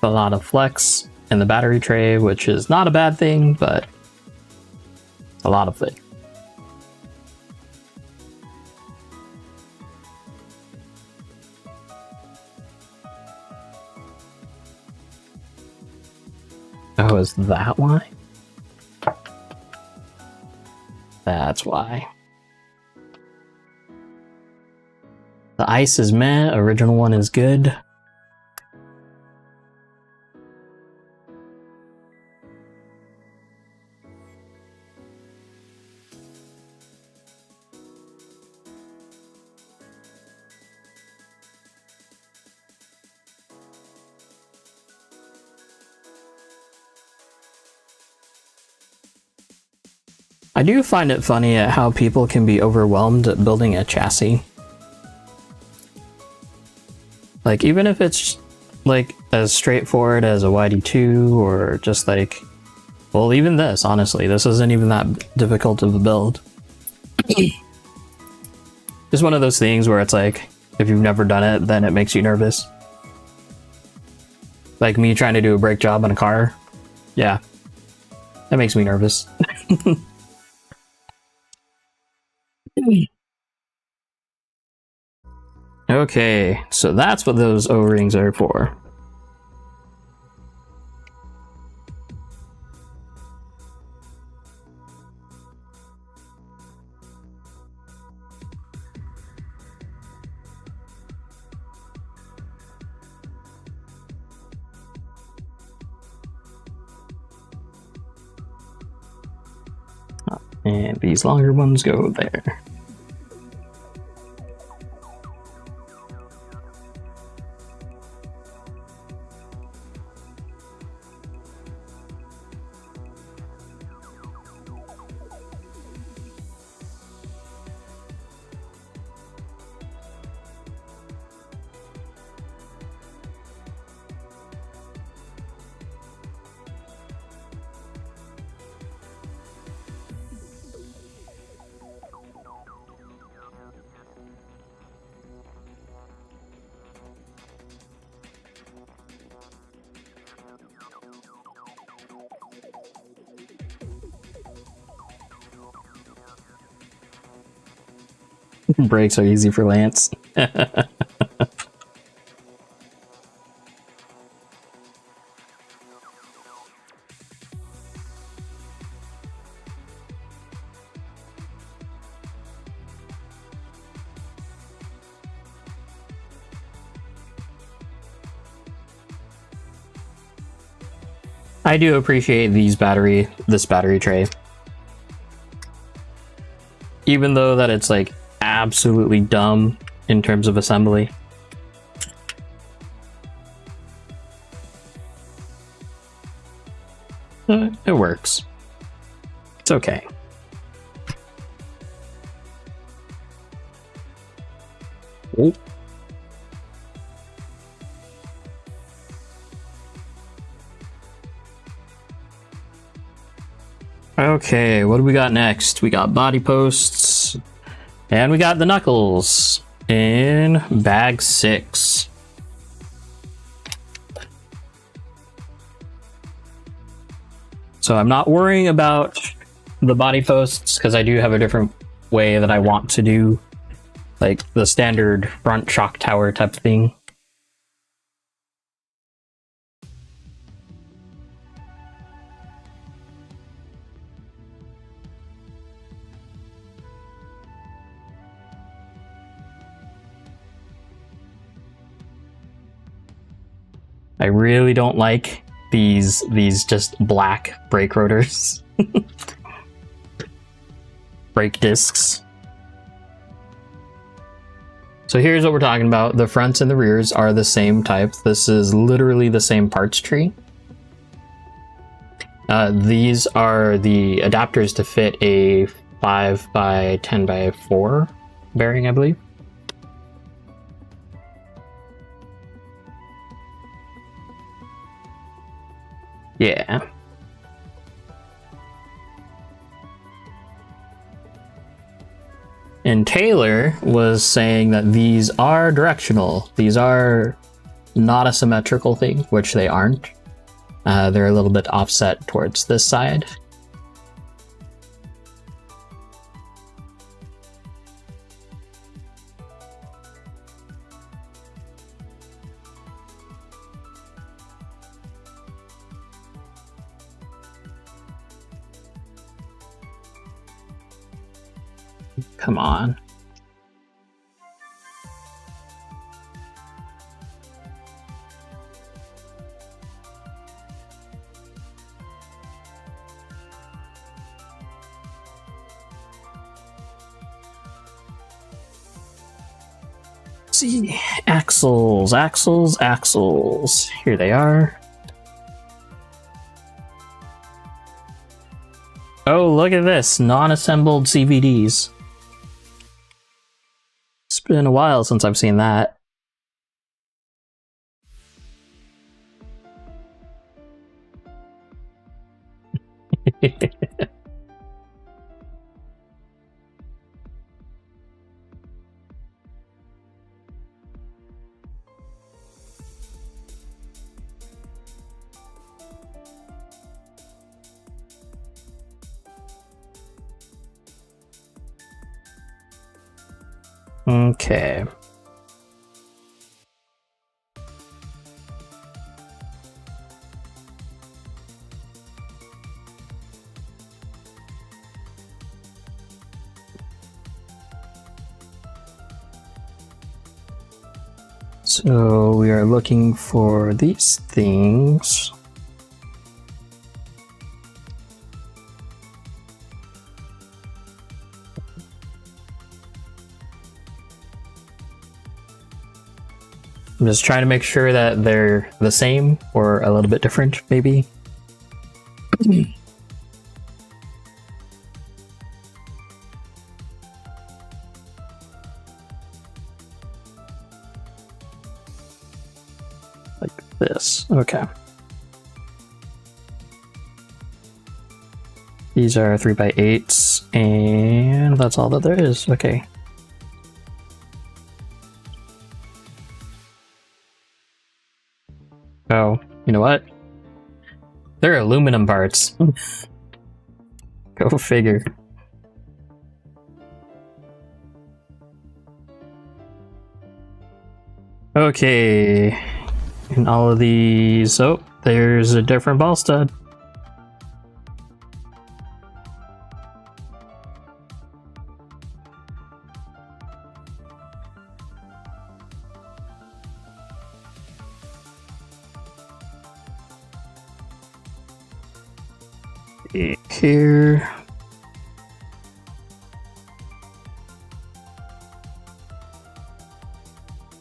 A lot of flex in the battery tray, which is not a bad thing, but a lot of it. Oh, is that why? That's why. The ice is meh, original one is good. I do find it funny at how people can be overwhelmed at building a chassis. Like, even if it's like as straightforward as a YD2 or just like, well, even this, honestly, this isn't even that difficult of a build. Just one of those things where it's like, if you've never done it, then it makes you nervous. Like me trying to do a brake job on a car. Yeah, that makes me nervous. Okay, so that's what those O-rings are for. And these longer ones go there. Brakes are easy for Lance. I do appreciate this battery tray. Even though that it's like absolutely dumb in terms of assembly. It works. It's okay. Oh. Okay, what do we got next? We got body posts, and we got the knuckles in bag 6. So I'm not worrying about the body posts because I do have a different way that I want to do, like the standard front shock tower type thing. I really don't like these just black brake rotors. Brake discs. So here's what we're talking about. The fronts and the rears are the same type. This is literally the same parts tree. These are the adapters to fit a 5x10x4 bearing, I believe. Yeah. And Taylor was saying that these are directional. These are not a symmetrical thing, which they aren't. They're a little bit offset towards this side. Come on. Let's see, axles. Here they are. Oh, look at this, non-assembled CVDs. It's been a while since I've seen that. Okay. So we are looking for these things. I'm just trying to make sure that they're the same or a little bit different, maybe. Like this. Okay. These are 3x8s, and that's all that there is. Okay. Oh, you know what? They're aluminum parts. Go figure. Okay. And all of these... Oh, there's a different ball stud. Here.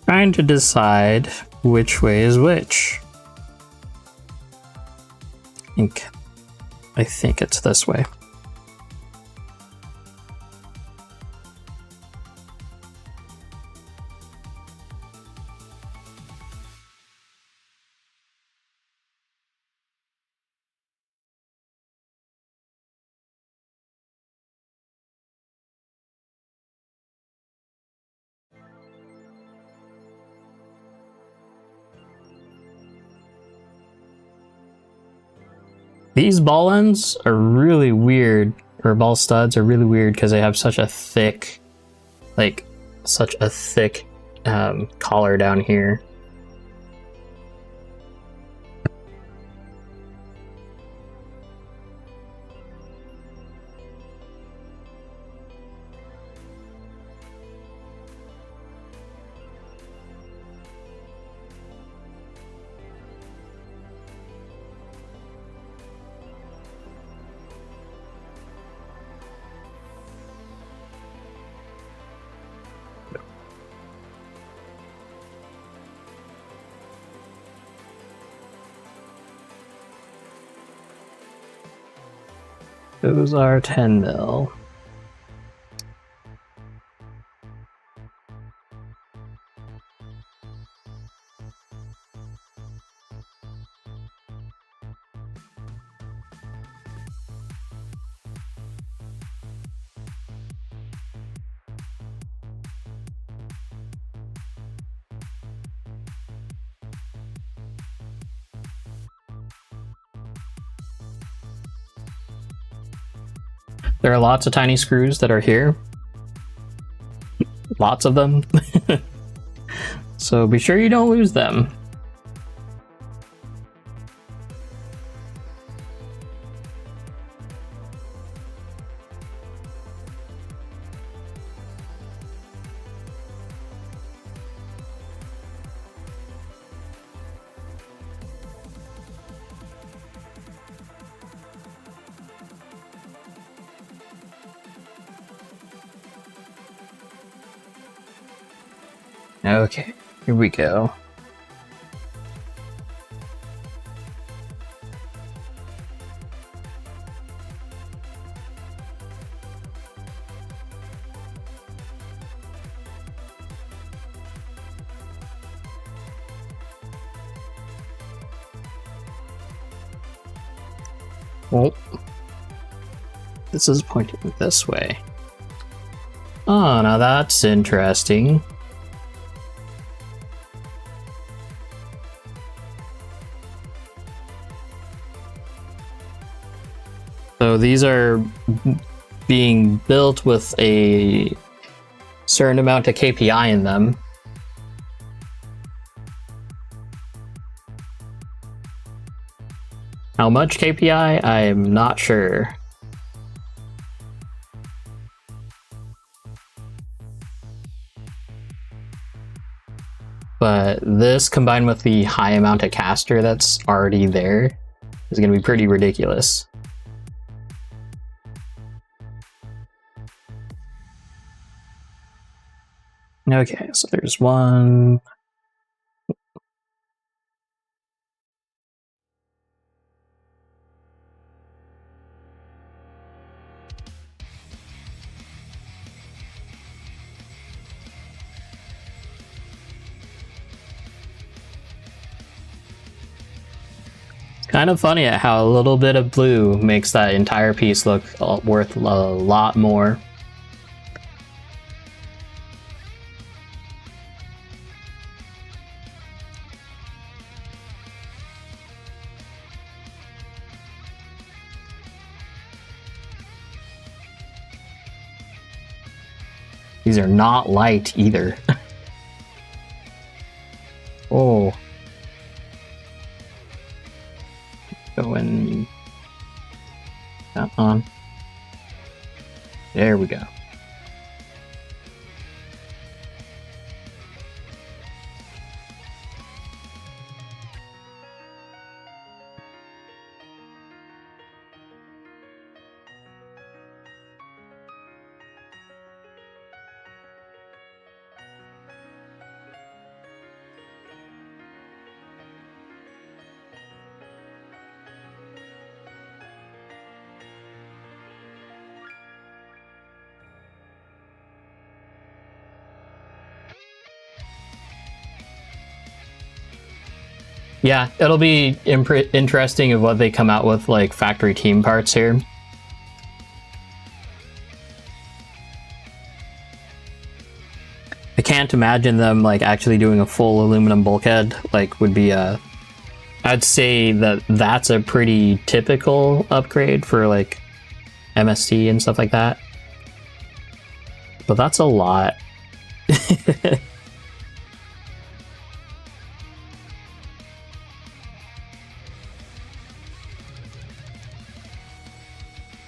Trying to decide which way is which. I think I think it's this way. These ball ends are really weird, or ball studs are really weird because they have such a thick, collar down here. Those are 10 mil. There are lots of tiny screws that are here. Lots of them. So be sure you don't lose them. Okay, here we go. Well, this is pointing this way. Oh, now that's interesting. So these are being built with a certain amount of KPI in them. How much KPI? I'm not sure. But this combined with the high amount of caster that's already there is going to be pretty ridiculous. Okay, so there's one. Kind of funny at how a little bit of blue makes that entire piece look worth a lot more. These are not light either. Oh. Go in. That on. There we go. Yeah, it'll be interesting of what they come out with, like factory team parts here. I can't imagine them like actually doing a full aluminum bulkhead. Like, would be a. I'd say that's a pretty typical upgrade for like MST and stuff like that. But that's a lot.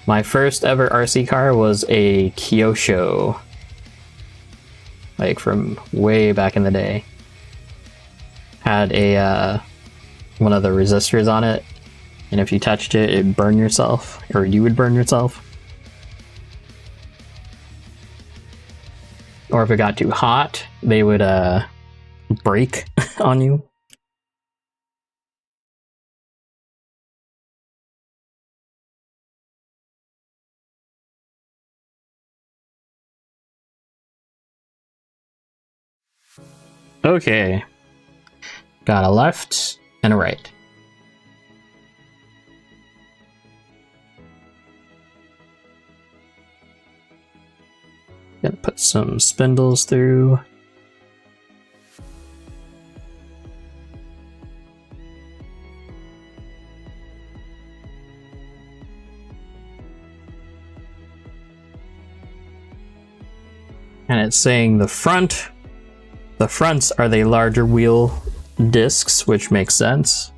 My first ever RC car was a Kyosho. Like from way back in the day. Had a one of the resistors on it, and if you touched it, it'd burn yourself, or you would burn yourself. Or if it got too hot, they would break on you. Okay. Got a left and a right. Gonna put some spindles through. And it's saying the fronts are the larger wheel discs, which makes sense.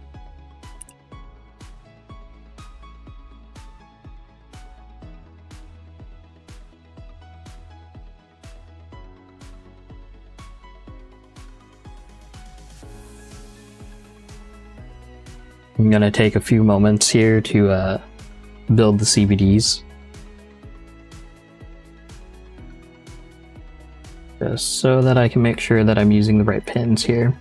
I'm gonna take a few moments here to build the CVDs. Just so that I can make sure that I'm using the right pins here.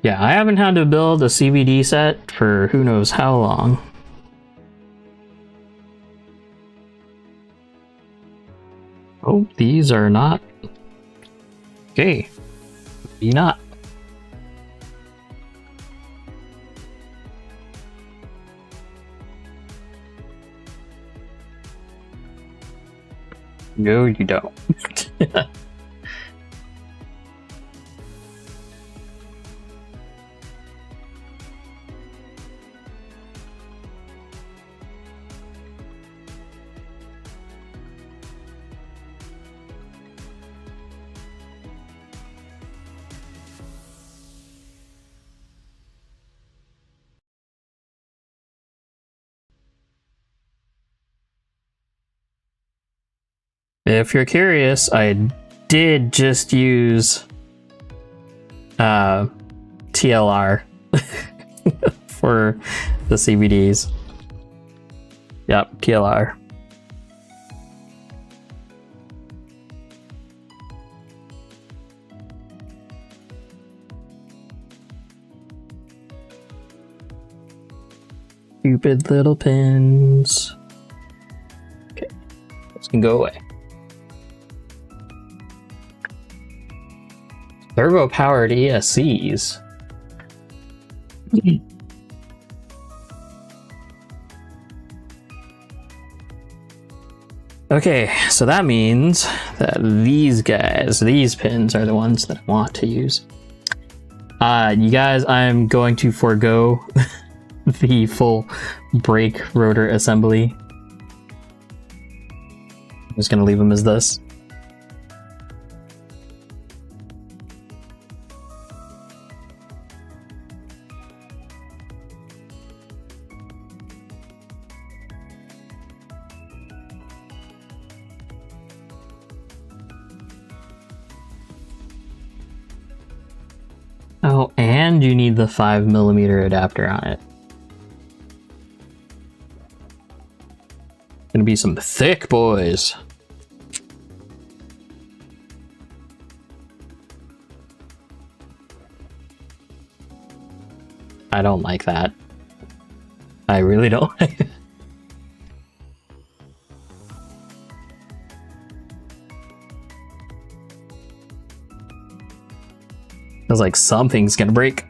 Yeah, I haven't had to build a CVD set for who knows how long. Oh, these are not. Okay. Maybe not. No, you don't. If you're curious, I did just use TLR for the CVDs. Yep, TLR. Stupid little pins. Okay, this can go away. Turbo-powered ESCs. Okay, so that means that these pins are the ones that I want to use. You guys, I'm going to forego the full brake rotor assembly. I'm just gonna leave them as this. Oh, and you need the 5mm adapter on it. Gonna be some thick boys. I don't like that. I really don't like it. Feels like something's gonna break.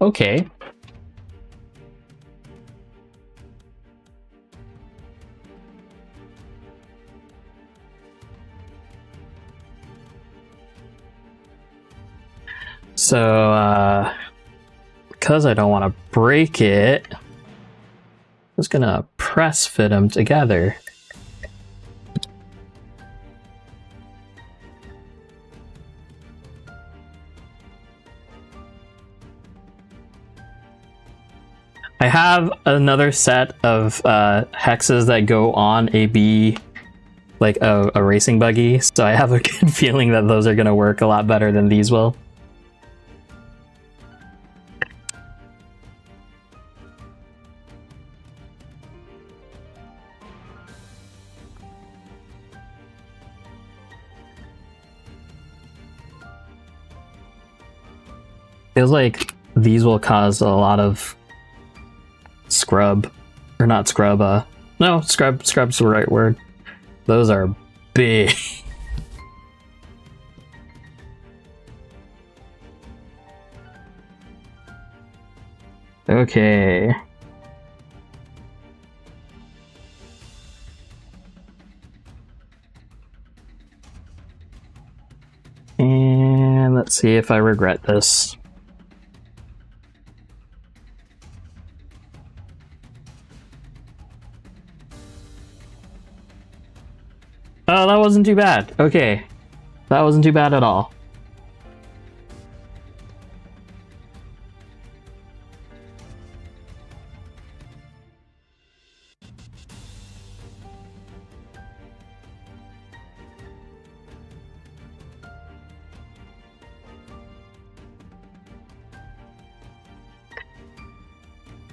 Okay. So, because I don't want to break it, I'm just gonna press fit them together. I have another set of hexes that go on a B, like a racing buggy, so I have a good feeling that those are gonna work a lot better than these will. Feels like these will cause a lot of scrub, or not scrub, no, scrub's the right word. Those are big. Okay. And let's see if I regret this. Oh, that wasn't too bad. Okay. That wasn't too bad at all.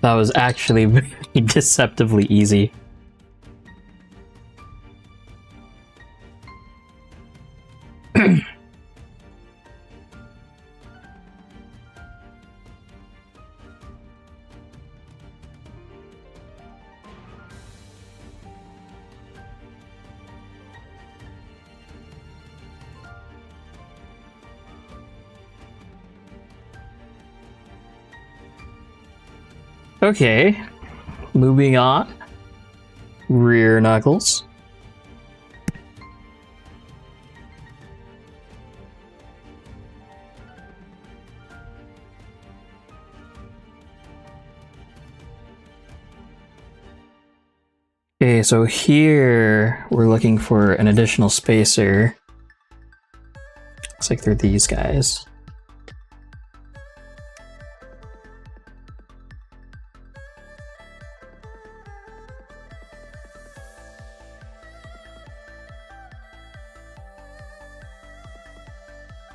That was actually very deceptively easy. Okay, moving on. Rear knuckles. Okay, so here we're looking for an additional spacer. Looks like they're these guys.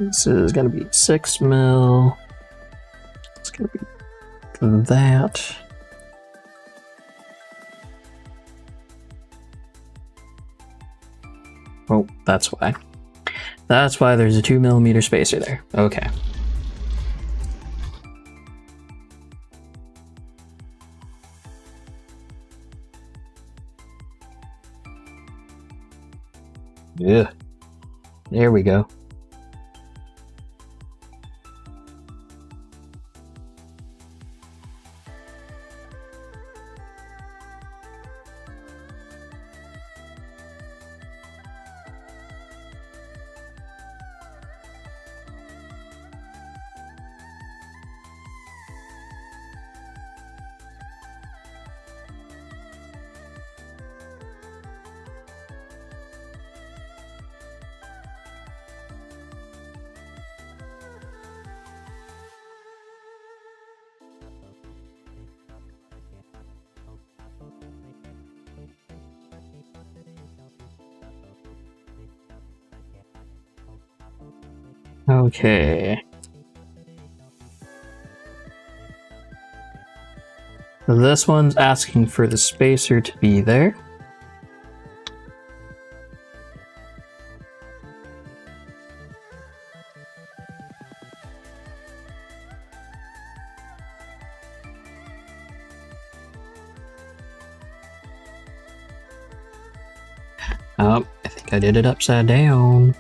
This is gonna be 6 mil. It's gonna be that. Oh, that's why. That's why there's a 2mm spacer there. Okay. Yeah. There we go. Okay. So this one's asking for the spacer to be there. Oh, I think I did it upside down.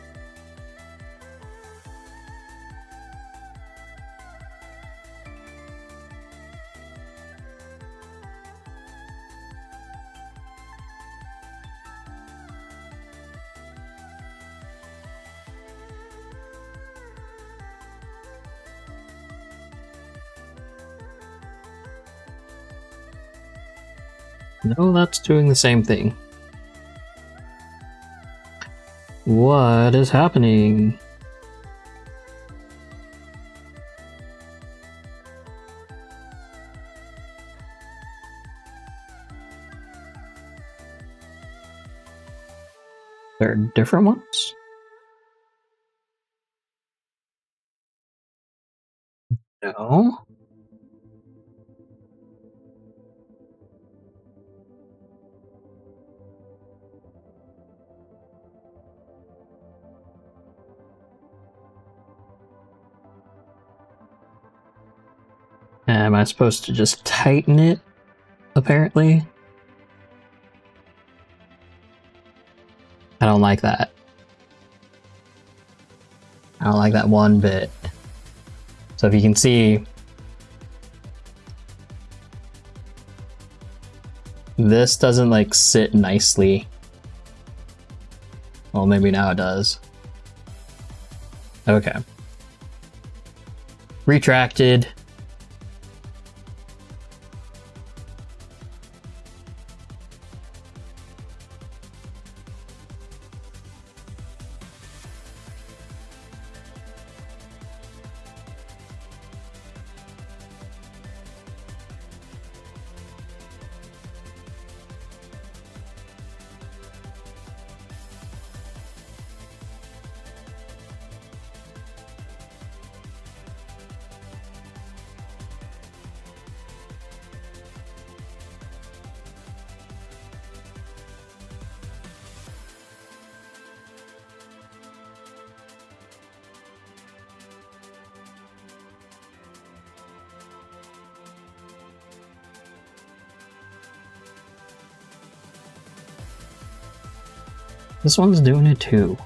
No, that's doing the same thing. What is happening? There are different ones? No. Am I supposed to just tighten it, apparently? I don't like that. I don't like that one bit. So if you can see, this doesn't like sit nicely. Well, maybe now it does. Okay. Retracted. This one's doing it too.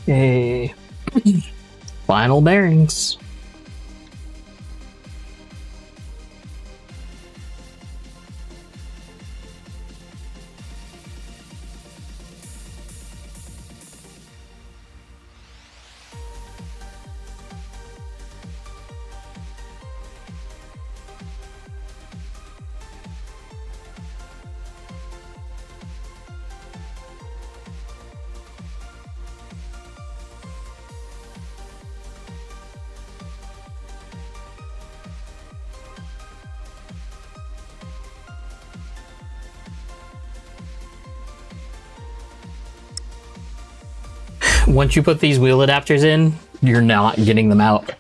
Okay. Final bearings. once you put these wheel adapters in, you're not getting them out.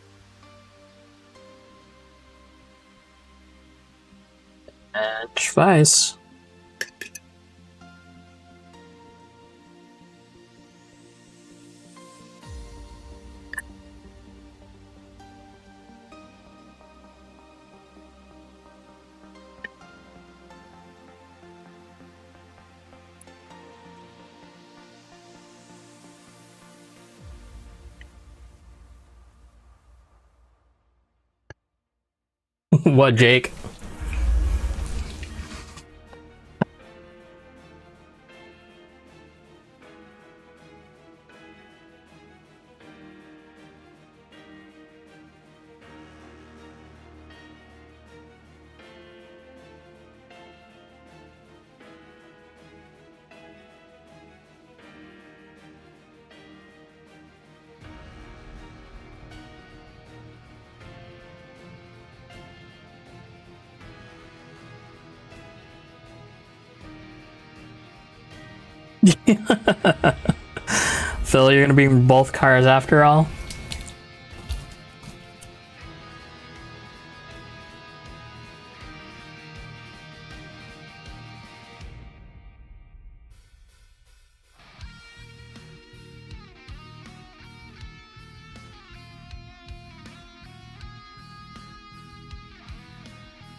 And twice. What, Jake? Phil, you're gonna bring both cars after all?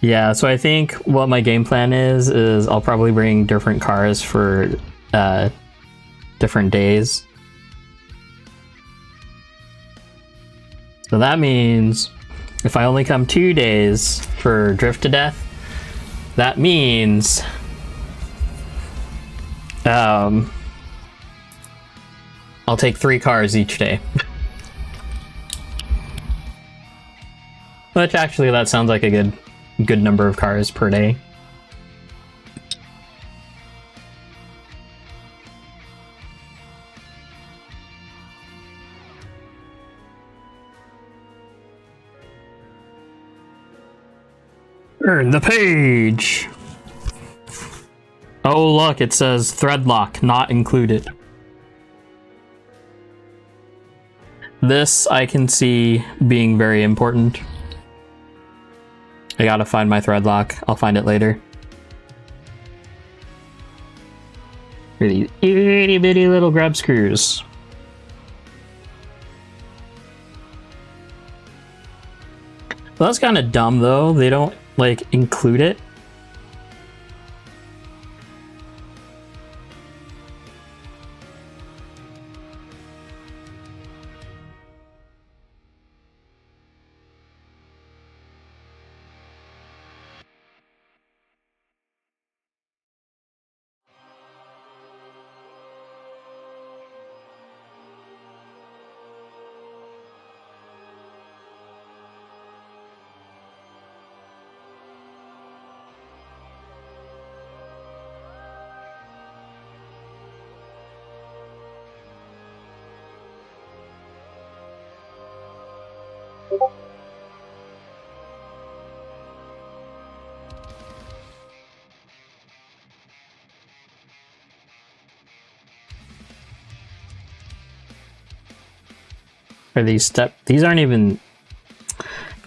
Yeah, so I think what my game plan is I'll probably bring different cars for different days. So that means if I only come 2 days for Drift to Death, that means I'll take 3 cars each day. Which actually, that sounds like a good number of cars per day. Turn the page! Oh look, it says thread lock not included. This I can see being very important. I gotta find my thread lock. I'll find it later. These itty bitty little grub screws. Well, that's kind of dumb though. They don't like include it. Are these these aren't even,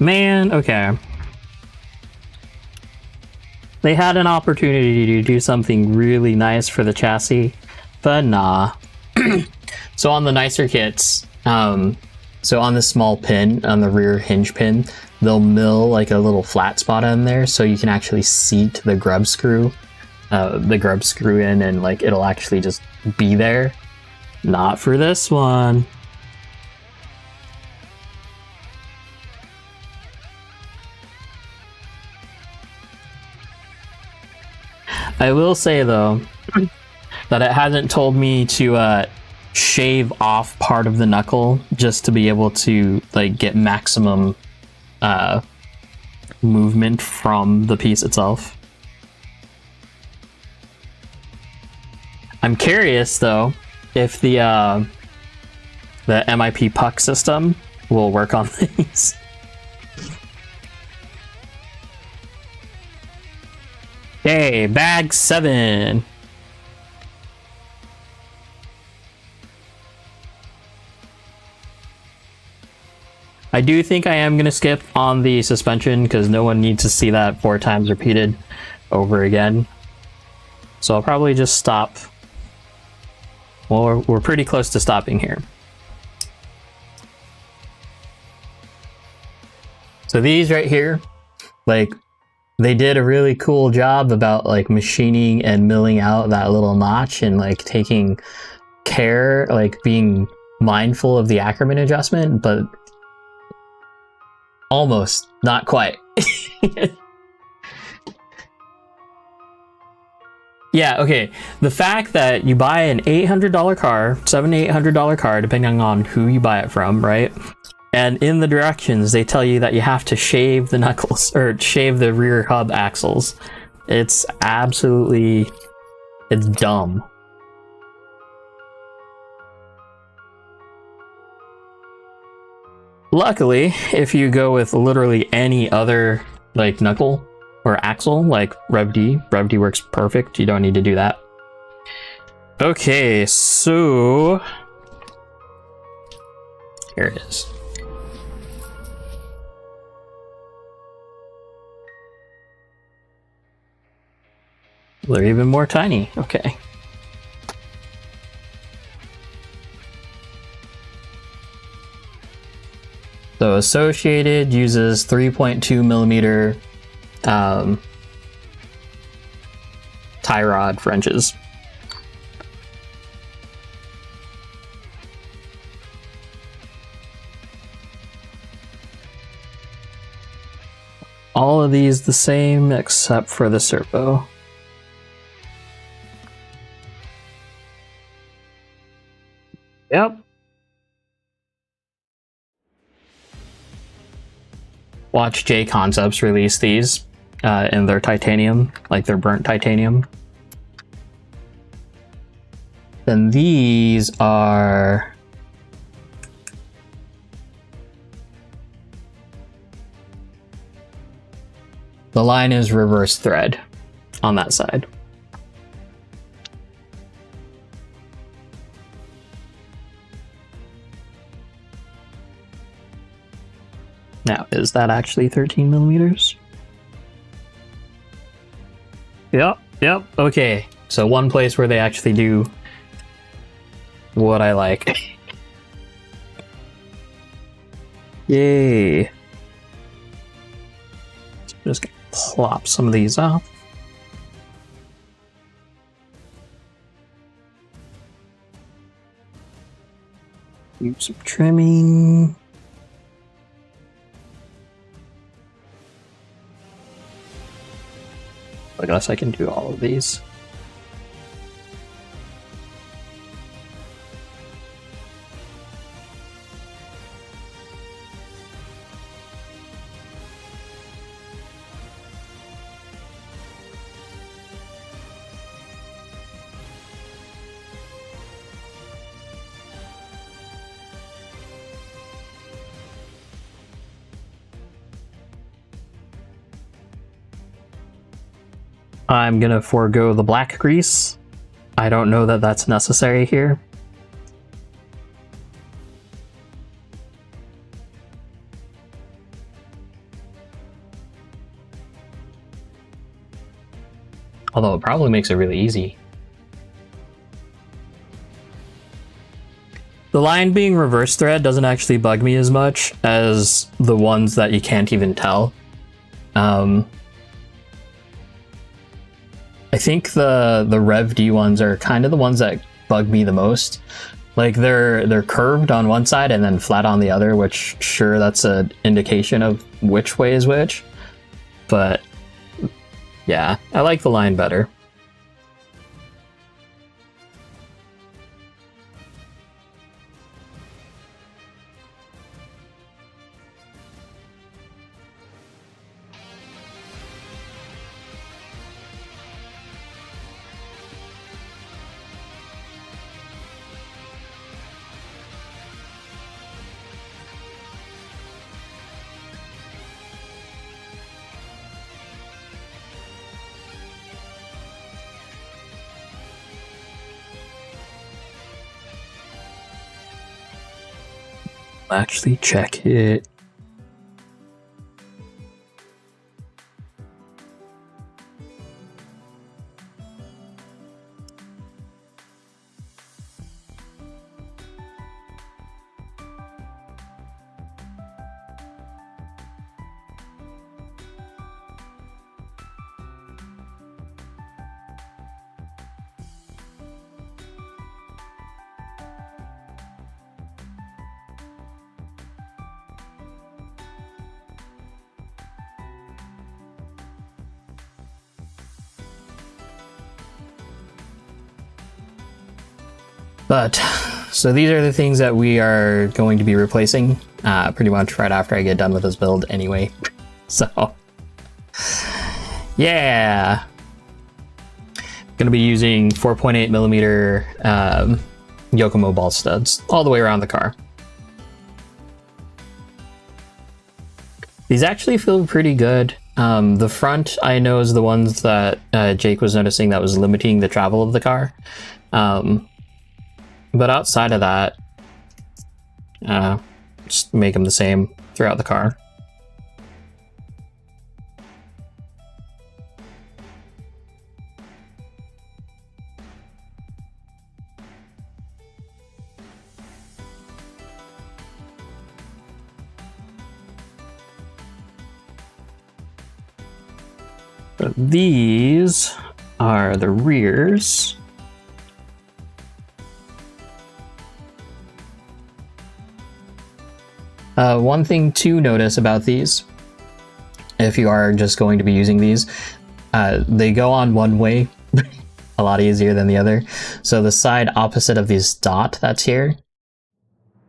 man, okay. They had an opportunity to do something really nice for the chassis, but nah. So on the nicer kits, so on the small pin, on the rear hinge pin, they'll mill like a little flat spot in there so you can actually seat the grub screw in, and like it'll actually just be there. Not for this one. I will say though that it hasn't told me to shave off part of the knuckle just to be able to like get maximum movement from the piece itself. I'm curious though if the MIP puck system will work on these. Okay, bag 7. I do think I am going to skip on the suspension because no one needs to see that 4 times repeated over again. So I'll probably just stop. Well, we're pretty close to stopping here. So these right here, like, they did a really cool job about like machining and milling out that little notch and like taking care, like being mindful of the Ackerman adjustment, but almost, not quite. Yeah, okay. The fact that you buy an $800 car, $700 to $800 car, depending on who you buy it from, right? And in the directions, they tell you that you have to shave the knuckles, or shave the rear hub axles. It's absolutely, it's dumb. Luckily, if you go with literally any other like knuckle or axle, like Rev D works perfect. You don't need to do that. Okay, so here it is. They're even more tiny. Okay. So Associated uses 3.2 millimeter tie rod wrenches. All of these the same except for the servo. Yep. Watch J Concepts release these in their titanium, like their burnt titanium. Then these are the line is reverse thread on that side. Now, is that actually 13 millimeters? Yep, okay. So one place where they actually do what I like. Yay. So I'm just gonna plop some of these off. Do some trimming. I guess I can do all of these. I'm gonna forego the black grease. I don't know that that's necessary here. Although it probably makes it really easy. The line being reverse thread doesn't actually bug me as much as the ones that you can't even tell. I think the Rev D ones are kind of the ones that bug me the most. Like they're curved on one side and then flat on the other, which sure, that's an indication of which way is which. But yeah, I like the line better. Actually check it. But, so these are the things that we are going to be replacing pretty much right after I get done with this build anyway. So, yeah. Going to be using 4.8 millimeter Yokomo ball studs all the way around the car. These actually feel pretty good. The front, I know, is the ones that Jake was noticing that was limiting the travel of the car. But outside of that, just make them the same throughout the car. So these are the rears. One thing to notice about these, if you are just going to be using these, they go on one way a lot easier than the other. So the side opposite of this dot that's here,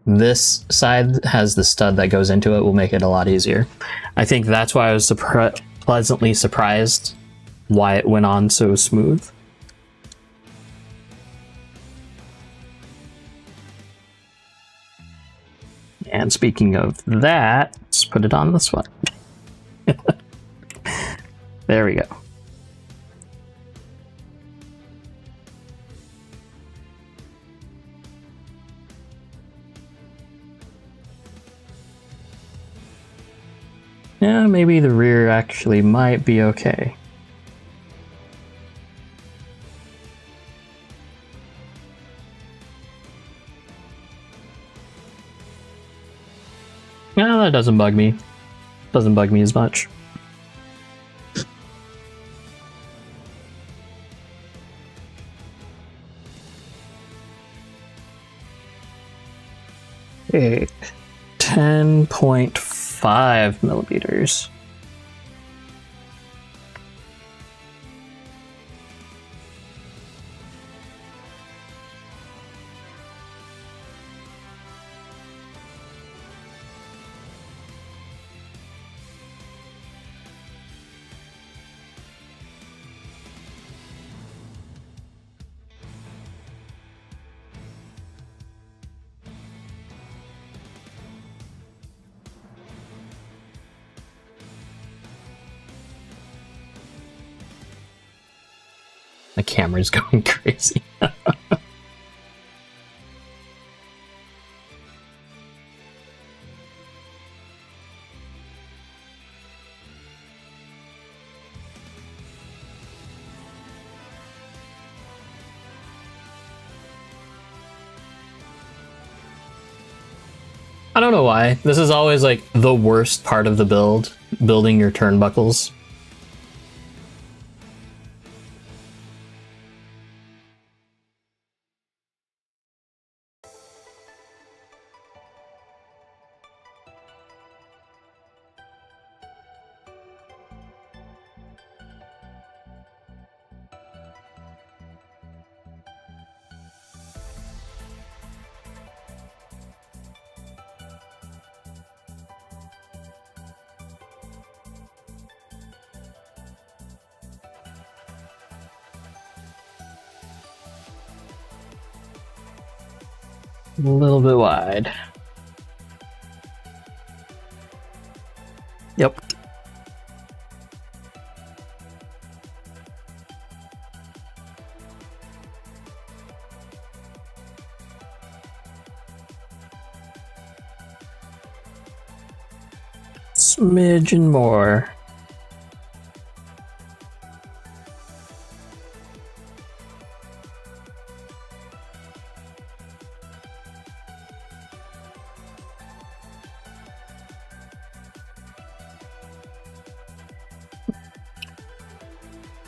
this side has the stud that goes into it, will make it a lot easier. I think that's why I was pleasantly surprised why it went on so smooth. And speaking of that, let's put it on this one. There we go. Yeah, maybe the rear actually might be okay. No, that doesn't bug me. Doesn't bug me as much. Okay, 10.5 millimeters. The camera's going crazy. I don't know why. This is always like the worst part of the build, building your turnbuckles. A little bit wide. Yep. Smidgen more.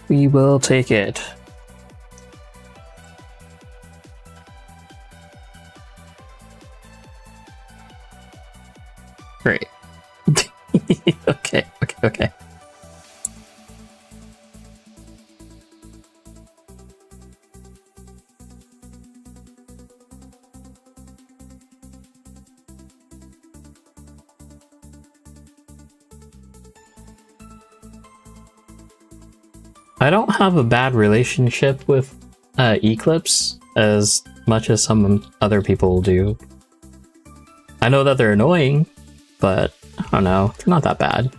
We will take it. Great. Okay. I don't have a bad relationship with Eclipse as much as some other people do. I know that they're annoying, but I don't know, they're not that bad.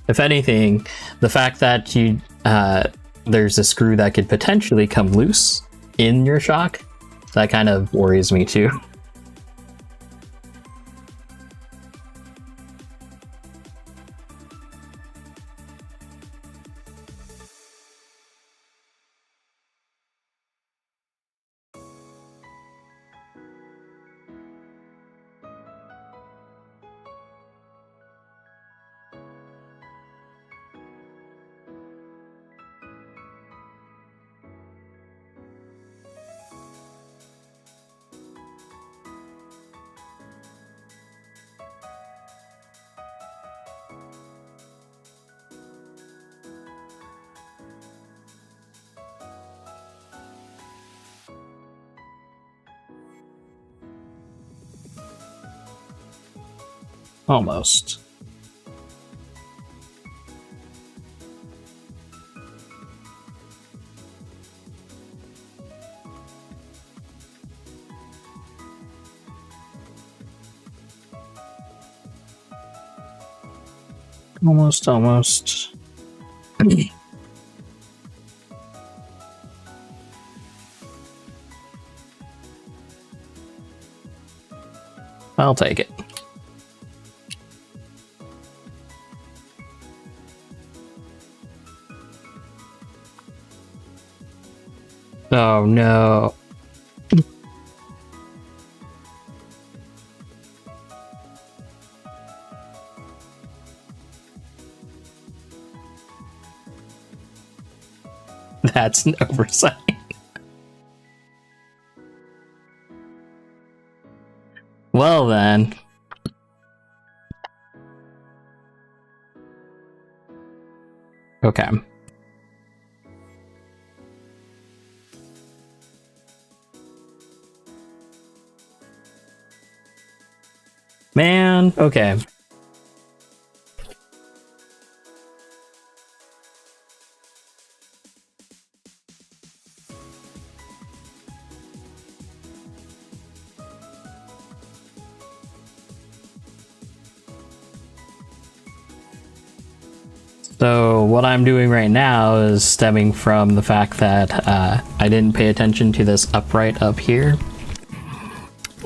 If anything, the fact that you there's a screw that could potentially come loose in your shock, that kind of worries me too. Almost. Almost. I'll take it. Oh no. That's an oversight. Well then. Okay. Man, okay. So what I'm doing right now is stemming from the fact that I didn't pay attention to this upright up here.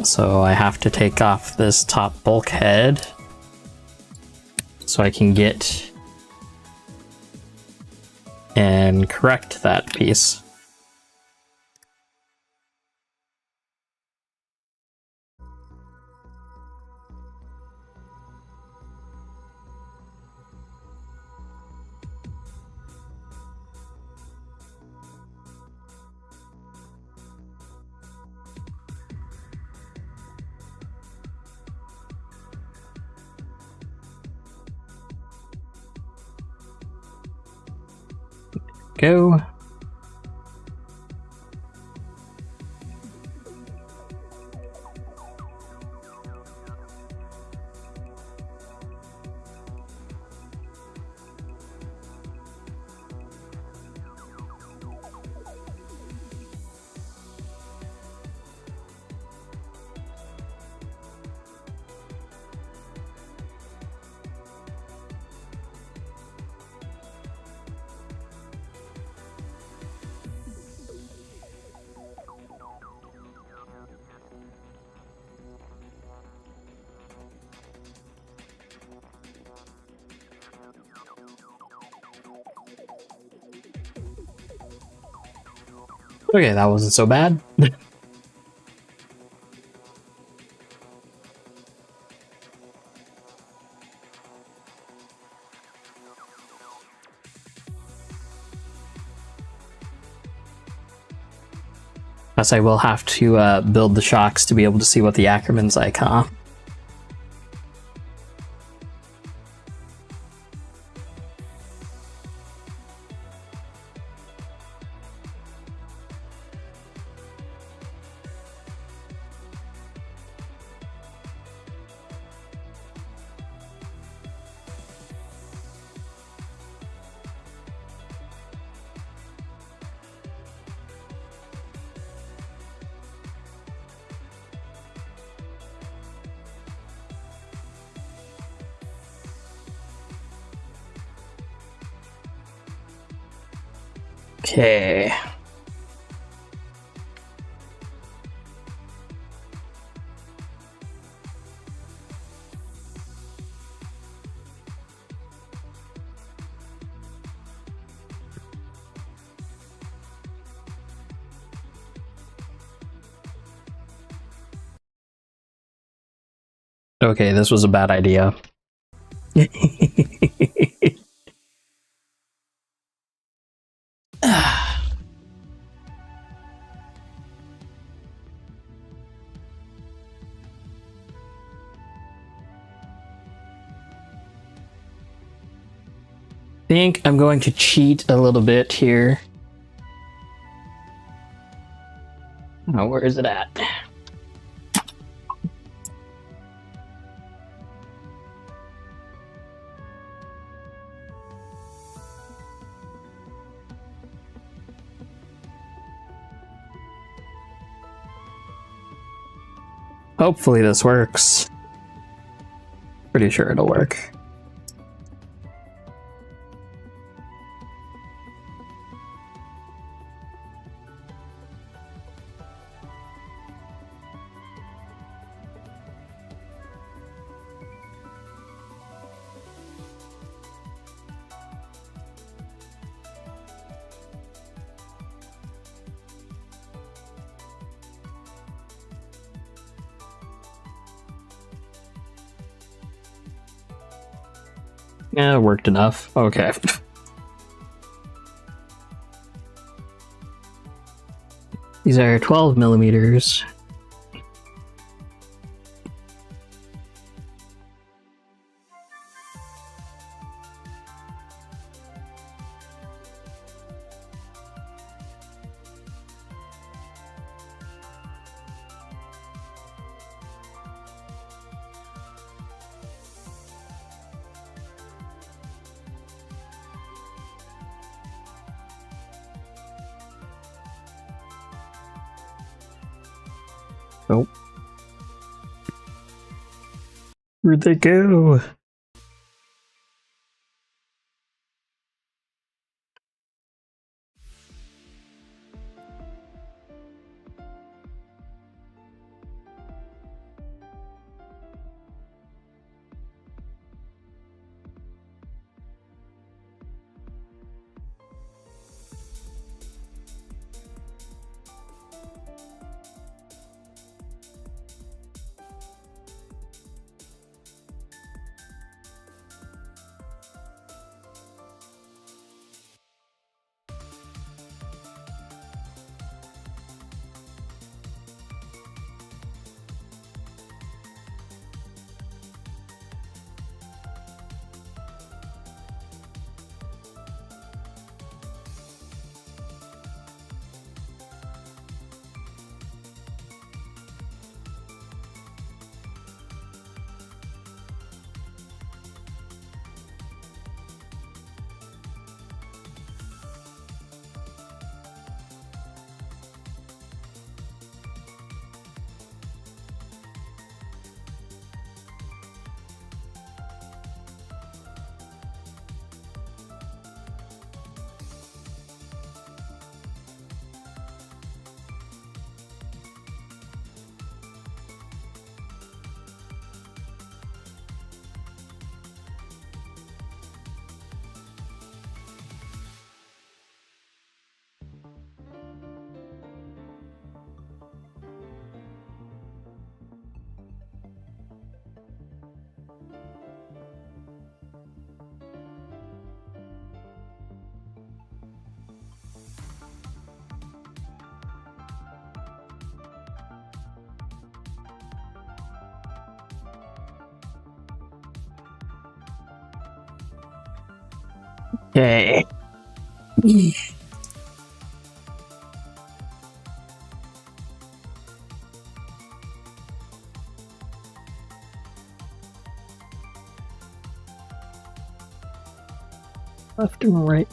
So I have to take off this top bulkhead so I can get and correct that piece. Go. Okay, that wasn't so bad. Plus, I will have to build the shocks to be able to see what the Ackerman's like, huh? Okay. Okay, this was a bad idea. Think I'm going to cheat a little bit here. Oh, where is it at? Hopefully this works. Pretty sure it'll work. Yeah, it worked enough. Okay. These are 12 millimeters. Oh. Where'd they go? Okay. Left and right.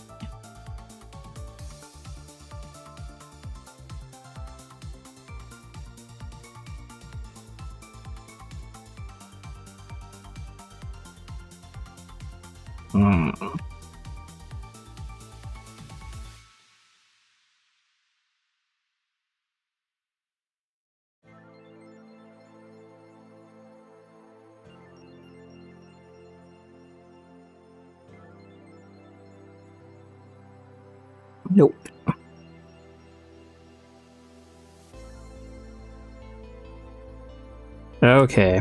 Nope. Okay.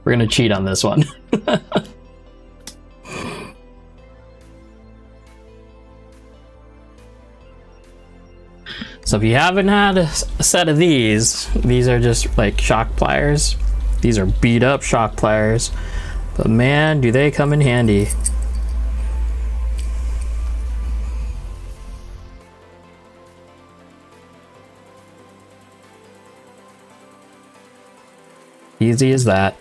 We're gonna cheat on this one. So if you haven't had a set of these are just like shock pliers. These are beat up shock pliers, but man, do they come in handy. Easy as that.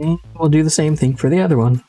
And we'll do the same thing for the other one.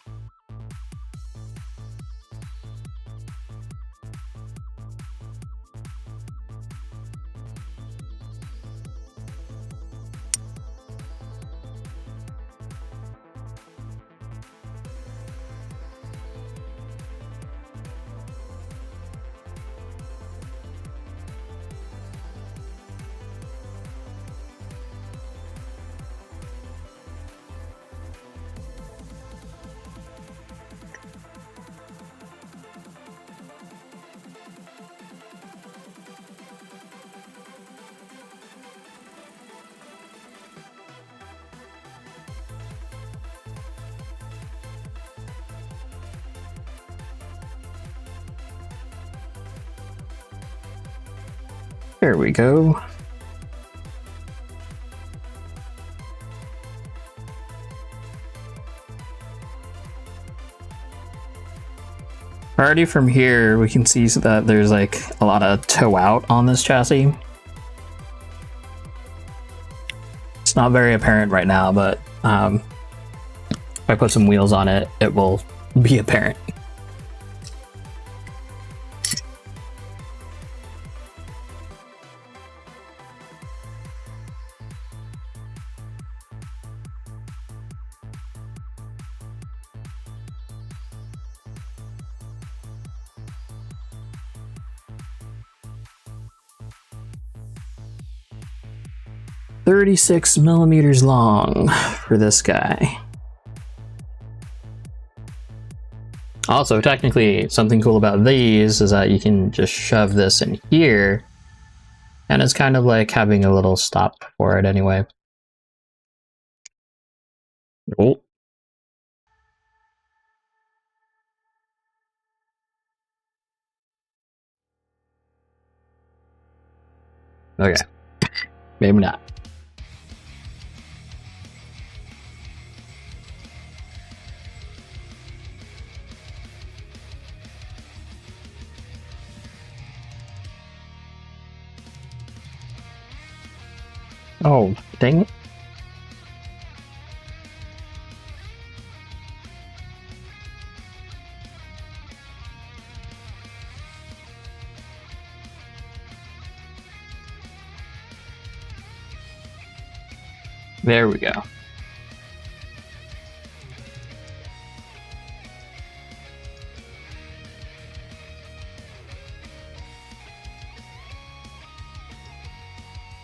There we go. Already from here, we can see that there's like a lot of toe out on this chassis. It's not very apparent right now, but if I put some wheels on it, it will be apparent. $36 long for this guy. Also, technically, something cool about these is that you can just shove this in here, and it's kind of like having a little stop for it anyway. Oh. Okay. Maybe not. Oh, dang it. There we go.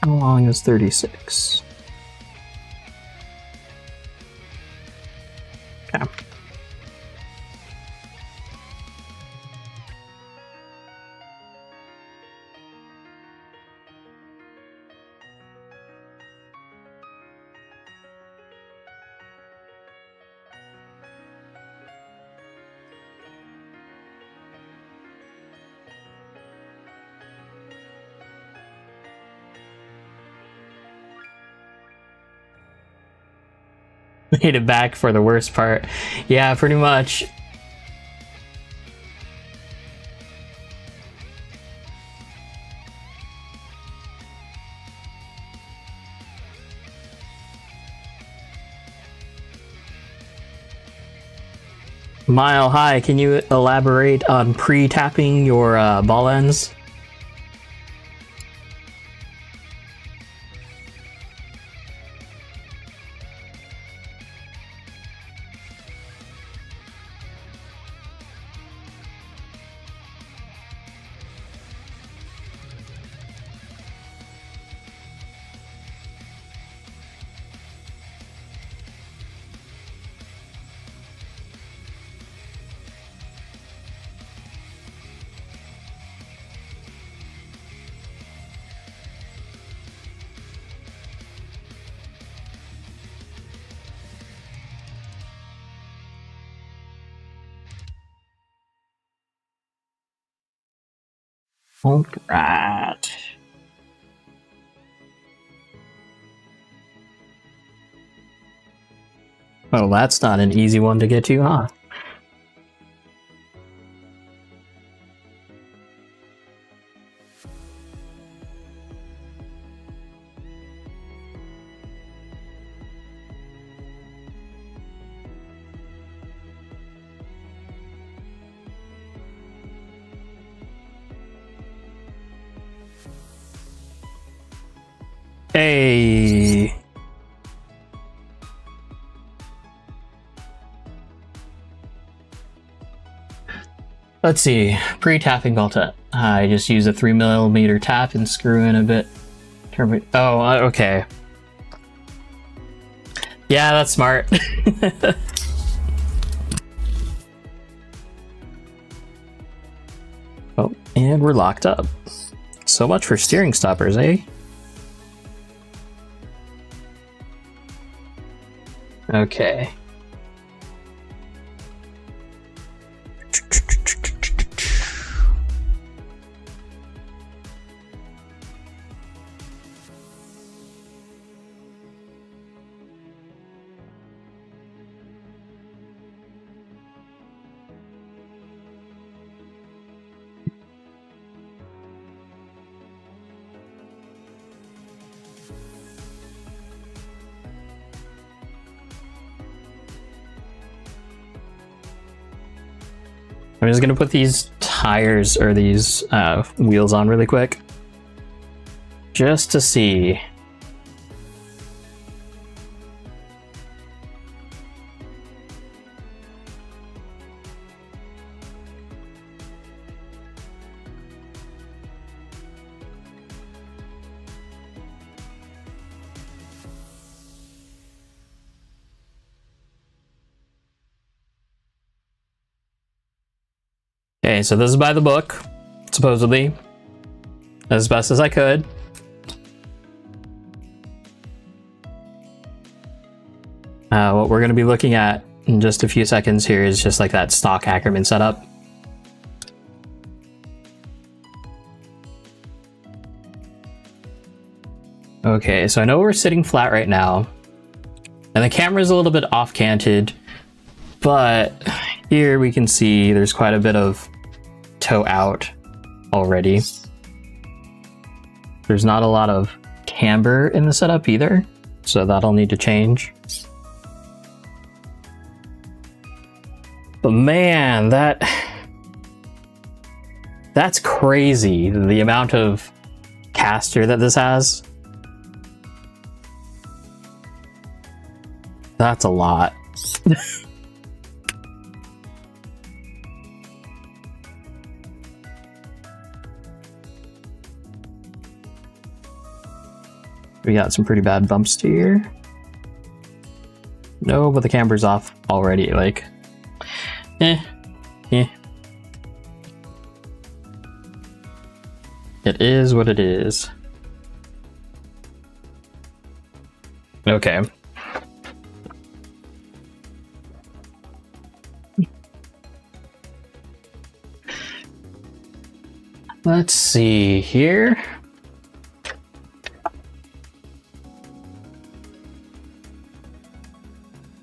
How long is 36? Okay. Made it back for the worst part. Yeah, pretty much. Mile, hi, can you elaborate on pre-tapping your ball ends? Alright. Well, that's not an easy one to get to, huh? Hey. Let's see. Pre-tapping bulkhead. I just use a 3mm tap and screw in a bit. Oh, okay. Yeah, that's smart. Oh, and we're locked up. So much for steering stoppers, eh? Okay. I'm just gonna put these tires or these wheels on really quick, just to see. Okay, so this is by the book, supposedly, as best as I could. What we're going to be looking at in just a few seconds here is just like that stock Ackerman setup. Okay, so I know we're sitting flat right now, and the camera's a little bit off-canted, but here we can see there's quite a bit of toe out already. There's not a lot of camber in the setup either, so that'll need to change. But man, that's crazy, the amount of caster that this has. That's a lot. We got some pretty bad bumps here. No, but the camber's off already, like, eh. It is what it is. Okay. Let's see here.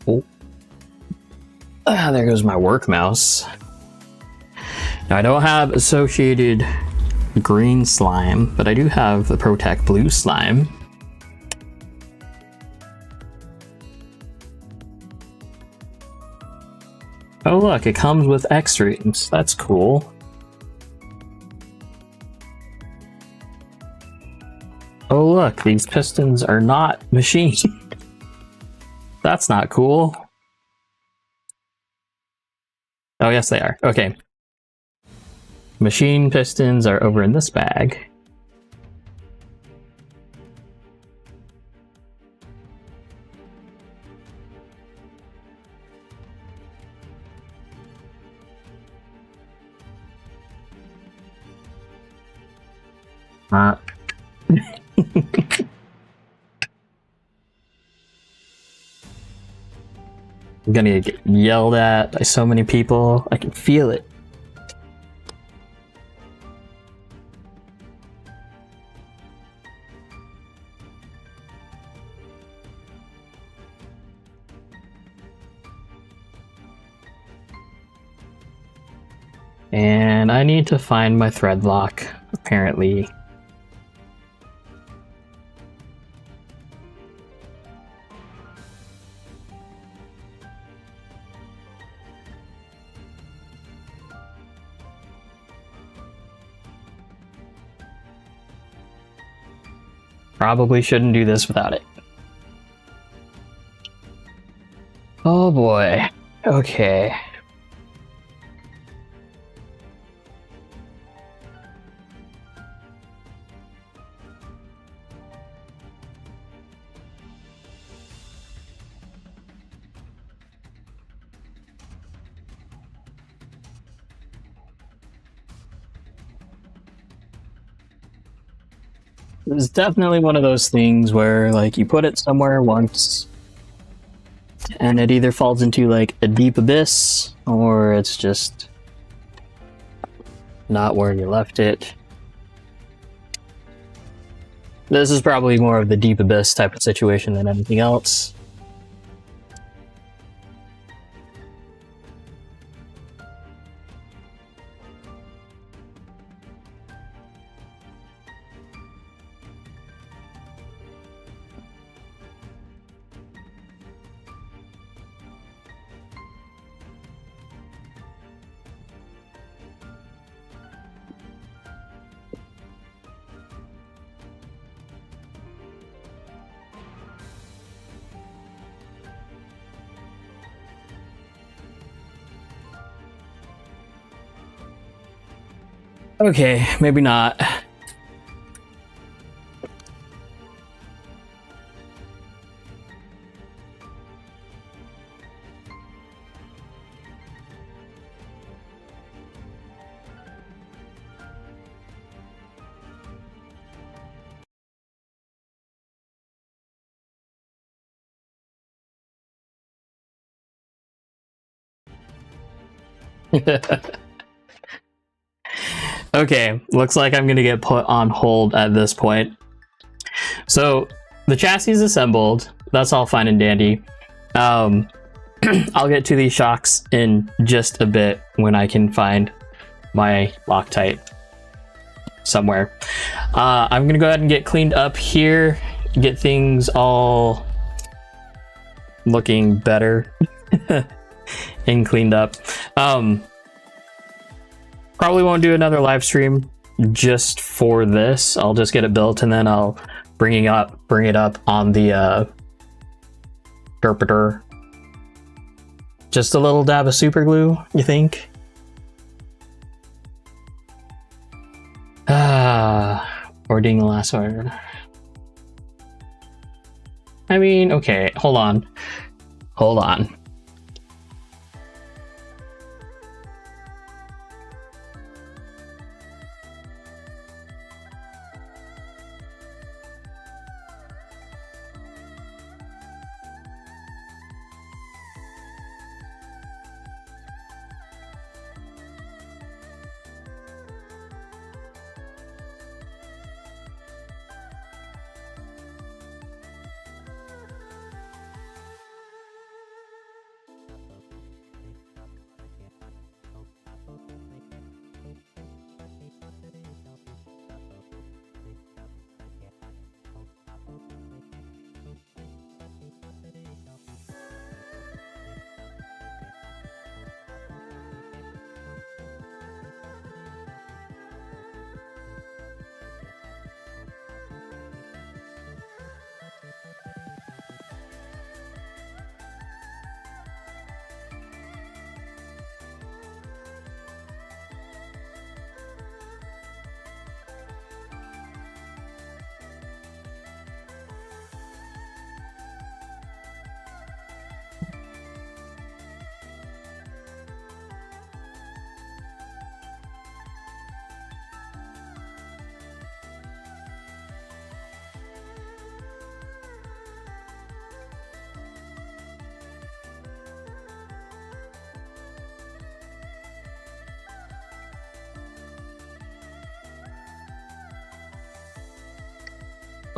Oh. There goes my work mouse. Now, I don't have associated green slime, but I do have the Protect blue slime. Oh look, it comes with extremes. That's cool. Oh look, these pistons are not machined. That's not cool. Oh yes they are. Okay. Machine pistons are over in this bag. I'm gonna get yelled at by so many people. I can feel it. And I need to find my thread lock, apparently. Probably shouldn't do this without it. Oh boy. Okay. It's definitely one of those things where, like, you put it somewhere once, and it either falls into, like, a deep abyss, or it's just not where you left it. This is probably more of the deep abyss type of situation than anything else. Okay, maybe not. Okay, looks like I'm gonna get put on hold at this point. So, the chassis is assembled. That's all fine and dandy. I'll get to these shocks in just a bit when I can find my Loctite somewhere. I'm gonna go ahead and get cleaned up here, get things all looking better and cleaned up. Probably won't do another live stream just for this. I'll just get it built and then I'll bring it up on the interpreter. Just a little dab of super glue, you think? Or doing the last order. I mean, okay, hold on.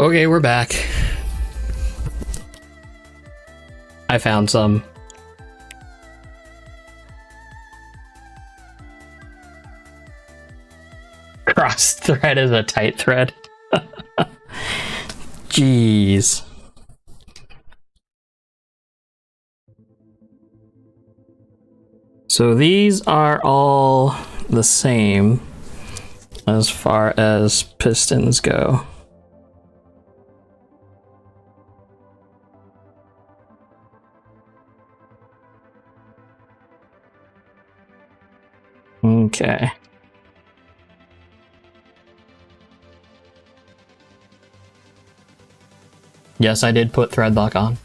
Okay, we're back. I found some. Cross thread is a tight thread. Jeez. So these are all the same as far as pistons go. Okay. Yes, I did put thread lock on.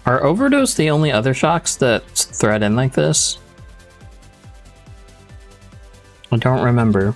Are overdose the only other shocks that thread in like this? I don't remember.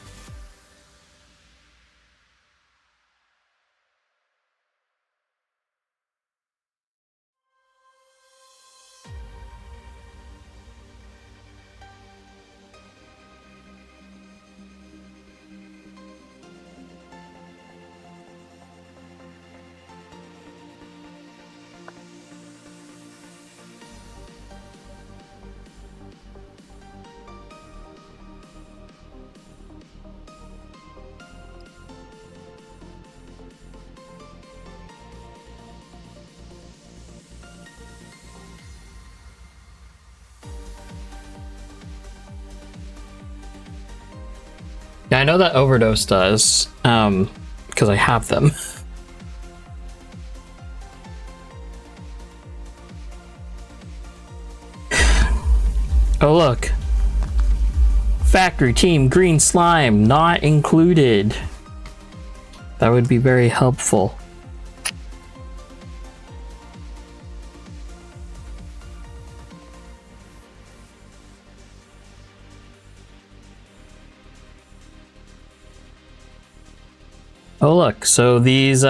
Yeah, I know that overdose does, because I have them. Oh look. Factory team green slime not included. That would be very helpful. Oh look, so these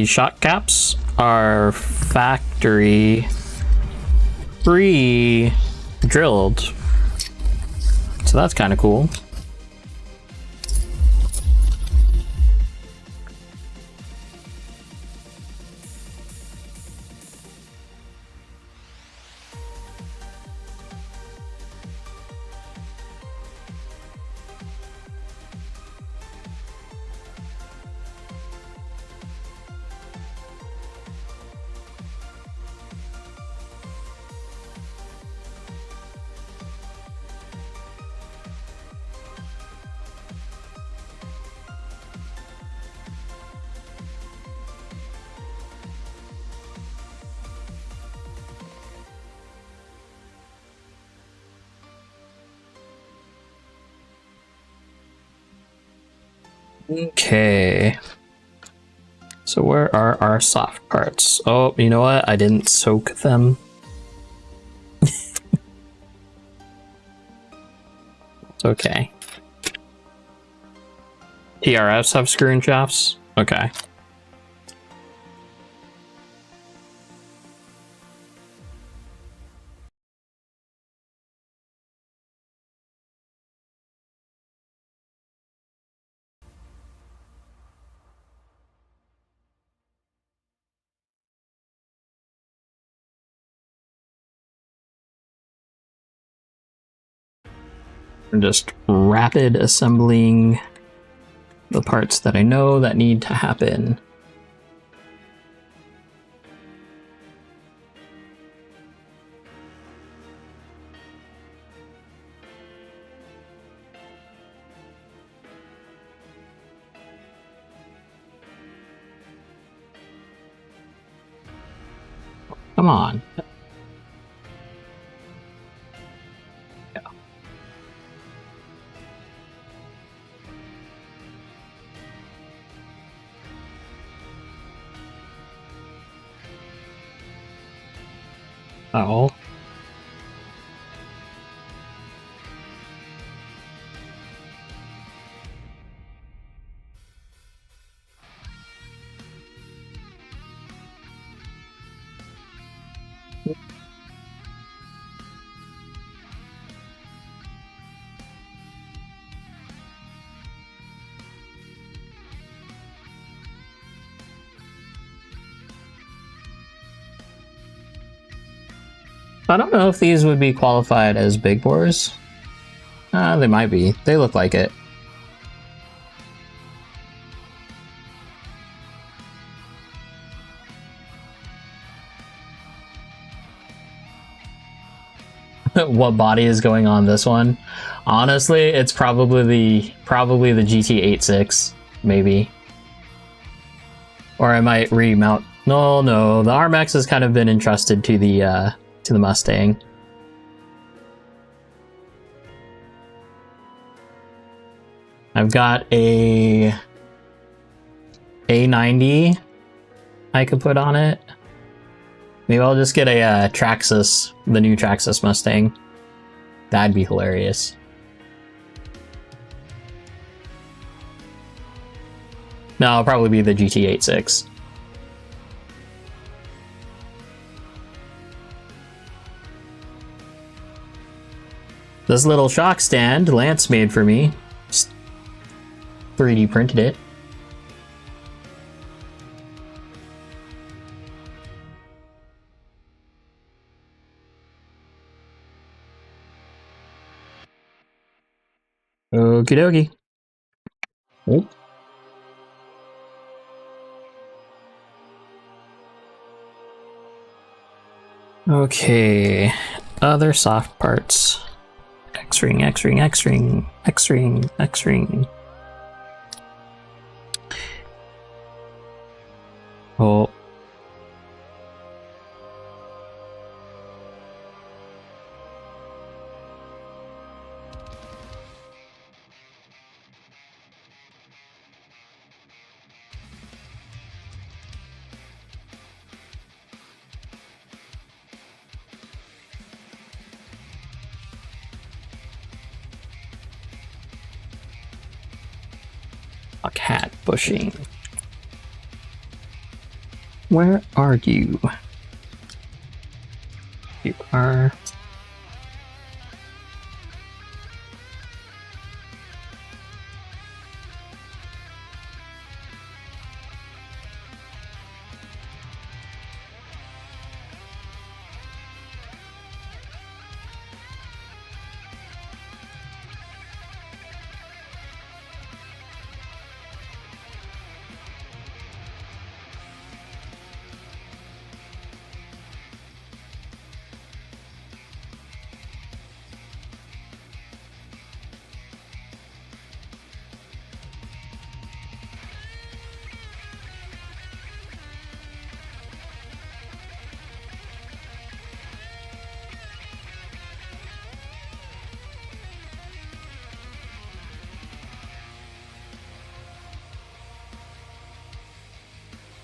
shock caps are factory pre-drilled. So that's kind of cool. Okay. So where are our soft parts? Oh, you know what? I didn't soak them. It's okay. TRS have screw-in shafts? Okay. I'm just rapid assembling the parts that I know that need to happen. Come on. Yeah. Oh. I don't know if these would be qualified as big bores. They might be. They look like it. What body is going on this one? Honestly, it's probably the GT86, maybe. Or I might remount. No, the RMX has kind of been entrusted to the Mustang. I've got a A90 I could put on it. Maybe I'll just get a Traxxas, the new Traxxas Mustang. That'd be hilarious. No, it'll probably be the GT86. This little shock stand Lance made for me. Just 3D printed it. Okie dokie. Oh. Okay, other soft parts. X-ring, X-ring, X-ring, X-ring, X-ring. Oh. A cat bushing. Where are you? You are.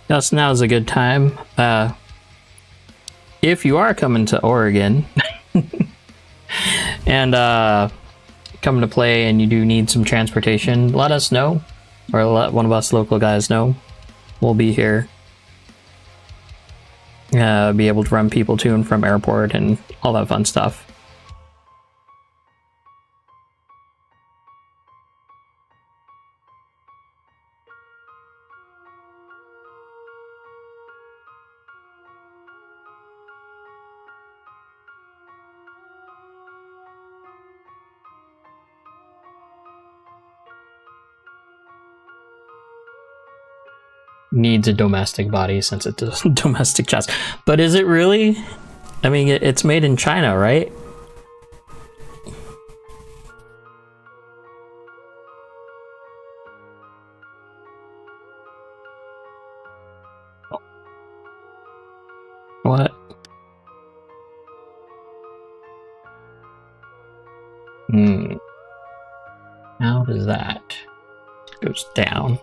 Yes, now is a good time. If you are coming to Oregon and coming to play and you do need some transportation, let us know, or let one of us local guys know. We'll be here. Be able to run people to and from airport and all that fun stuff. needs a domestic body since it's a domestic chassis. But is it really? I mean, it's made in China, right? What? How does that? Goes down.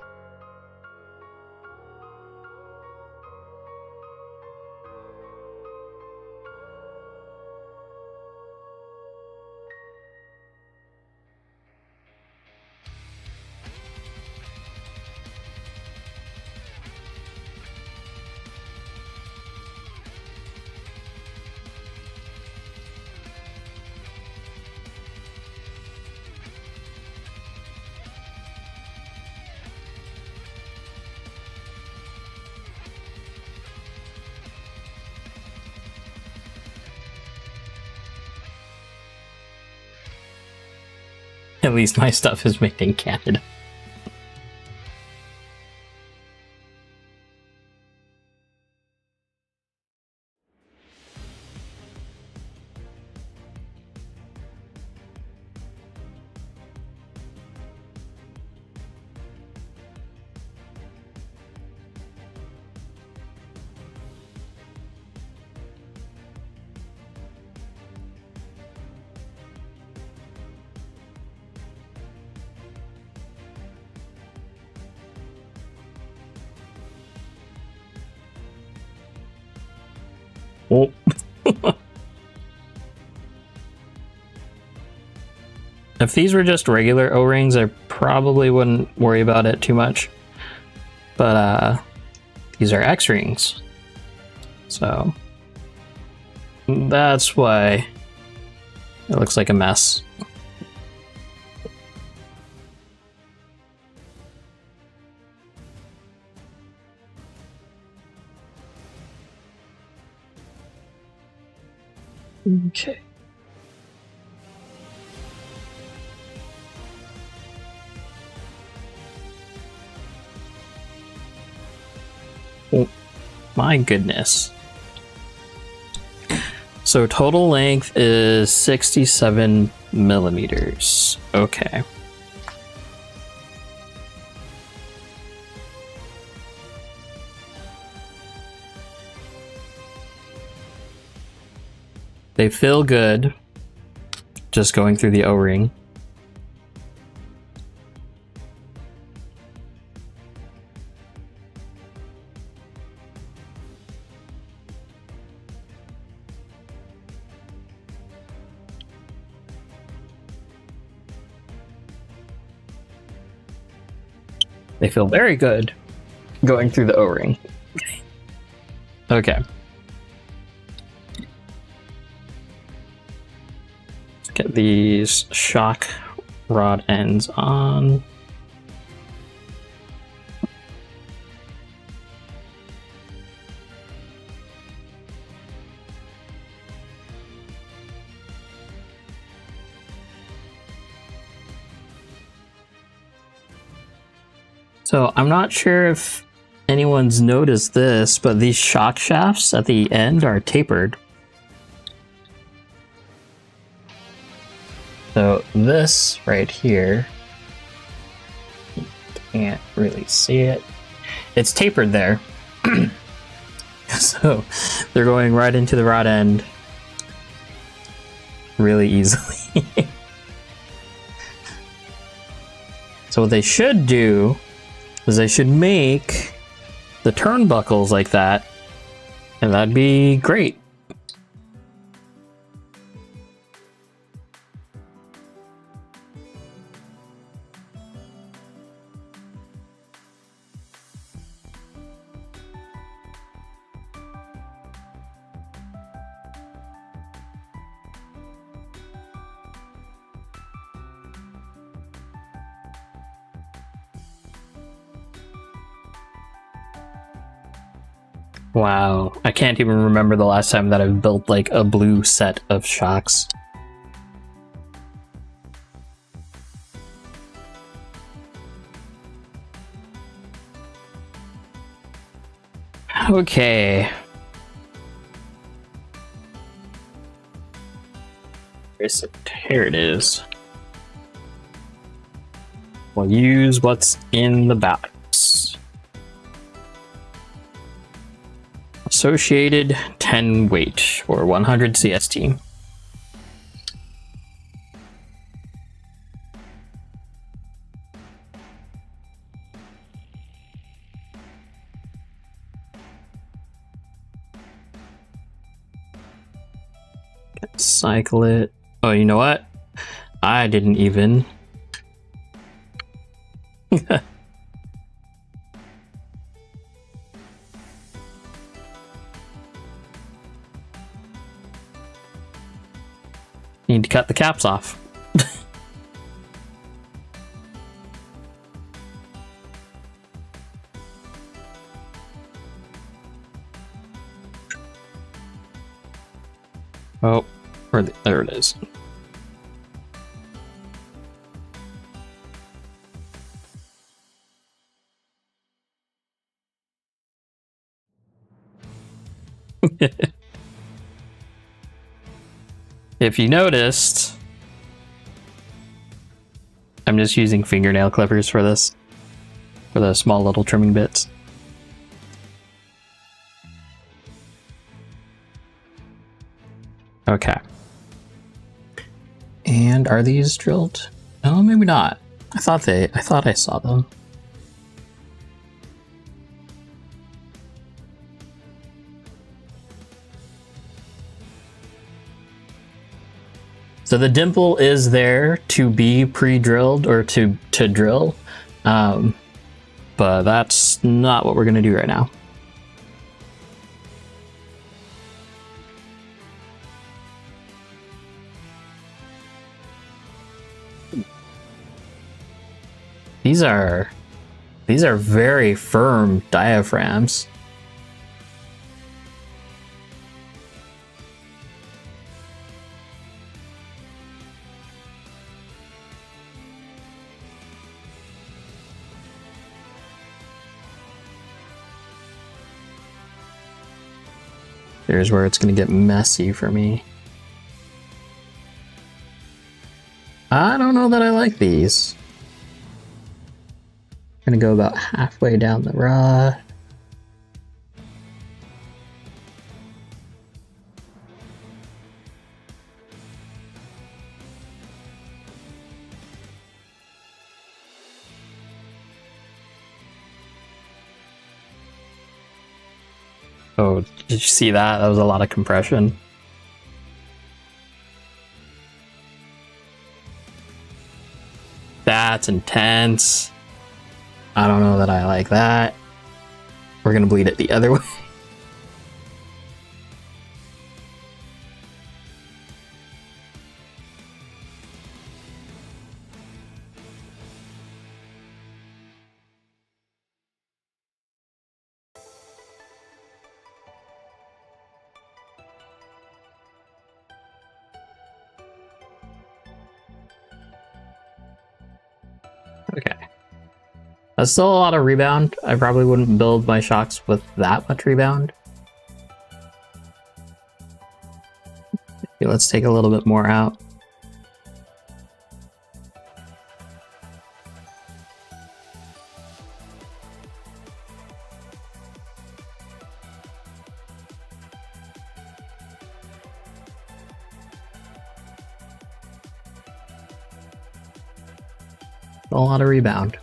At least my stuff is made in Canada. Oh. If these were just regular O-rings, I probably wouldn't worry about it too much. But these are X-rings. So that's why it looks like a mess. Okay. Oh, my goodness. So total length is 67 millimeters. Okay. They feel good just going through the O-ring. They feel very good going through the O-ring. Okay. Get these shock rod ends on. So I'm not sure if anyone's noticed this, but these shock shafts at the end are tapered. So this right here, you can't really see it. It's tapered there. So they're going right into the rod end really easily. So what they should do is they should make the turnbuckles like that, and that'd be great. Wow, I can't even remember the last time that I've built like a blue set of shocks. Okay. Here it is. We'll use what's in the box. Associated 10 weight or 100 CST. Cycle it. Oh, you know what? I didn't even. Need to cut the caps off. Oh, there it is. If you noticed, I'm just using fingernail clippers for this, for the small little trimming bits. Okay. And are these drilled? Oh, maybe not. I thought I saw them. So the dimple is there to be pre-drilled or to drill, but that's not what we're gonna do right now. These are very firm diaphragms. Here's where it's gonna get messy for me. I don't know that I like these. I'm gonna go about halfway down the rod. Oh, did you see that? That was a lot of compression. That's intense. I don't know that I like that. We're gonna bleed it the other way. Okay. That's still a lot of rebound. I probably wouldn't build my shocks with that much rebound. Okay, let's take a little bit more out. A lot of rebound.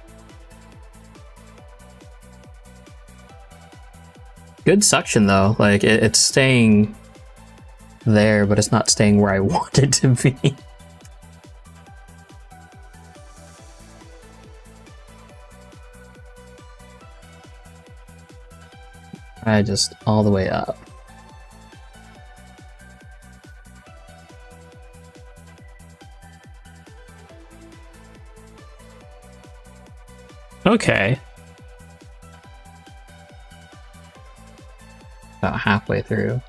Good suction though, like it's staying there, but it's not staying where I want it to be. I just all the way up. Okay. About halfway through.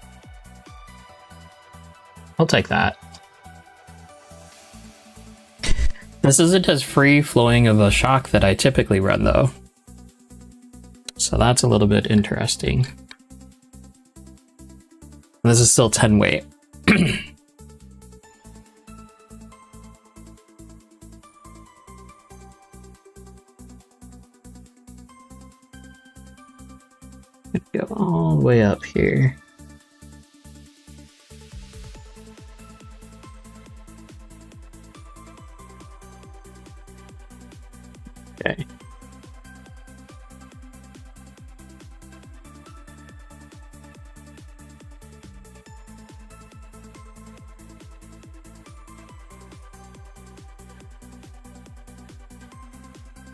I'll take that. This isn't as free-flowing of a shock that I typically run, though. So that's a little bit interesting. This is still 10 weight. Go all the way up here. Okay.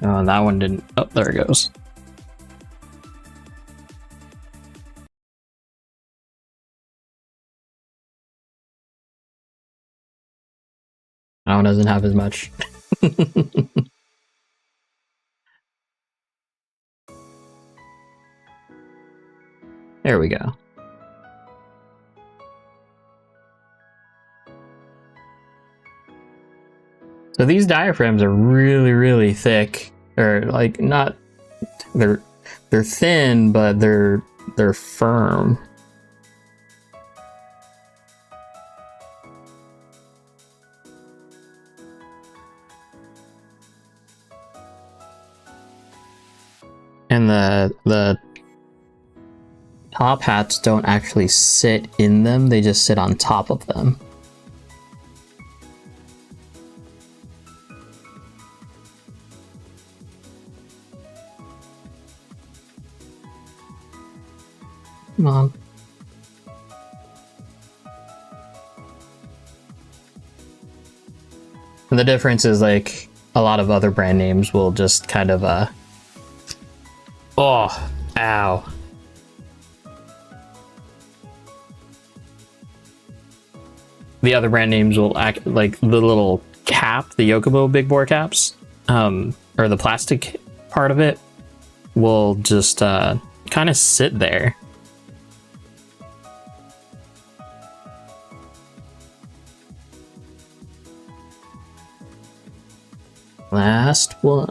Oh, that one didn't. Oh, there it goes. That one doesn't have as much. There we go. So these diaphragms are really, really thick. Or like not, they're thin, but they're firm. And the top hats don't actually sit in them, they just sit on top of them. Come on. And the difference is like a lot of other brand names will just kind of oh, ow. The other brand names will act like the little cap, the Yokobo big bore caps, or the plastic part of it will just kind of sit there. Last one.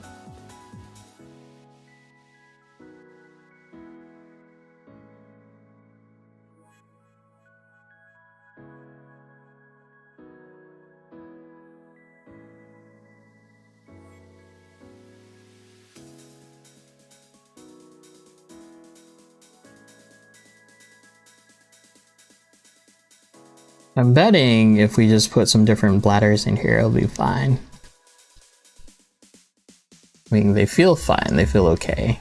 I'm betting if we just put some different bladders in here, it'll be fine. I mean, they feel fine, they feel okay.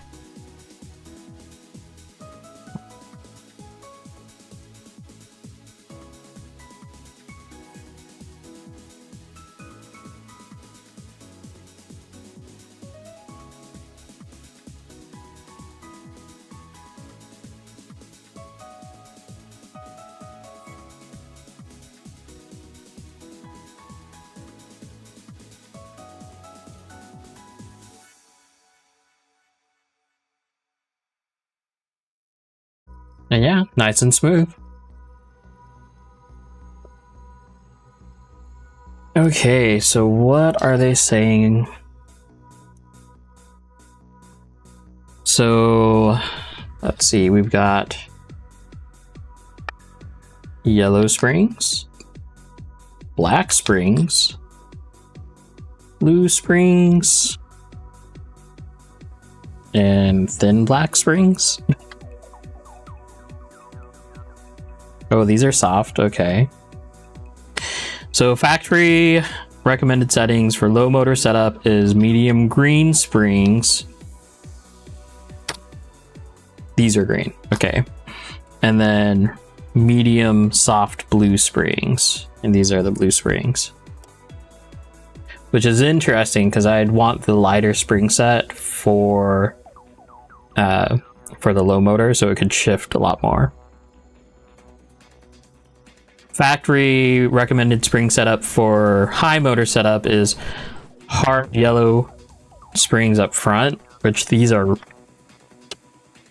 And yeah, nice and smooth. Okay, so what are they saying? So, let's see, we've got yellow springs, black springs, blue springs, and thin black springs. Oh, these are soft, okay. So factory recommended settings for low motor setup is medium green springs. These are green, okay. And then medium soft blue springs. And these are the blue springs. Which is interesting because I'd want the lighter spring set for the low motor so it could shift a lot more. Factory recommended spring setup for high motor setup is hard yellow springs up front, which these are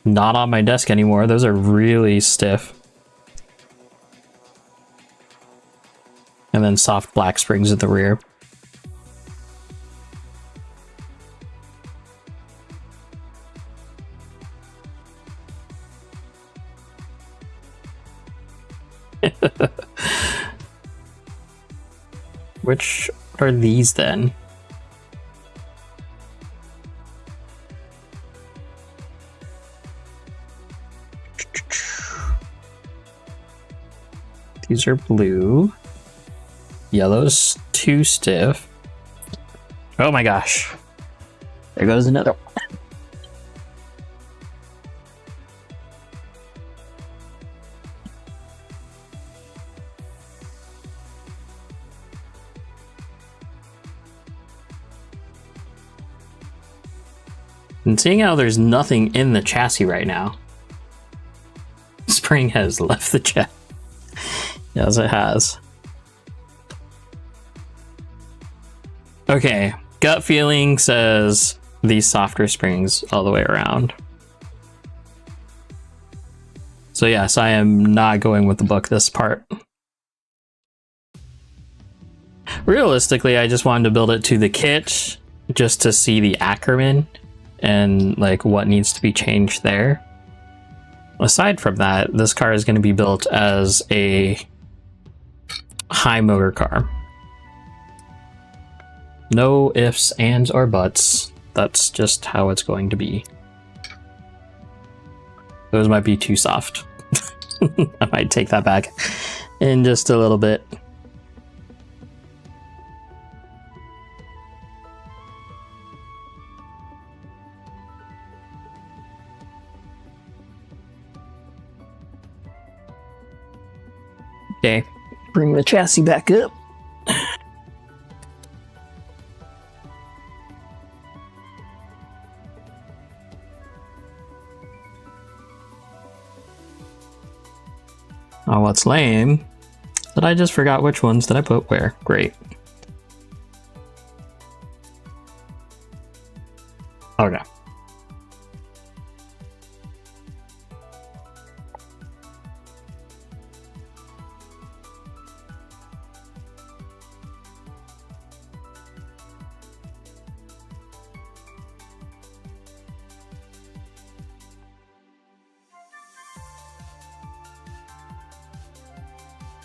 not on my desk anymore. Those are really stiff. And then soft black springs at the rear. Which are these then? These are blue. Yellow's too stiff. Oh my gosh. There goes another one. And seeing how there's nothing in the chassis right now, spring has left the chassis. Yes, it has. Okay, gut feeling says these softer springs all the way around. So yes, I am not going with the book this part. Realistically, I just wanted to build it to the kit just to see the Ackerman and like what needs to be changed there. Aside from that, this car is going to be built as a high motor car. No ifs, ands, or buts. That's just how it's going to be. Those might be too soft. I might take that back in just a little bit. Okay, bring the chassis back up. Oh, what's lame? That I just forgot which ones did I put where. Great. Okay.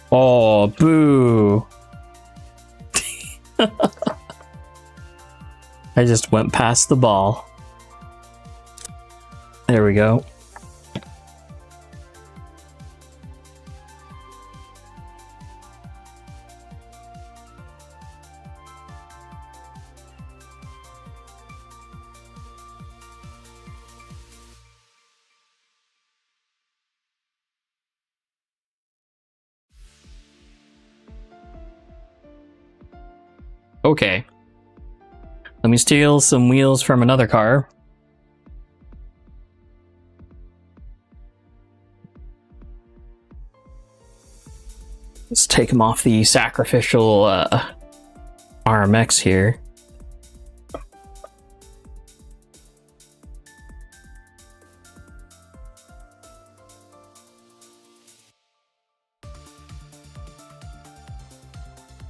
Oh, boo. I just went past the ball. There we go. Okay. Let me steal some wheels from another car. Let's take them off the sacrificial RMX here.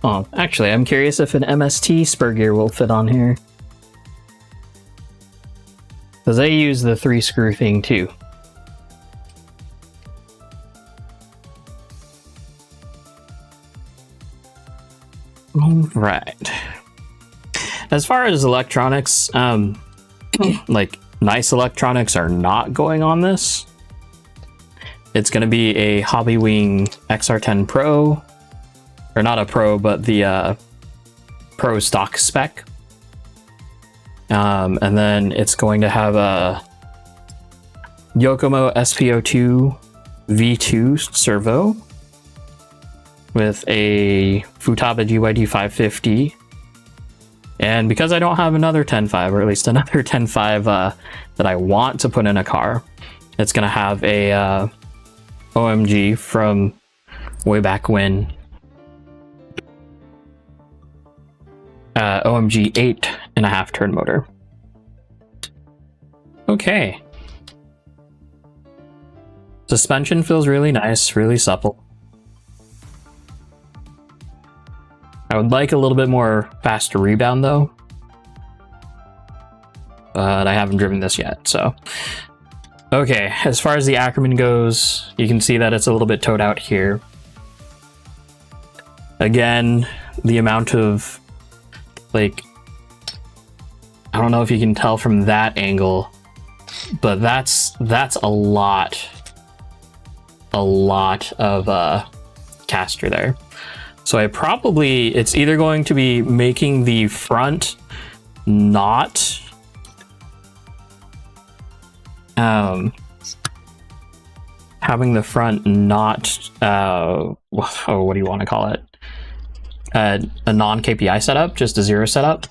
Oh, actually, I'm curious if an MST spur gear will fit on here. Because they use the 3-screw thing too. Right. As far as electronics, like nice electronics are not going on this. It's going to be a Hobbywing XR10 Pro. Or not a Pro, but the Pro stock spec. And then it's going to have a Yokomo SPO2 V2 servo with a Futaba GYD 550. And because I don't have another 10.5, or at least another 10.5 that I want to put in a car, it's going to have a OMG from way back when. OMG 8.5 turn motor. Okay. Suspension feels really nice, really supple. I would like a little bit more faster rebound though. But I haven't driven this yet, so. Okay, as far as the Ackerman goes, you can see that it's a little bit towed out here. Again, the amount of, like, I don't know if you can tell from that angle, but that's a lot of caster there. So it's either going to be making the front not having the front not what do you want to call it, a non-KPI setup, just a 0 setup,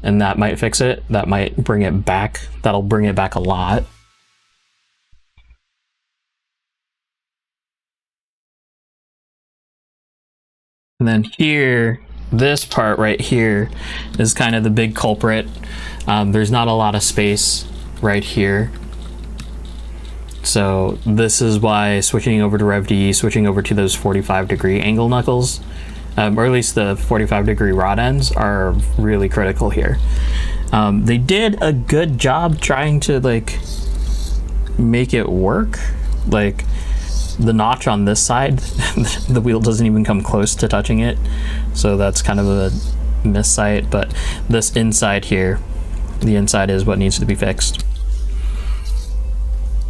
and that might fix it. That might bring it back. That'll bring it back a lot. And then here, this part right here is kind of the big culprit. There's not a lot of space right here. So this is why switching over to RevD, switching over to those 45-degree angle knuckles, or at least the 45-degree rod ends, are really critical here. They did a good job trying to like make it work. Like the notch on this side, the wheel doesn't even come close to touching it, so that's kind of a miss sight. But this inside here, the inside is what needs to be fixed.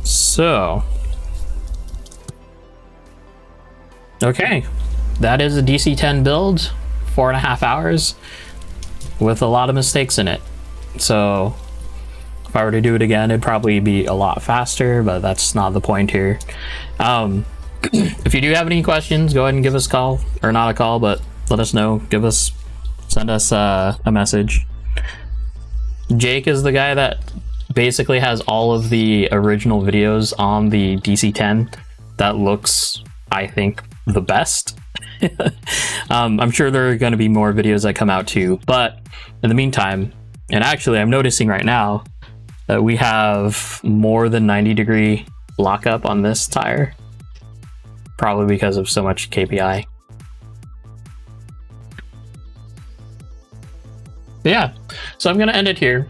So, okay, that is a DC10 build, 4.5 hours with a lot of mistakes in it. So if I were to do it again, it'd probably be a lot faster, but that's not the point here. If you do have any questions, go ahead and give us a call, or not a call, but let us know. Send us a message. Jake is the guy that basically has all of the original videos on the DC10 that looks, I think, the best. I'm sure there are going to be more videos that come out too, but in the meantime, and actually I'm noticing right now that we have more than 90-degree lockup on this tire, probably because of so much KPI. But yeah, so I'm gonna end it here.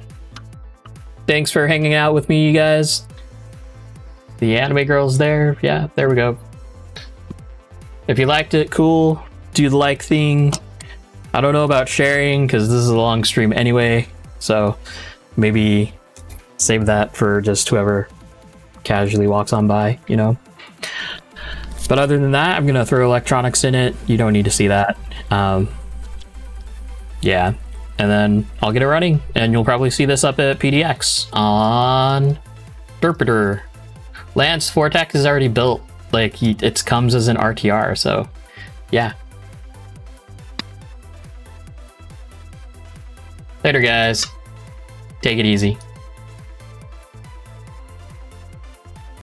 Thanks for hanging out with me, you guys. The anime girl's there. Yeah, there we go. If you liked it, cool. Do the like thing. I don't know about sharing because this is a long stream anyway, so maybe save that for just whoever casually walks on by, you know. But other than that, I'm gonna throw electronics in it. You don't need to see that. Yeah, and then I'll get it running, and you'll probably see this up at PDX on Derpiter. Lance Vortex is already built. Like, it comes as an RTR, so yeah. Later, guys. Take it easy.